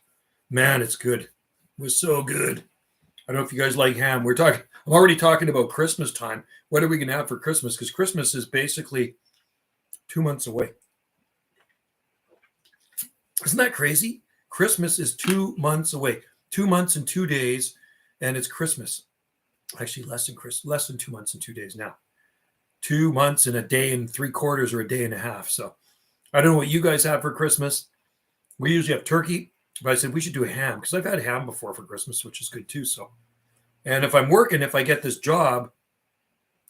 man, it's good. It was so good. I don't know if you guys like ham. I'm already talking about Christmas time. What are we going to have for Christmas? Because Christmas is basically 2 months away. Isn't that crazy? Christmas is 2 months away. 2 months and 2 days, and it's Christmas. Actually, less than 2 months and 2 days now. 2 months and a day and 3/4 or a day and a half. So I don't know what you guys have for Christmas. We usually have turkey, but I said we should do a ham because I've had ham before for Christmas, which is good too. So, and if I'm working, if I get this job,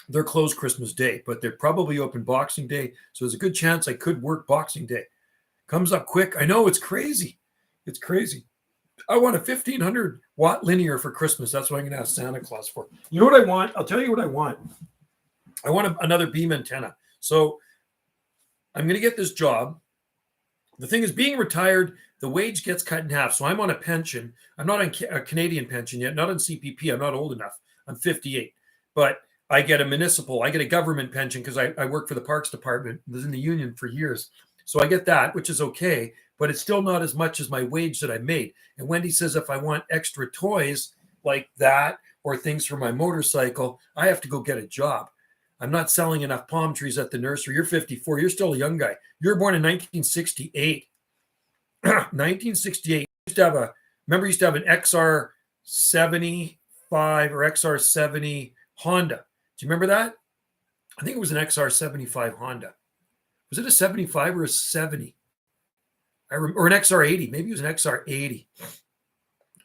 they're closed Christmas Day, but they're probably open Boxing Day. So there's a good chance I could work Boxing Day. Comes up quick. I know, it's crazy. It's crazy. I want a 1500 watt linear for Christmas. That's what I'm going to ask Santa Claus for. You know what I want? I'll tell you what I want. I want another beam antenna. So I'm going to get this job. The thing is, being retired, the wage gets cut in half. So I'm on a pension. I'm not on a Canadian pension yet, not on CPP. I'm not old enough. I'm 58. But I get a government pension because I work for the Parks Department. I was in the union for years. So I get that, which is okay. But it's still not as much as my wage that I made. And Wendy says if I want extra toys like that or things for my motorcycle, I have to go get a job. I'm not selling enough palm trees at the nursery. You're 54. You're still a young guy. You were born in 1968. 1968. You used to have an XR75 or XR70 Honda. Do you remember that? I think it was an XR75 Honda. Was it a 75 or a 70? Or an XR80. Maybe it was an XR80.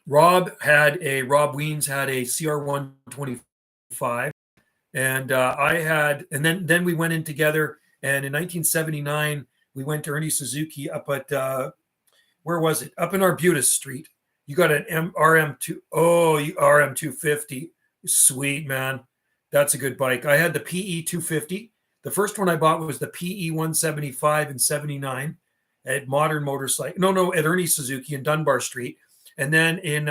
Rob Weens had a CR125. And then we went in together. And in 1979, we went to Ernie Suzuki up at, where was it? Up in Arbutus Street. You got an RM250. Sweet, man. That's a good bike. I had the PE 250. The first one I bought was the PE 175 in 79 at Modern Motorcycle. At Ernie Suzuki in Dunbar Street. And then in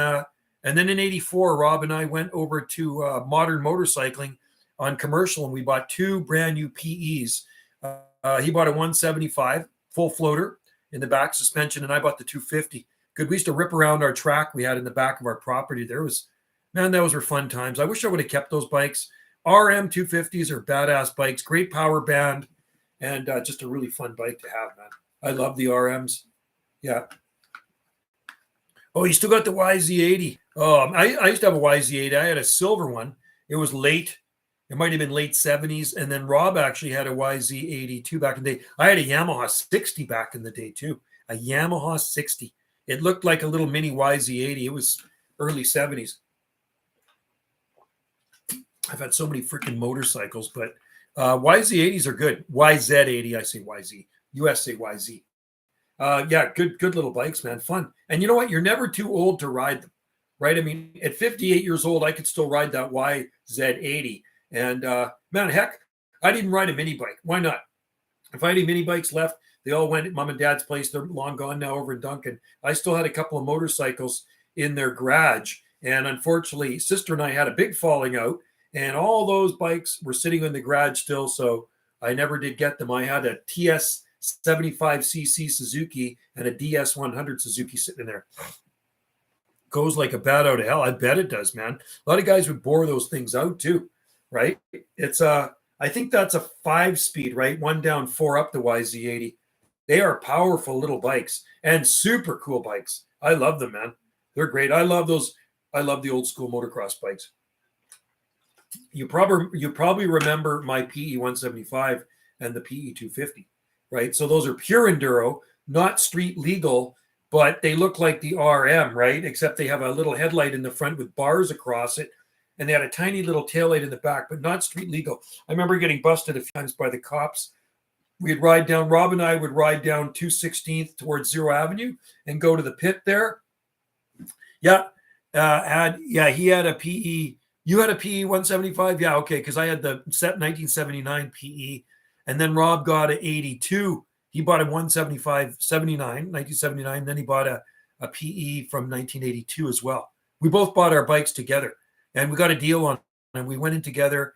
84, Rob and I went over to Modern Motorcycling on Commercial, and we bought two brand new PEs. He bought a 175 full floater in the back suspension, and I bought the 250. Good. We used to rip around our track we had in the back of our property. Those were fun times. I wish I would have kept those bikes. RM 250s are badass bikes, great power band, and just a really fun bike to have, man. I love the RMs. Yeah. Oh, you still got the YZ80. Oh, I used to have a YZ80. I had a silver one. It was late. It might have been late 70s. And then Rob actually had a YZ82 back in the day. I had a Yamaha 60 back in the day too. A Yamaha 60. It looked like a little mini YZ80. It was early 70s. I've had so many freaking motorcycles, but YZ80s are good. YZ80, I say YZ. US say YZ. Yeah, good little bikes, man. Fun. And you know what? You're never too old to ride them, right? I mean, at 58 years old, I could still ride that YZ80. And man, heck, I didn't ride a mini bike. Why not? If I had any mini bikes left, they all went at mom and dad's place. They're long gone now over in Duncan. I still had a couple of motorcycles in their garage. And unfortunately, sister and I had a big falling out. And all those bikes were sitting in the garage still. So I never did get them. I had a TS 75cc Suzuki and a DS 100 Suzuki sitting in there. Goes like a bat out of hell. I bet it does, man. A lot of guys would bore those things out too, right? It's I think that's a 5-speed, right? 1 down, 4 up, the YZ80. They are powerful little bikes and super cool bikes. I love them, man. They're great. I love those. I love the old school motocross bikes. You probably remember my PE 175 and the PE 250. Right? So those are pure enduro, not street legal, but they look like the RM, right? Except they have a little headlight in the front with bars across it, and they had a tiny little taillight in the back, but not street legal. I remember getting busted a few times by the cops. Rob and I would ride down 216th towards Zero Avenue and go to the pit there. Yeah. He had a PE. You had a PE 175? Yeah, okay, because I had the set 1979 PE. And then Rob got an 82. He bought a 1979. Then he bought a PE from 1982 as well. We both bought our bikes together, and we got a deal on, and we went in together.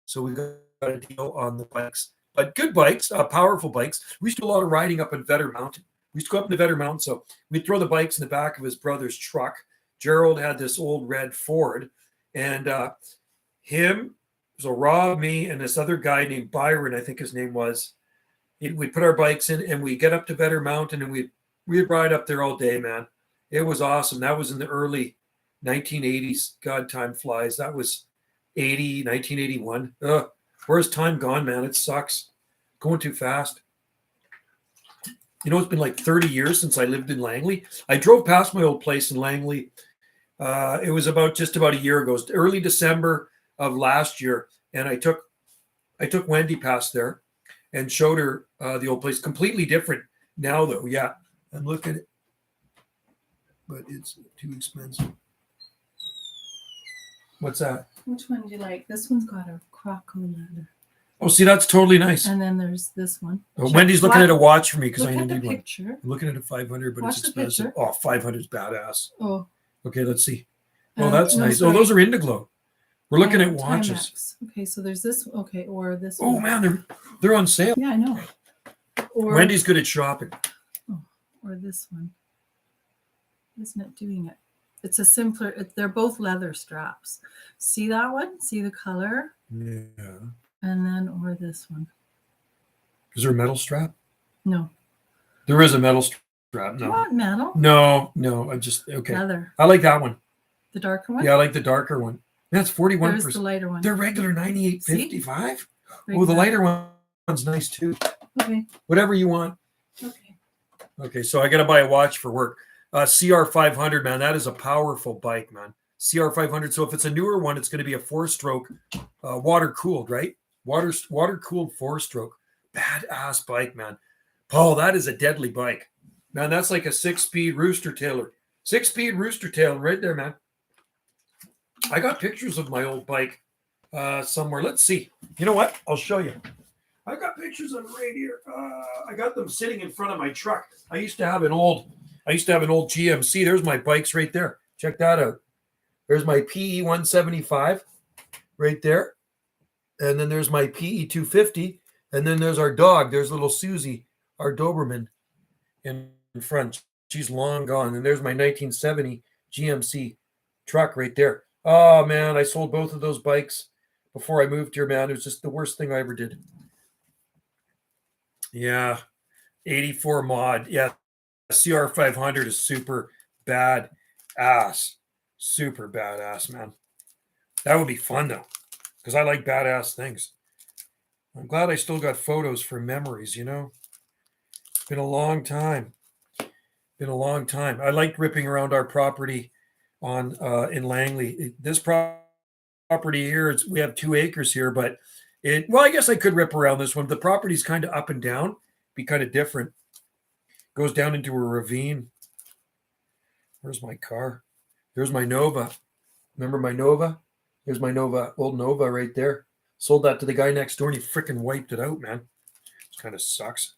So we got a deal on the bikes. But good bikes, powerful bikes. We used to do a lot of riding up in Vetter Mountain. We used to go up in the Vetter Mountain. So we'd throw the bikes in the back of his brother's truck. Gerald had this old red Ford, and so Rob, me, and this other guy named Byron, I think his name was, we'd put our bikes in and we'd get up to Vetter Mountain and we'd ride up there all day, man. It was awesome. That was in the early 1980s. God, time flies. That was 1981. Where's time gone, man? It sucks. Going too fast. You know, it's been like 30 years since I lived in Langley. I drove past my old place in Langley. It was just about a year ago. It was early December of last year, and I took Wendy past there and showed her the old place. Completely different now, though. Yeah, and look at it, but it's too expensive. What's that? Which one do you like? This one's got a croco leather. Oh, see, that's totally nice. And then there's this one. Wendy's looking at a watch for me because I Look at need the one. picture. I'm looking at a 500, but Watch it's the expensive. picture. Oh, 500 is badass. Oh. Okay, let's see. Oh, that's no, nice. sorry. Oh, those are Indiglo. We're looking at watches. Timex. Okay, so there's this. Okay, or this. Oh one. man, they're on sale. Yeah, I know. Or Wendy's good at shopping. or this one. Isn't it doing it? It's a simpler. They're both leather straps. See that one? See the color? Yeah. And then or this one. Is there a metal strap? No. There is a metal strap. Do you No. want metal? No. I'm just okay. Leather. I like that one. The darker one? Yeah, I like the darker one. That's 41%. There's the lighter one. They're regular 98.55. Oh, the Regular. lighter one's nice too. Okay. Whatever you want. Okay. Okay, so I got to buy a watch for work. CR500, man, that is a powerful bike, man. CR500. So if it's a newer one, it's going to be a 4-stroke, water cooled, right? Water cooled 4-stroke. Badass bike, man. Paul, that is a deadly bike, man. That's like a 6-speed rooster tailer. 6-speed rooster tail right there, man. I got pictures of my old bike somewhere. Let's see. You know what? I'll show you. I got pictures of it right here. I got them sitting in front of my truck. I used to have an old GMC. There's my bikes right there. Check that out. There's my PE 175 right there. And then there's my PE 250. And then there's our dog. There's little Susie, our Doberman in front. She's long gone. And there's my 1970 GMC truck right there. Oh, man, I sold both of those bikes before I moved here, man. It was just the worst thing I ever did. Yeah, 84 mod. Yeah, CR500 is super bad ass. Super badass, man. That would be fun, though, because I like badass things. I'm glad I still got photos for memories, you know. It's been a long time. I liked ripping around our property on in Langley. This property here, we have 2 acres here, but I guess I could rip around this one. The property's kind of up and down, be kind of different. Goes down into a ravine. Where's my car? There's my Nova. Remember my Nova? There's my Nova, old Nova right there. Sold that to the guy next door and he freaking wiped it out, man. It kind of sucks.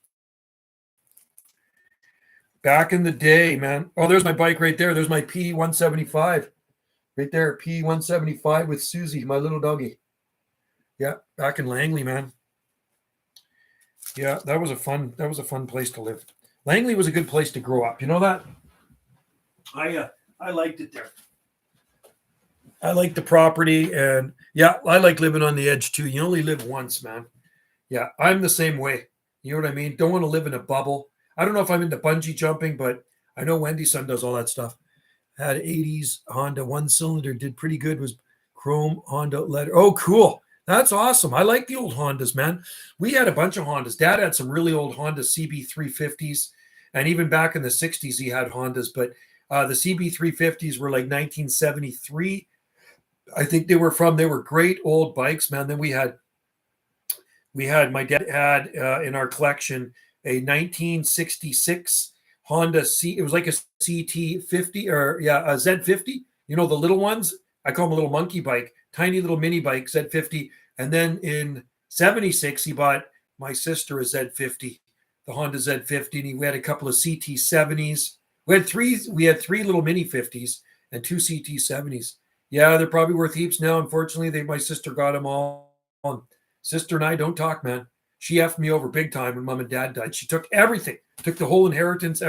Back in the day, man. Oh, there's my bike right there. There's my P175 right there. P175 with Susie, my little doggy. Yeah, back in Langley, man. Yeah, that was a fun place to live. Langley was a good place to grow up. You know that? I liked it there. I liked the property, and yeah, I like living on the edge too. You only live once, man. Yeah, I'm the same way. You know what I mean? Don't want to live in a bubble. I don't know if I'm into bungee jumping, but I know Wendy's son does all that stuff. Had 80s Honda 1-cylinder, did pretty good, was chrome Honda leather. Oh, cool. That's awesome. I like the old Hondas, man. We had a bunch of Hondas. Dad had some really old Honda CB350s, and even back in the 60s, he had Hondas, but the CB350s were like 1973. I think they were great old bikes, man. Then my dad had in our collection a 1966 Honda it was like a CT50 or a Z50, you know, the little ones. I call them a little monkey bike, tiny little mini bike, Z50. And then in 76, he bought my sister a Z50, the Honda Z50, and we had a couple of CT70s. We had three little mini 50s and 2 CT70s. Yeah, they're probably worth heaps now. Unfortunately, my sister got them all. Sister and I don't talk, man. She effed me over big time when mom and dad died. She took everything, took the whole inheritance,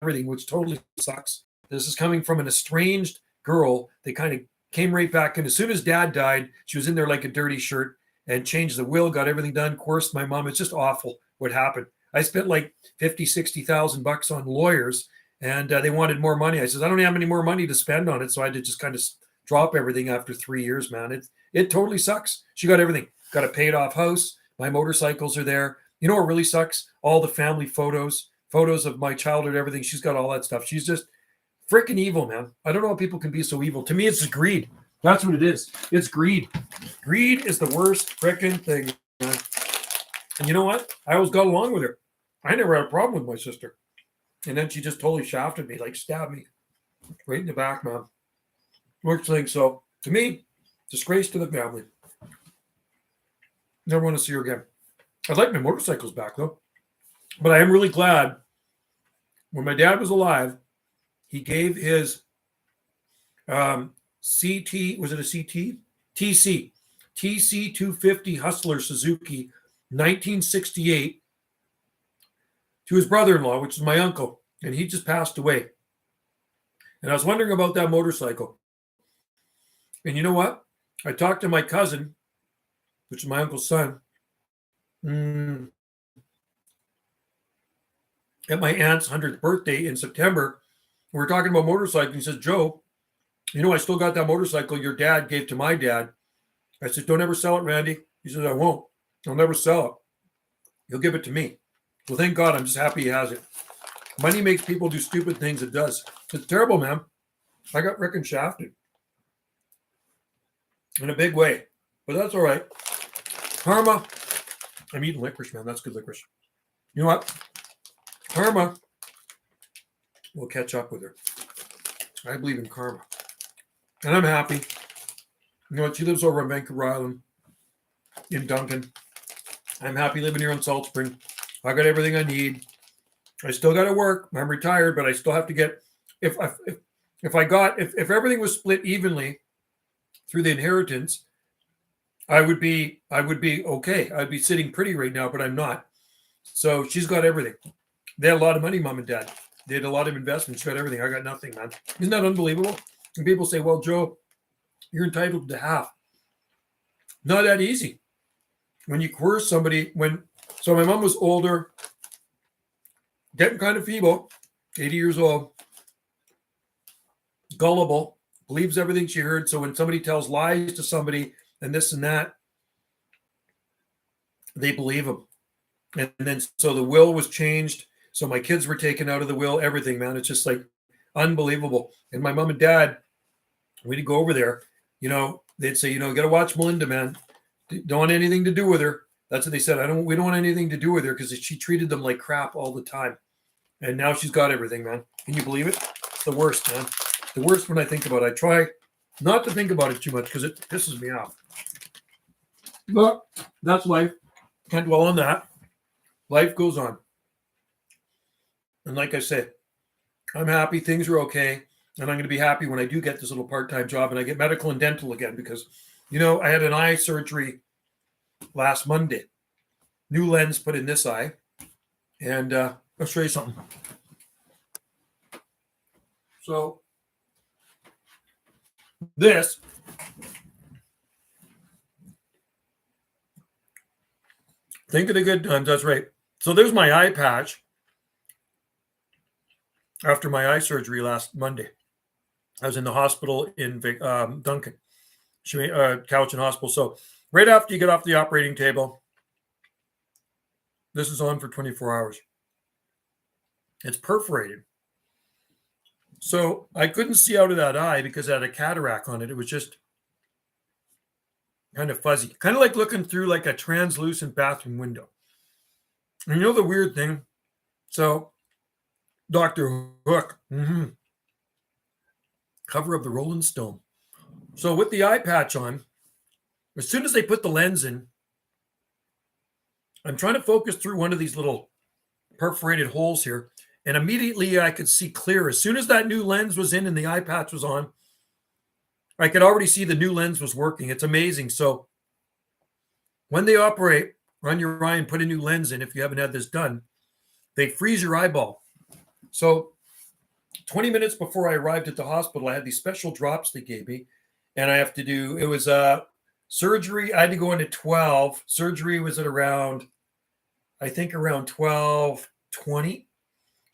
everything, which totally sucks. This is coming from an estranged girl. They kind of came right back. And as soon as dad died, she was in there like a dirty shirt and changed the will, got everything done, coerced my mom. It's just awful what happened. I spent like $50,000-$60,000 on lawyers, and they wanted more money. I said, I don't have any more money to spend on it. So I had to just kind of drop everything after 3 years, man. It totally sucks. She got everything. Got a paid off house. My motorcycles are there. You know what really sucks? All the family photos photos of my childhood, everything. She's got all that stuff. She's just freaking evil, man. I don't know how people can be so evil. To me, it's just greed. That's what it is. It's greed. Greed is the worst freaking thing, man. And you know what? I always got along with her. I never had a problem with my sister. And then she just totally shafted me, like stabbed me right in the back, man. Worst thing. So to me, disgrace to the family. Never want to see her again. I'd like my motorcycles back, though. But I am really glad when my dad was alive, he gave his CT, was it a CT? TC 250 Hustler Suzuki 1968 to his brother-in-law, which is my uncle, and he just passed away. And I was wondering about that motorcycle. And you know what? I talked to my cousin, which is my uncle's son, at my aunt's 100th birthday in September. We were talking about motorcycling. He says, Joe, you know, I still got that motorcycle your dad gave to my dad. I said, don't ever sell it, Randy. He says, I won't. I'll never sell it. He'll give it to me. Well, thank God. I'm just happy he has it. Money makes people do stupid things. It does. It's terrible, man. I got frickin' shafted in a big way, but that's all right. Karma. I'm eating licorice, man. That's good licorice. You know what? Karma will catch up with her. I believe in karma. And I'm happy. You know what? She lives over on Vancouver Island in Duncan. I'm happy living here in Salt Spring. I got everything I need. I still got to work. I'm retired, but I still have to get, if everything was split evenly through the inheritance, I would be okay. I'd be sitting pretty right now, but I'm not. So she's got everything. They had a lot of money, mom and dad. They had a lot of investments. She got everything. I got nothing, man. Isn't that unbelievable? And people say, well, Joe, you're entitled to half. Not that easy. When you coerce somebody, so my mom was older, getting kind of feeble, 80 years old, gullible, believes everything she heard. So when somebody tells lies to somebody and this and that, they believe them. And then so the will was changed. So my kids were taken out of the will, everything, man. It's just like unbelievable. And my mom and dad, we'd go over there, you know, they'd say, you know, you got to watch Melinda, man. Don't want anything to do with her. That's what they said. We don't want anything to do with her because she treated them like crap all the time. And now she's got everything, man. Can you believe it? It's the worst, man. The worst when I think about it. I try not to think about it too much because it pisses me off. But that's life. Can't dwell on that. Life goes on. And like I said, I'm happy. Things are okay. And I'm going to be happy when I do get this little part-time job and I get medical and dental again because, you know, I had an eye surgery last Monday. New lens put in this eye. And I'll show you something. So this think of the good times. That's right. So there's my eye patch after my eye surgery last Monday. I was in the hospital in Duncan, Cowichan Hospital. So right after you get off the operating table, this is on for 24 hours. It's perforated. So I couldn't see out of that eye because it had a cataract on it. It was just kind of fuzzy, kind of like looking through like a translucent bathroom window. And you know the weird thing? So Dr. Hook, cover of the Rolling Stone. So with the eye patch on, as soon as they put the lens in, I'm trying to focus through one of these little perforated holes here. And immediately I could see clear. As soon as that new lens was in and the eye patch was on, I could already see the new lens was working. It's amazing. So when they operate on your eye and put a new lens in, if you haven't had this done, they freeze your eyeball. So 20 minutes before I arrived at the hospital, I had these special drops they gave me. And I have to do, it was surgery. I had to go into 12. Surgery was at around, I think around 12:20.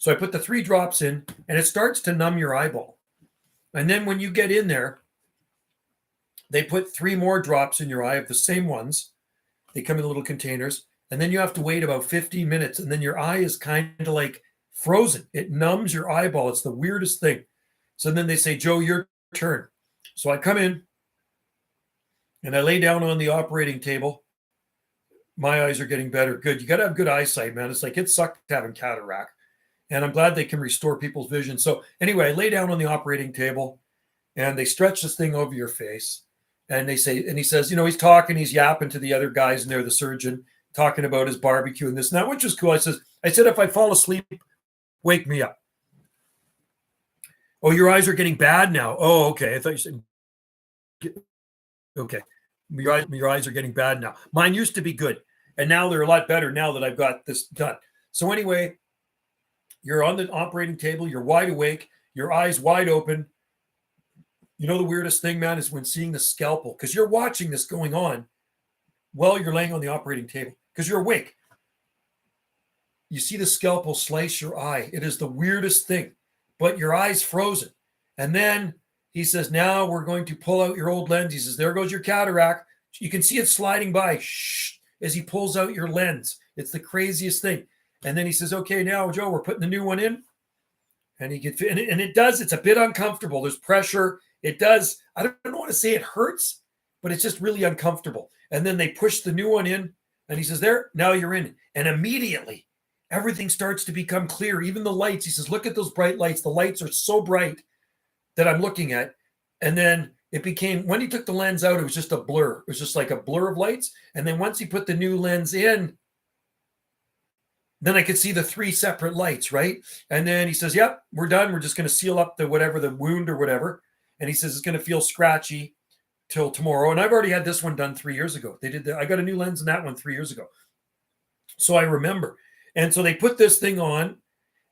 So I put the 3 drops in and it starts to numb your eyeball. And then when you get in there, they put 3 more drops in your eye of the same ones. They come in little containers. And then you have to wait about 15 minutes. And then your eye is kind of like frozen. It numbs your eyeball. It's the weirdest thing. So then they say, Joe, your turn. So I come in and I lay down on the operating table. My eyes are getting better. Good. You got to have good eyesight, man. It's like it sucked having cataract. And I'm glad they can restore people's vision. So anyway, I lay down on the operating table and they stretch this thing over your face. And they say, and he says, he's talking, he's yapping to the other guys and they're the surgeon, talking about his barbecue and this and that, which is cool. I said, if I fall asleep, wake me up. Oh, your eyes are getting bad now. Oh, okay. I thought you said, okay. Your eyes are getting bad now. Mine used to be good. And now they're a lot better now that I've got this done. So anyway, you're on the operating table. You're wide awake. Your eyes wide open. The weirdest thing, man, is when seeing the scalpel, because you're watching this going on while you're laying on the operating table because you're awake. You see the scalpel slice your eye. It is the weirdest thing, but your eye's frozen. And then he says, now we're going to pull out your old lens. He says, there goes your cataract. You can see it sliding by as he pulls out your lens. It's the craziest thing. And then he says, okay, now, Joe, we're putting the new one in. And it does. It's a bit uncomfortable. There's pressure. It does. I don't want to say it hurts, but it's just really uncomfortable. And then they push the new one in. And he says, there, now you're in. And immediately, everything starts to become clear. Even the lights. He says, look at those bright lights. The lights are so bright that I'm looking at. And then it became, when he took the lens out, it was just a blur. It was just like a blur of lights. And then once he put the new lens in, then I could see the 3 separate lights, right? And then he says, yep, we're done. We're just going to seal up the wound or whatever. And he says, it's going to feel scratchy till tomorrow. And I've already had this one done 3 years ago. I got a new lens in that one 3 years ago. So I remember. And so they put this thing on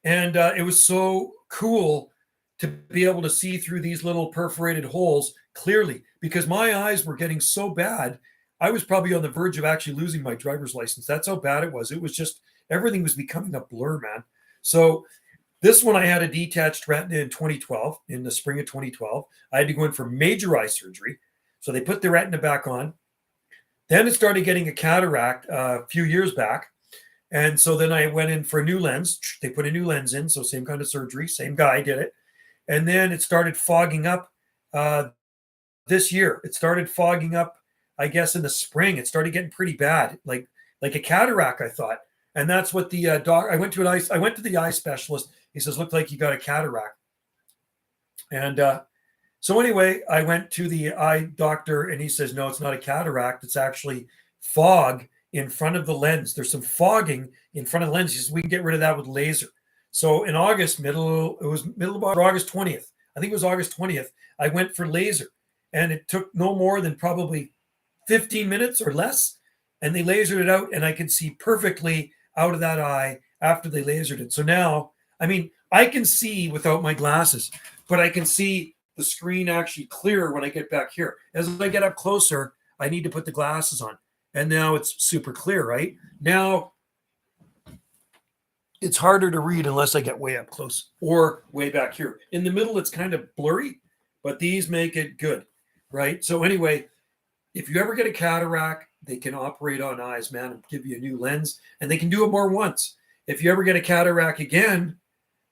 and it was so cool to be able to see through these little perforated holes clearly because my eyes were getting so bad. I was probably on the verge of actually losing my driver's license. That's how bad it was. It was just, everything was becoming a blur, man. So this one, I had a detached retina in 2012, in the spring of 2012. I had to go in for major eye surgery. So they put the retina back on. Then it started getting a cataract a few years back. And so then I went in for a new lens. They put a new lens in. So same kind of surgery, same guy did it. And then it started fogging up this year. It started fogging up, I guess, in the spring. It started getting pretty bad, like a cataract, I thought. And that's what the I went to the eye specialist. He says, looked like you got a cataract. And so anyway, I went to the eye doctor and he says, no, it's not a cataract. It's actually fog in front of the lens. There's some fogging in front of the lens. He says, we can get rid of that with laser. So in August, middle of August 20th. I think it was August 20th. I went for laser and it took no more than probably 15 minutes or less. And they lasered it out and I could see perfectly out of that eye after they lasered it. So now, I mean, I can see without my glasses, but I can see the screen actually clearer when I get back here. As I get up closer, I need to put the glasses on. And now it's super clear, right? Now, it's harder to read unless I get way up close or way back here. In the middle, it's kind of blurry, but these make it good, right? So anyway, if you ever get a cataract, they can operate on eyes, man, and give you a new lens, and they can do it more once. If you ever get a cataract again,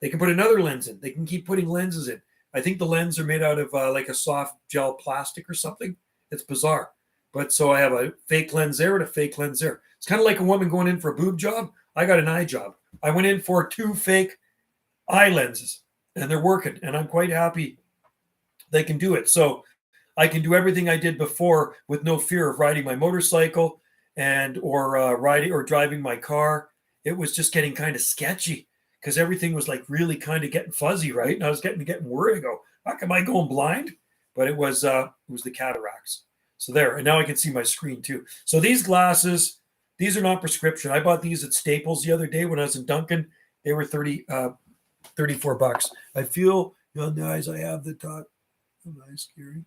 they can put another lens in. They can keep putting lenses in. I think the lens are made out of like a soft gel plastic or something. It's bizarre. But so I have a fake lens there and a fake lens there. It's kind of like a woman going in for a boob job. I got an eye job. I went in for 2 fake eye lenses, and they're working, and I'm quite happy they can do it. So I can do everything I did before with no fear of riding my motorcycle or riding or driving my car. It was just getting kind of sketchy because everything was like really kind of getting fuzzy, right? And I was getting worried. I go, how am I going blind? But it was the cataracts. So there, and now I can see my screen too. So these glasses, these are not prescription. I bought these at Staples the other day when I was in Duncan. They were $34. I feel on the eyes I have the top. Am I scary?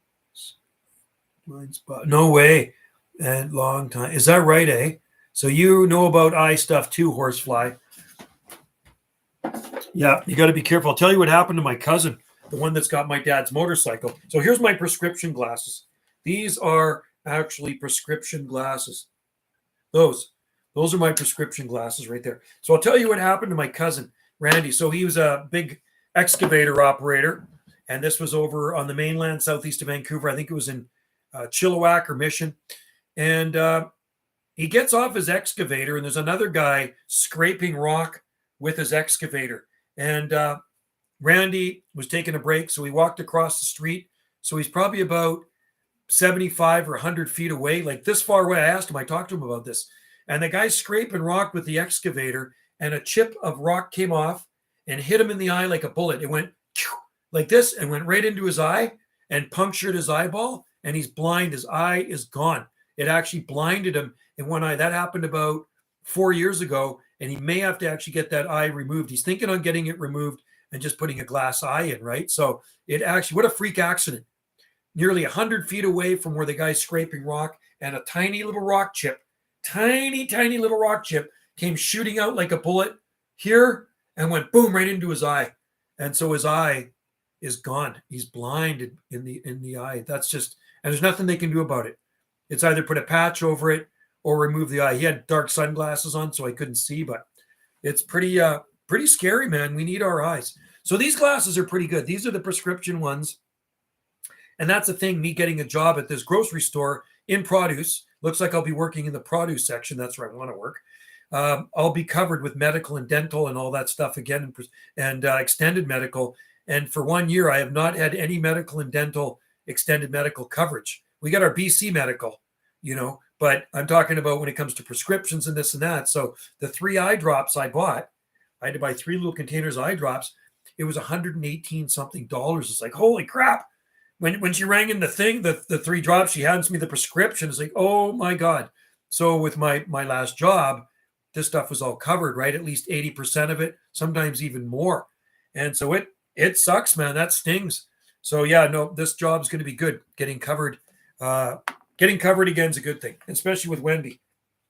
Blind spot. No way. And long time. Is that right, eh? So you know about eye stuff too, Horsefly. Yeah, you got to be careful. I'll tell you what happened to my cousin, the one that's got my dad's motorcycle. So here's my prescription glasses. These are actually prescription glasses. Those are my prescription glasses right there. So I'll tell you what happened to my cousin. Randy. So he was a big excavator operator, and this was over on the mainland, southeast of Vancouver. I think it was in Chilliwack or Mission. And he gets off his excavator, and there's another guy scraping rock with his excavator. And Randy was taking a break, so he walked across the street. So he's probably about 75 or 100 feet away, like this far away. I asked him, I talked to him about this. And the guy's scraping rock with the excavator, and a chip of rock came off and hit him in the eye like a bullet. It went like this and went right into his eye and punctured his eyeball, and he's blind. His eye is gone. It actually blinded him in one eye. That happened about 4 years ago, and he may have to actually get that eye removed. He's thinking on getting it removed and just putting a glass eye in, right? So it actually, what a freak accident. Nearly 100 feet away from where the guy's scraping rock, and a tiny little rock chip, tiny little rock chip came shooting out like a bullet here and went boom right into his eye. And so his eye is gone. He's blinded in the eye. That's just, and there's nothing they can do about it. It's either put a patch over it or remove the eye. He had dark sunglasses on, so I couldn't see, but it's pretty scary, man. We need our eyes. So these glasses are pretty good. These are the prescription ones. And that's the thing, me getting a job at this grocery store in produce. Looks like I'll be working in the produce section. That's where I want to work. I'll be covered with medical and dental and all that stuff again, and extended medical. And for 1 year, I have not had any medical and dental extended medical coverage. We got our BC medical, but I'm talking about when it comes to prescriptions and this and that. So the 3 eye drops I bought, I had to buy 3 little containers of eye drops. It was $118 something. It's like, holy crap. When she rang in the thing, the 3 drops, she hands me the prescription. It's like, oh my God. So with my last job, this stuff was all covered, right? At least 80% of it, sometimes even more. And so it sucks, man. That stings. So yeah, no, this job's going to be good. Getting covered again is a good thing, especially with Wendy.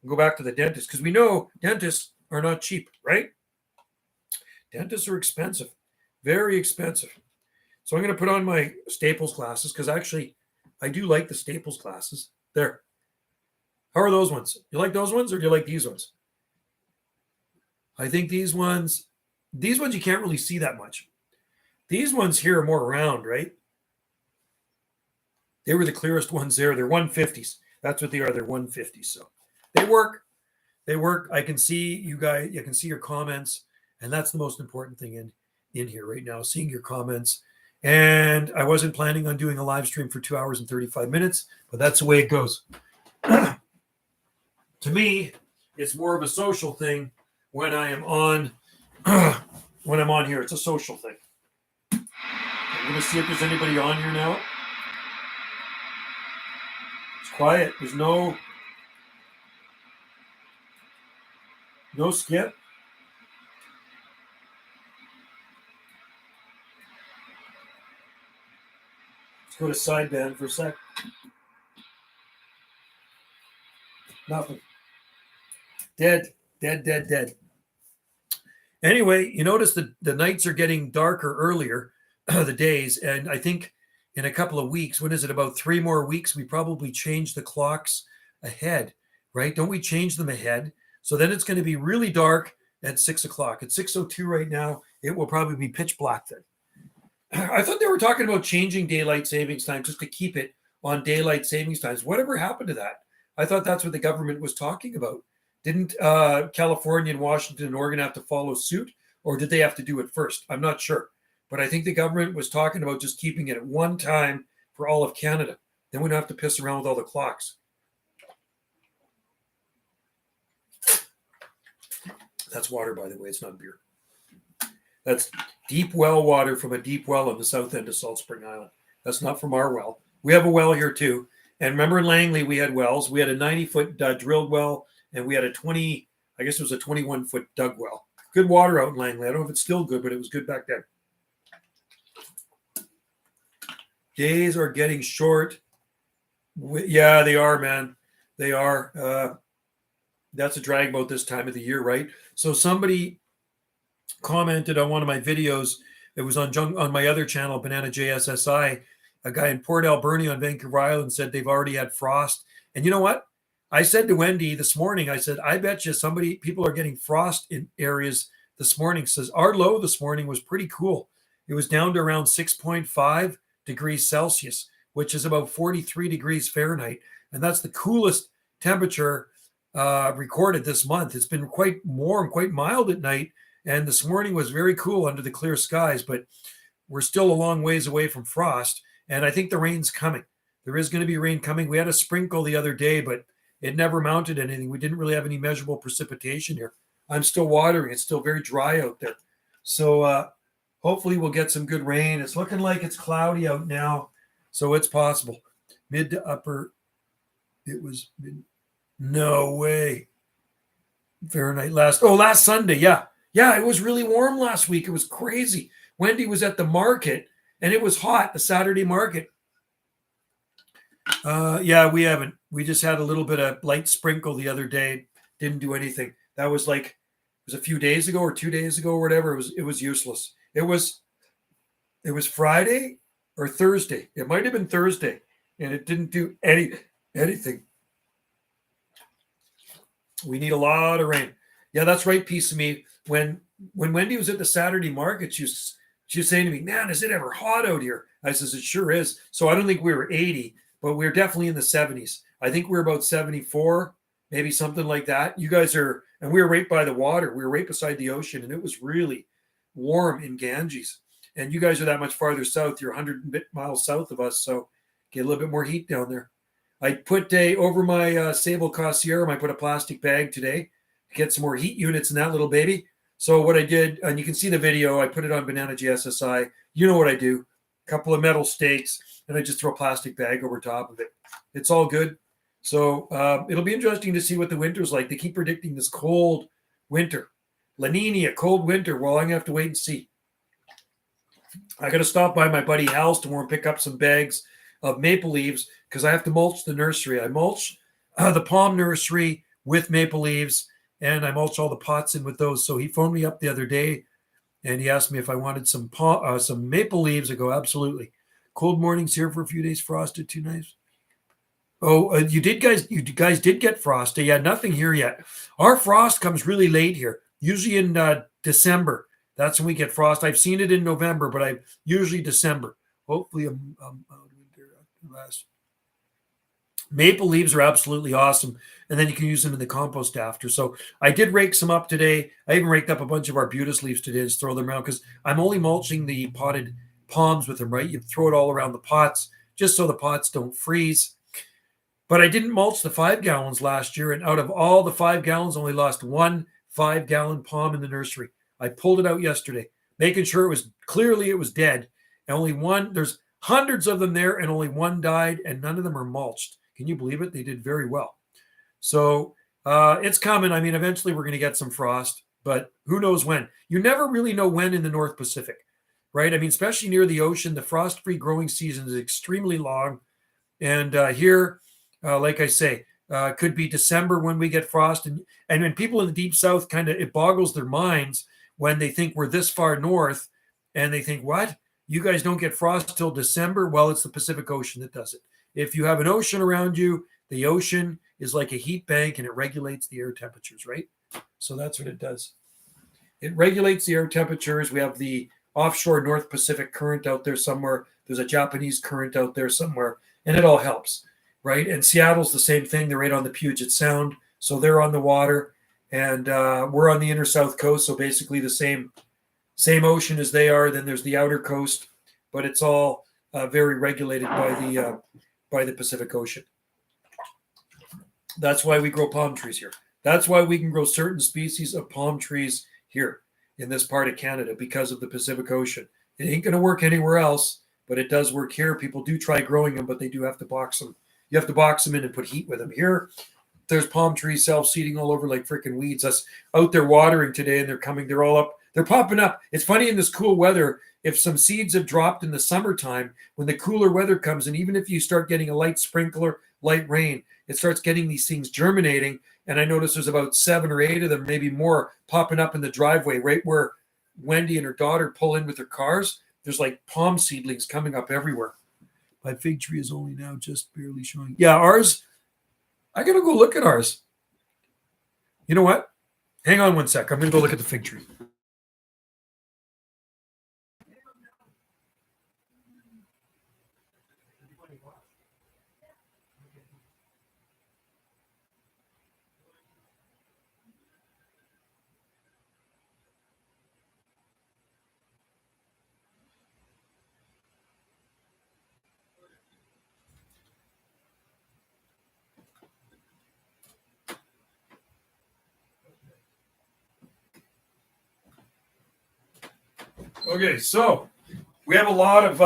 We'll go back to the dentist, because we know dentists are not cheap, right? Dentists are expensive, very expensive. So I'm going to put on my Staples glasses, because actually I do like the Staples glasses. There. How are those ones? You like those ones, or do you like these ones? I think these ones you can't really see that much. These ones here are more round, right? They were the clearest ones there. They're 150s. That's what they are. They're 150s. So they work. They work. I can see you guys. You can see your comments. And that's the most important thing in here right now, seeing your comments. And I wasn't planning on doing a live stream for 2 hours and 35 minutes, but that's the way it goes. To me, it's more of a social thing when I am on here. It's a social thing. I'm going to see if there's anybody on here now. It's quiet. There's no skip. Let's go to sideband for a sec. Nothing. Dead. Anyway, you notice the nights are getting darker earlier, the days, and I think in a couple of weeks, when is it, about 3 more weeks, we probably change the clocks ahead, right? Don't we change them ahead? So then it's going to be really dark at 6 o'clock. At 6:02 right now, it will probably be pitch black then. I thought they were talking about changing daylight savings time just to keep it on daylight savings times. Whatever happened to that? I thought that's what the government was talking about. Didn't California and Washington and Oregon have to follow suit, or did they have to do it first? I'm not sure. But I think the government was talking about just keeping it at one time for all of Canada. Then we don't have to piss around with all the clocks. That's water, by the way. It's not beer. That's deep well water from a deep well on the south end of Salt Spring Island. That's not from our well. We have a well here too. And remember in Langley, we had wells. We had a 90-foot drilled well, and we had a 21-foot dug well. Good water out in Langley. I don't know if it's still good, but it was good back then. Days are getting short. Yeah, they are, man. They are. That's a drag boat this time of the year, right? So somebody commented on one of my videos. It was on my other channel, Banana JSSI. A guy in Port Alberni on Vancouver Island said they've already had frost. And you know what? I said to Wendy this morning, I said, I bet you people are getting frost in areas this morning. Says our low this morning was pretty cool. It was down to around 6.5 degrees Celsius, which is about 43 degrees Fahrenheit. And that's the coolest temperature recorded this month. It's been quite warm, quite mild at night. And this morning was very cool under the clear skies, but we're still a long ways away from frost. And I think the rain's coming. There is going to be rain coming. We had a sprinkle the other day, but it never mounted anything. We didn't really have any measurable precipitation here. I'm still watering. It's still very dry out there. So hopefully we'll get some good rain. It's looking like it's cloudy out now, so it's possible. Mid to upper, it was mid, no way. Fahrenheit last Sunday. Yeah, it was really warm last week. It was crazy. Wendy was at the market, and it was hot, the Saturday market. Yeah, we haven't. We just had a little bit of light sprinkle the other day. Didn't do anything. That was like, it was a few days ago or 2 days ago or whatever. It was useless. It was Friday or Thursday. It might have been Thursday, and it didn't do anything. We need a lot of rain. Yeah, that's right, piece of me. When Wendy was at the Saturday market, she was saying to me, "Man, is it ever hot out here?" I says, "It sure is." So I don't think we were 80, but we were definitely in the 70s. I think we were about 74, maybe something like that. You guys are, and we were right by the water. We were right beside the ocean, and it was really warm in Ganges. And you guys are that much farther south. You're 100 miles south of us, so get a little bit more heat down there. I put over my Sable Cossier, I put a plastic bag today to get some more heat units in that little baby. So what I did, and you can see the video, I put it on Banana GSSI. You know what I do. A couple of metal stakes, and I just throw a plastic bag over top of it. It's all good. So it'll be interesting to see what the winter's like. They keep predicting this cold winter. La Nina, cold winter. Well, I'm going to have to wait and see. I got to stop by my buddy Hal's tomorrow and pick up some bags of maple leaves because I have to mulch the nursery. I mulch the palm nursery with maple leaves, and I mulch all the pots in with those. So he phoned me up the other day, and he asked me if I wanted some maple leaves. I go, absolutely. Cold mornings here for a few days, frosted, too nice. Oh, you guys did get frost. Yeah, nothing here yet. Our frost comes really late here, usually in December. That's when we get frost. I've seen it in November, but usually December. Hopefully, last. Maple leaves are absolutely awesome, and then you can use them in the compost after. So I did rake some up today. I even raked up a bunch of arbutus leaves today to throw them around because I'm only mulching the potted palms with them, right? You throw it all around the pots just so the pots don't freeze. But I didn't mulch the 5 gallons last year, and out of all the 5 gallons, only lost 1 5-gallon palm in the nursery. I pulled it out yesterday, making sure it was dead. And only one, there's hundreds of them there, and only one died, and none of them are mulched. Can you believe it? They did very well. So it's coming. I mean, eventually we're going to get some frost, but who knows when? You never really know when in the North Pacific, right? I mean, especially near the ocean, the frost-free growing season is extremely long. And here, like I say, could be December when we get frost. And when people in the deep south it boggles their minds when they think we're this far north and they think, what? You guys don't get frost till December? Well, it's the Pacific Ocean that does it. If you have an ocean around you, the ocean is like a heat bank and it regulates the air temperatures, right? So that's what it does. It regulates the air temperatures. We have the offshore North Pacific current out there somewhere. There's a Japanese current out there somewhere, and it all helps, right? And Seattle's the same thing. They're right on the Puget Sound, so they're on the water, and we're on the inner south coast, so basically the same ocean as they are. Then there's the outer coast, but it's all very regulated by the Pacific Ocean. That's why we grow palm trees here. That's why we can grow certain species of palm trees here in this part of Canada, because of the Pacific Ocean. It ain't going to work anywhere else, but it does work here. People do try growing them, but they do have to box them. You have to box them in and put heat with them. Here, there's palm trees self-seeding all over like freaking weeds. Us out there watering today, and they're all up. They're popping up. It's funny in this cool weather, if some seeds have dropped in the summertime, when the cooler weather comes, and even if you start getting a light sprinkler, light rain, it starts getting these things germinating. And I notice there's about 7 or 8 of them, maybe more, popping up in the driveway, right where Wendy and her daughter pull in with their cars. There's like palm seedlings coming up everywhere. My fig tree is only now just barely showing. Yeah, ours, I got to go look at ours. You know what? Hang on one sec. I'm going to go look at the fig tree. Okay, so we have a lot of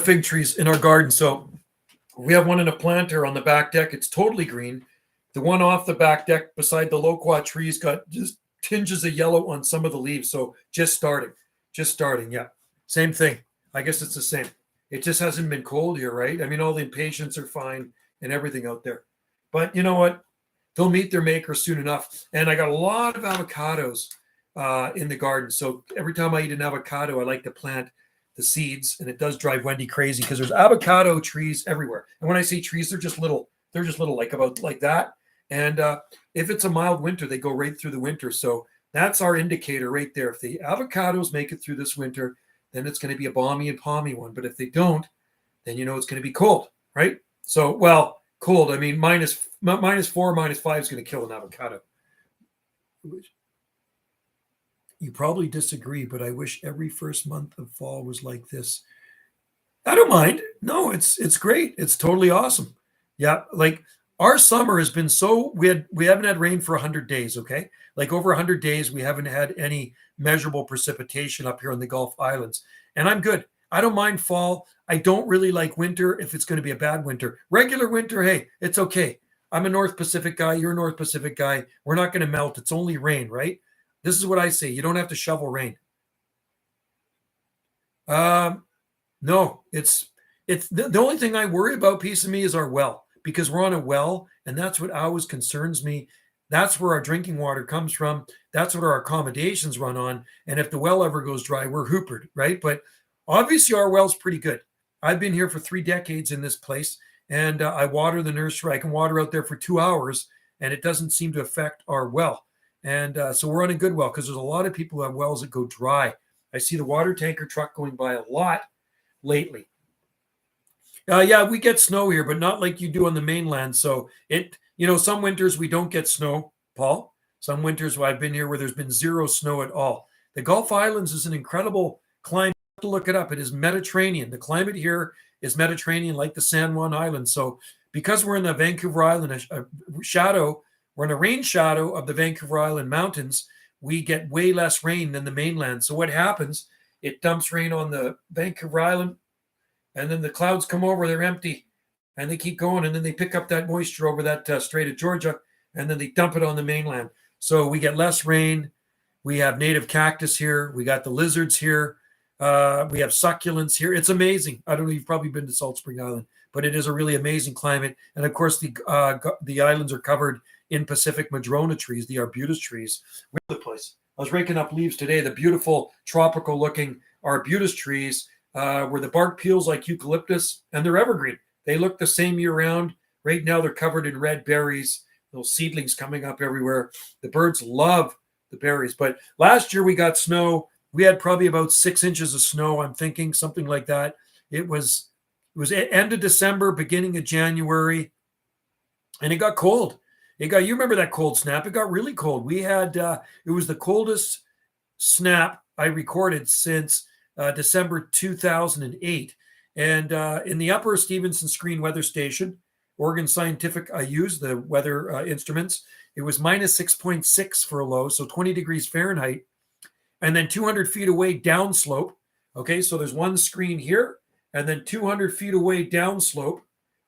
fig trees in our garden. So we have one in a planter on the back deck. It's totally green. The one off the back deck beside the loquat trees got just tinges of yellow on some of the leaves. So just starting. Yeah, same thing. I guess it's the same. It just hasn't been cold here, right? I mean, all the impatiens are fine and everything out there. But you know what? They'll meet their maker soon enough. And I got a lot of avocados in the garden. So every time I eat an avocado, I like to plant the seeds, and it does drive Wendy crazy because there's avocado trees everywhere. And when I say trees, they're just little, like about like that. And if it's a mild winter, they go right through the winter. So that's our indicator right there. If the avocados make it through this winter, then it's going to be a balmy and palmy one. But if they don't, then you know it's going to be cold, right? So, well, cold. I mean, -4, -5 is going to kill an avocado. You probably disagree, but I wish every first month of fall was like this. I don't mind. No, it's great. It's totally awesome. Yeah, like our summer has been so we haven't had rain for 100 days, okay? Like over 100 days we haven't had any measurable precipitation up here on the Gulf Islands. And I'm good. I don't mind fall. I don't really like winter if it's going to be a bad winter. Regular winter, hey, it's okay. I'm a North Pacific guy, you're a North Pacific guy. We're not going to melt. It's only rain, right? This is what I say. You don't have to shovel rain. No, it's the only thing I worry about, piece of me, is our well, because we're on a well, and that's what always concerns me. That's where our drinking water comes from. That's what our accommodations run on. And if the well ever goes dry, we're hoopered, right? But obviously our well's pretty good. I've been here for 3 decades in this place, and I water the nursery. I can water out there for 2 hours, and it doesn't seem to affect our well. And so we're on a good well, because there's a lot of people who have wells that go dry. I see the water tanker truck going by a lot lately. Yeah, we get snow here, but not like you do on the mainland. So some winters we don't get snow, Paul. Some winters I've been here where there's been 0 snow at all. The Gulf Islands is an incredible climate. You have to look it up. It is Mediterranean. The climate here is Mediterranean, like the San Juan Islands. So because we're in the Vancouver Island shadow, we're in a rain shadow of the Vancouver Island mountains, we get way less rain than the mainland. So what happens, it dumps rain on the Vancouver Island, and then the clouds come over, they're empty, and they keep going, and then they pick up that moisture over that Strait of Georgia, and then they dump it on the mainland. So we get less rain. We have native cactus here. We got the lizards here. We have succulents here. It's amazing. I don't know, you've probably been to Salt Spring Island, but it is a really amazing climate. And of course, the islands are covered in Pacific madrona trees, the arbutus trees. The place. I was raking up leaves today. The beautiful tropical looking arbutus trees where the bark peels like eucalyptus, and they're evergreen. They look the same year round. Right now they're covered in red berries, little seedlings coming up everywhere. The birds love the berries. But last year we got snow. We had probably about 6 inches of snow, I'm thinking, something like that. It was end of December, beginning of January, and it got cold. You remember that cold snap? It got really cold. We had it was the coldest snap I recorded since December 2008. And in the upper Stevenson Screen Weather Station, Oregon Scientific, I used the weather instruments. It was -6.6 for a low, so 20 degrees Fahrenheit. And then 200 feet away downslope. Okay, so there's one screen here, and then 200 feet away downslope.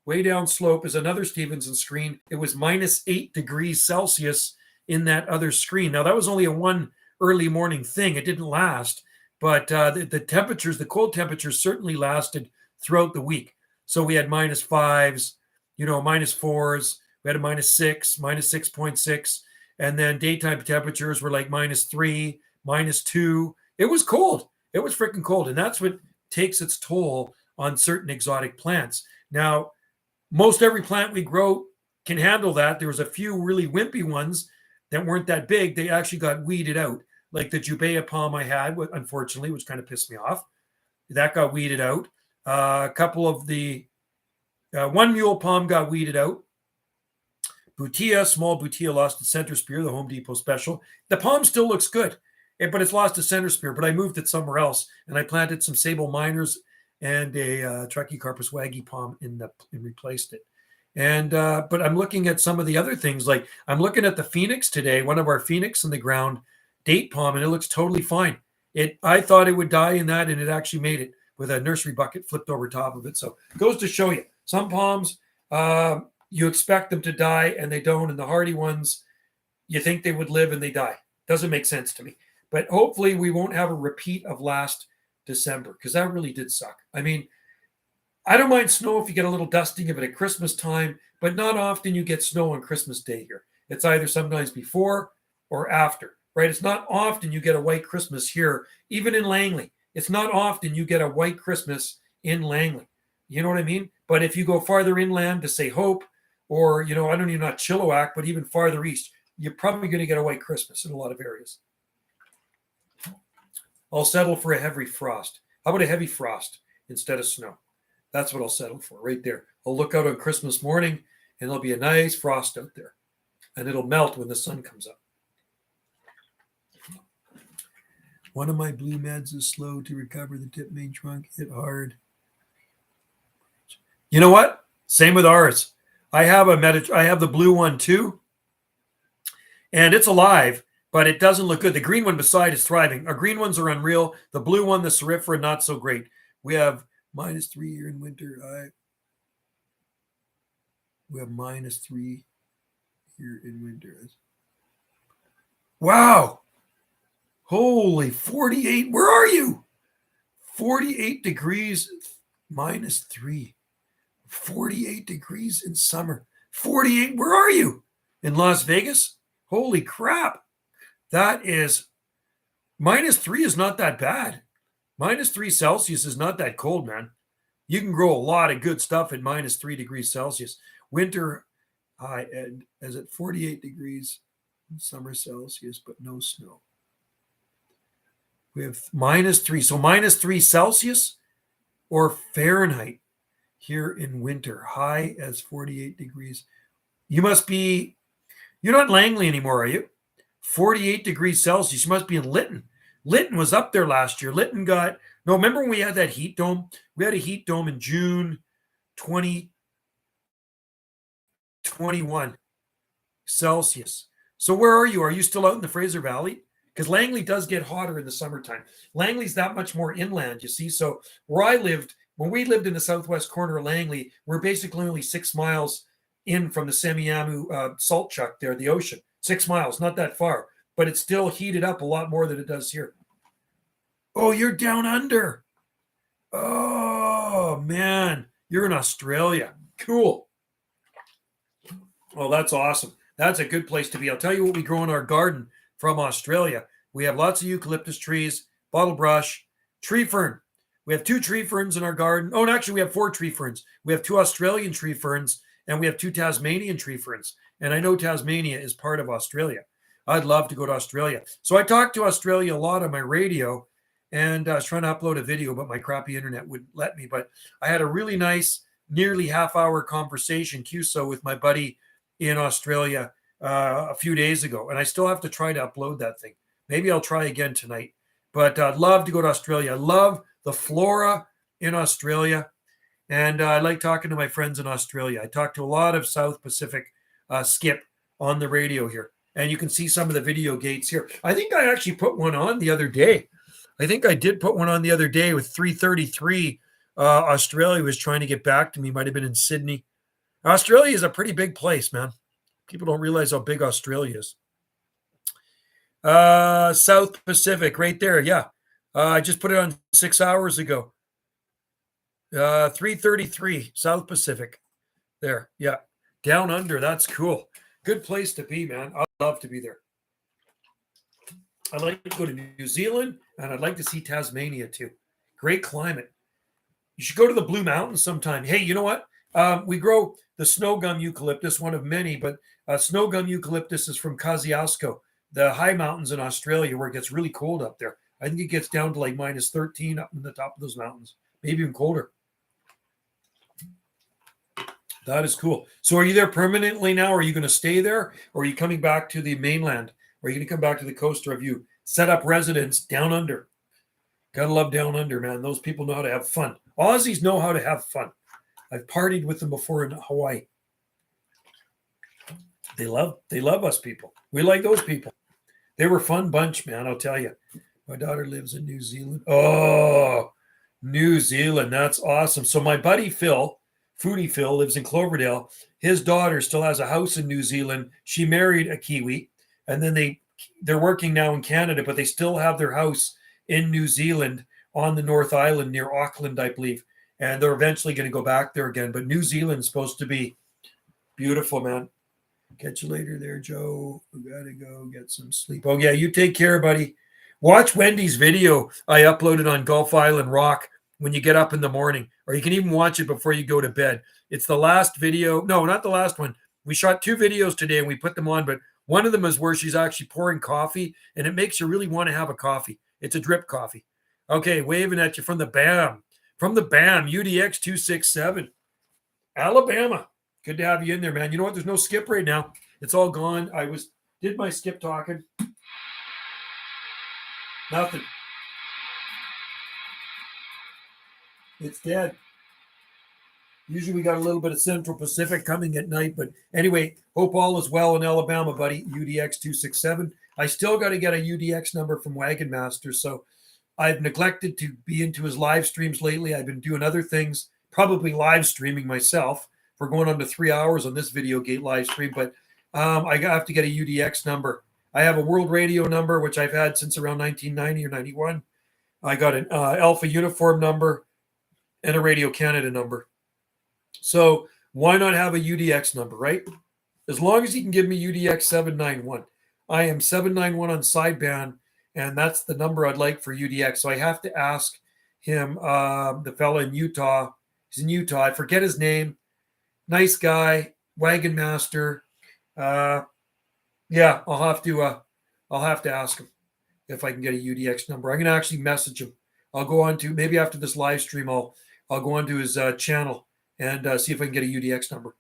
Way downslope is another Stevenson screen. It was -8 degrees Celsius in that other screen. Now, that was only a one early morning thing. It didn't last, but the temperatures, the cold temperatures certainly lasted throughout the week. So we had -5s, -4s. We had a -6, -6.6. And then daytime temperatures were like -3, -2. It was cold. It was freaking cold. And that's what takes its toll on certain exotic plants. Now, most every plant we grow can handle that. There was a few really wimpy ones that weren't that big. They actually got weeded out. Like the Jubea palm I had, unfortunately, which kind of pissed me off. That got weeded out. A couple of the one mule palm got weeded out. Small Butia lost its center spear, the Home Depot special. The palm still looks good, but it's lost its center spear. But I moved it somewhere else, and I planted some sable minors and a Trachycarpus waggy palm and replaced it. And but I'm looking at some of the other things. Like I'm looking at the Phoenix today, one of our Phoenix in the ground date palm, and it looks totally fine. I thought it would die in that, and it actually made it with a nursery bucket flipped over top of it. So it goes to show you some palms. You expect them to die and they don't. And the hardy ones, you think they would live and they die. Doesn't make sense to me. But hopefully we won't have a repeat of last December because that really did suck. I mean, I don't mind snow if you get a little dusting of it at Christmas time, but not often you get snow on Christmas Day here. It's either sometimes before or after, right? It's not often you get a white Christmas here, even in Langley. It's not often you get a white Christmas in Langley. You know what I mean? But if you go farther inland to say Hope, or, I don't even not Chilliwack, but even farther east, you're probably going to get a white Christmas in a lot of areas. I'll settle for a heavy frost. How about a heavy frost instead of snow? That's what I'll settle for right there. I'll look out on Christmas morning and there'll be a nice frost out there. And it'll melt when the sun comes up. One of my blue meds is slow to recover. The tip main trunk hit hard. You know what? Same with ours. I have I have the blue one too, and it's alive, but it doesn't look good. The green one beside is thriving. Our green ones are unreal. The blue one, the Serifera, not so great. We have -3 here in winter. We have -3 here in winter. Wow. Holy 48. Where are you? 48 degrees, -3. 48 degrees in summer. 48. Where are you? In Las Vegas? Holy crap. That is -3 is not that bad. -3 Celsius is not that cold, man. You can grow a lot of good stuff at -3 degrees Celsius. Winter high is at 48 degrees in summer Celsius, but no snow. We have -3. So -3 Celsius or Fahrenheit. Here in winter, high as 48 degrees. You're not in Langley anymore, are you? 48 degrees Celsius. You must be in Lytton. Lytton was up there last year. Remember when we had that heat dome? We had a heat dome in June 2021 Celsius. So where are you? Are you still out in the Fraser Valley? Because Langley does get hotter in the summertime. Langley's that much more inland, you see. So where I lived, when we lived in the southwest corner of Langley, we're basically only 6 miles in from the Semiahmoo salt chuck there, the ocean. 6 miles, not that far, but it's still heated up a lot more than it does here. Oh, you're down under. Oh, man. You're in Australia. Cool. Oh, that's awesome. That's a good place to be. I'll tell you what we grow in our garden from Australia. We have lots of eucalyptus trees, bottle brush, tree fern. We have 2 tree ferns in our garden. Oh, and actually, we have 4 tree ferns. We have 2 Australian tree ferns, and we have 2 Tasmanian tree ferns. And I know Tasmania is part of Australia. I'd love to go to Australia. So I talk to Australia a lot on my radio, and I was trying to upload a video, but my crappy internet wouldn't let me. But I had a really nice, nearly half-hour conversation, QSO, with my buddy in Australia a few days ago. And I still have to try to upload that thing. Maybe I'll try again tonight. But I'd love to go to Australia. I love the flora in Australia. And I like talking to my friends in Australia. I talk to a lot of South Pacific skip on the radio here. And you can see some of the video gates here. I think I actually put one on the other day. I think I did put one on the other day with 333. Australia was trying to get back to me. Might have been in Sydney. Australia is a pretty big place, man. People don't realize how big Australia is. South Pacific right there. Yeah. I just put it on 6 hours ago. 333 South Pacific. There. Yeah. Down under. That's cool. Good place to be, man. I'd love to be there. I'd like to go to New Zealand, and I'd like to see Tasmania too. Great climate. You should go to the Blue Mountains sometime. Hey, you know what? We grow the snow gum eucalyptus, one of many, but snow gum eucalyptus is from Kosciuszko, the high mountains in Australia where it gets really cold up there. I think it gets down to like -13 up in the top of those mountains, maybe even colder. That is cool. So are you there permanently now? Are you going to stay there? Or are you coming back to the mainland? Or are you going to come back to the coast? Or have you set up residence down under? Gotta love down under, man. Those people know how to have fun. Aussies know how to have fun. I've partied with them before in Hawaii. They love us people. We like those people. They were a fun bunch, man. I'll tell you. My daughter lives in New Zealand. Oh, New Zealand. That's awesome. So my buddy Phil, Foodie Phil, lives in Cloverdale. His daughter still has a house in New Zealand. She married a Kiwi, and then they're working now in Canada, but they still have their house in New Zealand on the North Island near Auckland, I believe. And they're eventually going to go back there again. But New Zealand's supposed to be beautiful, man. Catch you later there, Joe. We got to go get some sleep. Oh, yeah, you take care, buddy. Watch Wendy's video I uploaded on Gulf Island Rock when you get up in the morning, or you can even watch it before you go to bed. It's the last video. No, not the last one. We shot 2 videos today and we put them on, but one of them is where she's actually pouring coffee, and it makes you really want to have a coffee. It's a drip coffee. Okay, waving at you from the BAM. From the BAM, UDX 267. Alabama. Good to have you in there, man. You know what? There's no skip right now. It's all gone. Did my skip talking. Nothing. It's dead. Usually we got a little bit of Central Pacific coming at night, but anyway, hope all is well in Alabama, buddy. UDX 267. I still got to get a UDX number from Wagon Master, so I've neglected to be into his live streams lately. I've been doing other things, probably live streaming myself. We're going on to 3 hours on this videogate live stream, but I have to get a UDX number. I have a World Radio number, which I've had since around 1990 or 91. I got an Alpha Uniform number and a Radio Canada number. So why not have a UDX number, right? As long as he can give me UDX 791. I am 791 on sideband, and that's the number I'd like for UDX. So I have to ask him, the fella in Utah. He's in Utah. I forget his name. Nice guy, Wagon Master. Yeah, I'll have to ask him if I can get a UDX number. I'm going to actually message him. I'll go on to, maybe after this live stream, I'll go on to his channel and see if I can get a UDX number.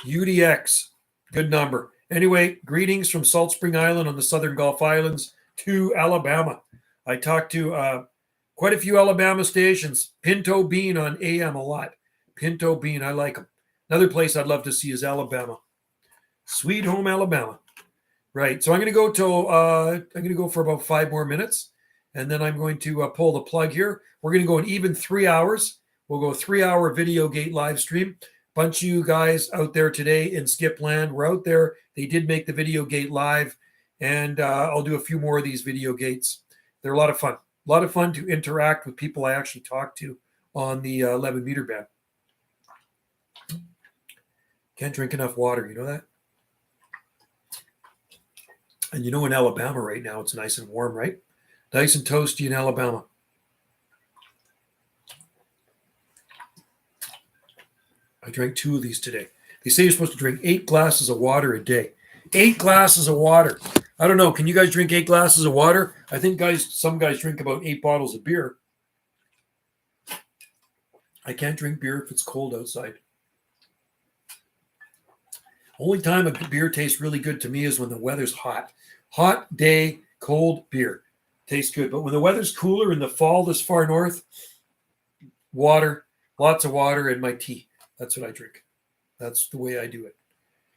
UDX, good number. Anyway, greetings from Salt Spring Island on the Southern Gulf Islands to Alabama. I talked to quite a few Alabama stations. Pinto Bean on AM a lot. Pinto Bean, I like them. Another place I'd love to see is Alabama. Sweet home Alabama. Right. So I'm going to go for about 5 more minutes, and then I'm going to pull the plug here. We're going to go an even 3 hours. We'll go 3-hour videogate live stream. Bunch of you guys out there today in Skipland. We're out there. They did make the videogate live, and I'll do a few more of these videogates. They're a lot of fun. A lot of fun to interact with people I actually talk to on the 11-meter band. Can't drink enough water. You know that? And you know, in Alabama right now, it's nice and warm, right? Nice and toasty in Alabama. I drank 2 of these today. They say you're supposed to drink 8 glasses of water a day. 8 glasses of water. I don't know. Can you guys drink 8 glasses of water? I think some guys drink about 8 bottles of beer. I can't drink beer if it's cold outside. Only time a beer tastes really good to me is when the weather's hot. Hot day, cold beer. Tastes good. But when the weather's cooler in the fall this far north, water, lots of water, and my tea. That's what I drink. That's the way I do it.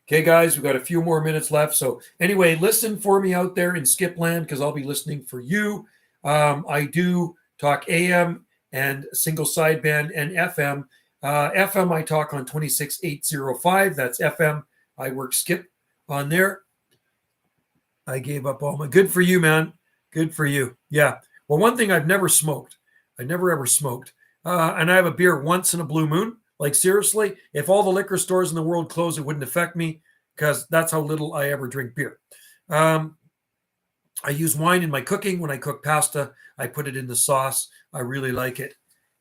Okay, guys, we've got a few more minutes left. So anyway, listen for me out there in Skipland because I'll be listening for you. I do talk AM and single sideband and FM. FM I talk on 26805. That's FM. I work skip on there. I gave up all my... Good for you, man. Good for you. Yeah. Well, one thing I've never smoked. I never ever smoked. And I have a beer once in a blue moon. Like, seriously, if all the liquor stores in the world closed, it wouldn't affect me because that's how little I ever drink beer. I use wine in my cooking. When I cook pasta, I put it in the sauce. I really like it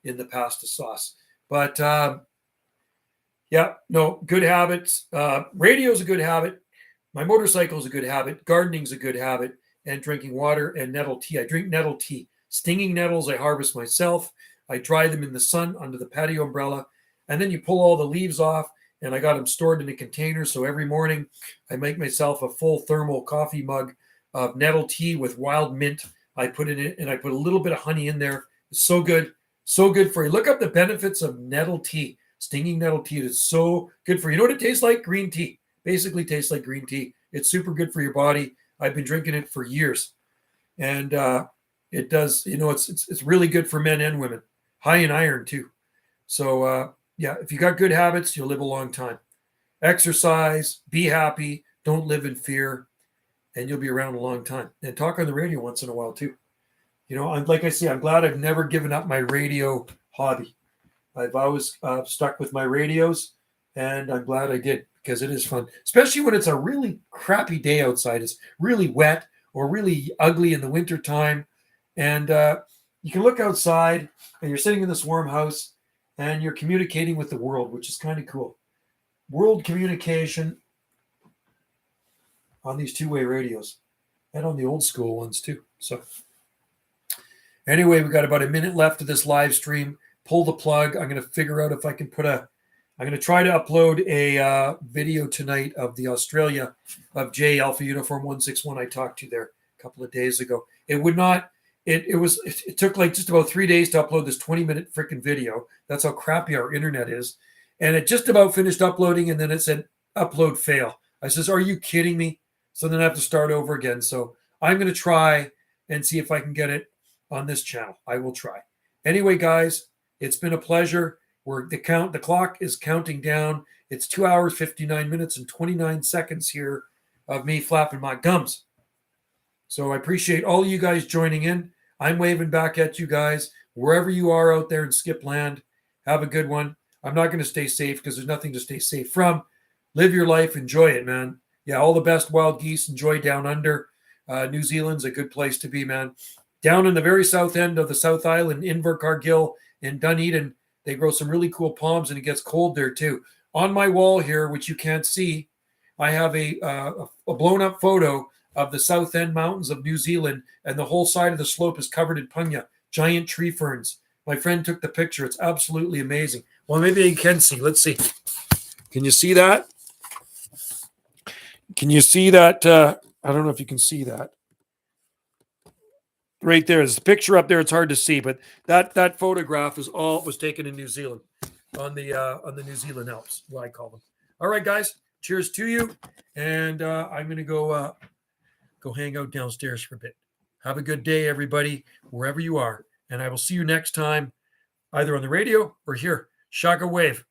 in the pasta sauce. But, yeah, no, good habits. Radio is a good habit. My motorcycle is a good habit. Gardening is a good habit. And drinking water and nettle tea. I drink nettle tea. Stinging nettles I harvest myself. I dry them in the sun under the patio umbrella. And then you pull all the leaves off, and I got them stored in a container. So every morning I make myself a full thermal coffee mug of nettle tea with wild mint. I put it in, and I put a little bit of honey in there. It's so good for you. Look up the benefits of nettle tea, stinging nettle tea. It's so good for you. You know what it tastes like? Green tea. Basically tastes like green tea. It's super good for your body. I've been drinking it for years, and it does. It's really good for men and women. High in iron too. So yeah, if you got good habits, you'll live a long time. Exercise, be happy, don't live in fear, and you'll be around a long time. And talk on the radio once in a while too. Like I say, I'm glad I've never given up my radio hobby. I've always stuck with my radios, and I'm glad I did, because it is fun, especially when it's a really crappy day outside. It's really wet or really ugly in the wintertime, and you can look outside, and you're sitting in this warm house, and you're communicating with the world, which is kind of cool. World communication on these two-way radios, and on the old school ones too. So anyway, we got about a minute left of this live stream. Pull the plug. I'm going to figure out if I can I'm going to try to upload a video tonight of the Australia of J Alpha Uniform 161 I talked to there a couple of days ago. It took like just about 3 days to upload this 20-minute freaking video. That's how crappy our internet is. And it just about finished uploading, and then it said upload fail. I says, are you kidding me? So then I have to start over again. So I'm going to try and see if I can get it on this channel. I will try. Anyway, guys, it's been a pleasure. The clock is counting down. It's 2 hours, 59 minutes, and 29 seconds here of me flapping my gums. So I appreciate all you guys joining in. I'm waving back at you guys. Wherever you are out there in Skipland, have a good one. I'm not going to stay safe because there's nothing to stay safe from. Live your life. Enjoy it, man. Yeah, all the best, wild geese. Enjoy down under. New Zealand's a good place to be, man. Down in the very south end of the South Island, Invercargill and Dunedin, they grow some really cool palms, and it gets cold there too. On my wall here, which you can't see, I have a blown up photo of the South End Mountains of New Zealand, and the whole side of the slope is covered in punya, giant tree ferns. My friend took the picture. It's absolutely amazing. Well, maybe you can see. Let's see. Can you see that? Can you see that? I don't know if you can see that. Right there. There's a picture up there. It's hard to see, but that photograph was taken in New Zealand on the New Zealand Alps, what I call them. All right, guys. Cheers to you. And I'm going to go hang out downstairs for a bit. Have a good day, everybody, wherever you are. And I will see you next time, either on the radio or here. Shaka wave.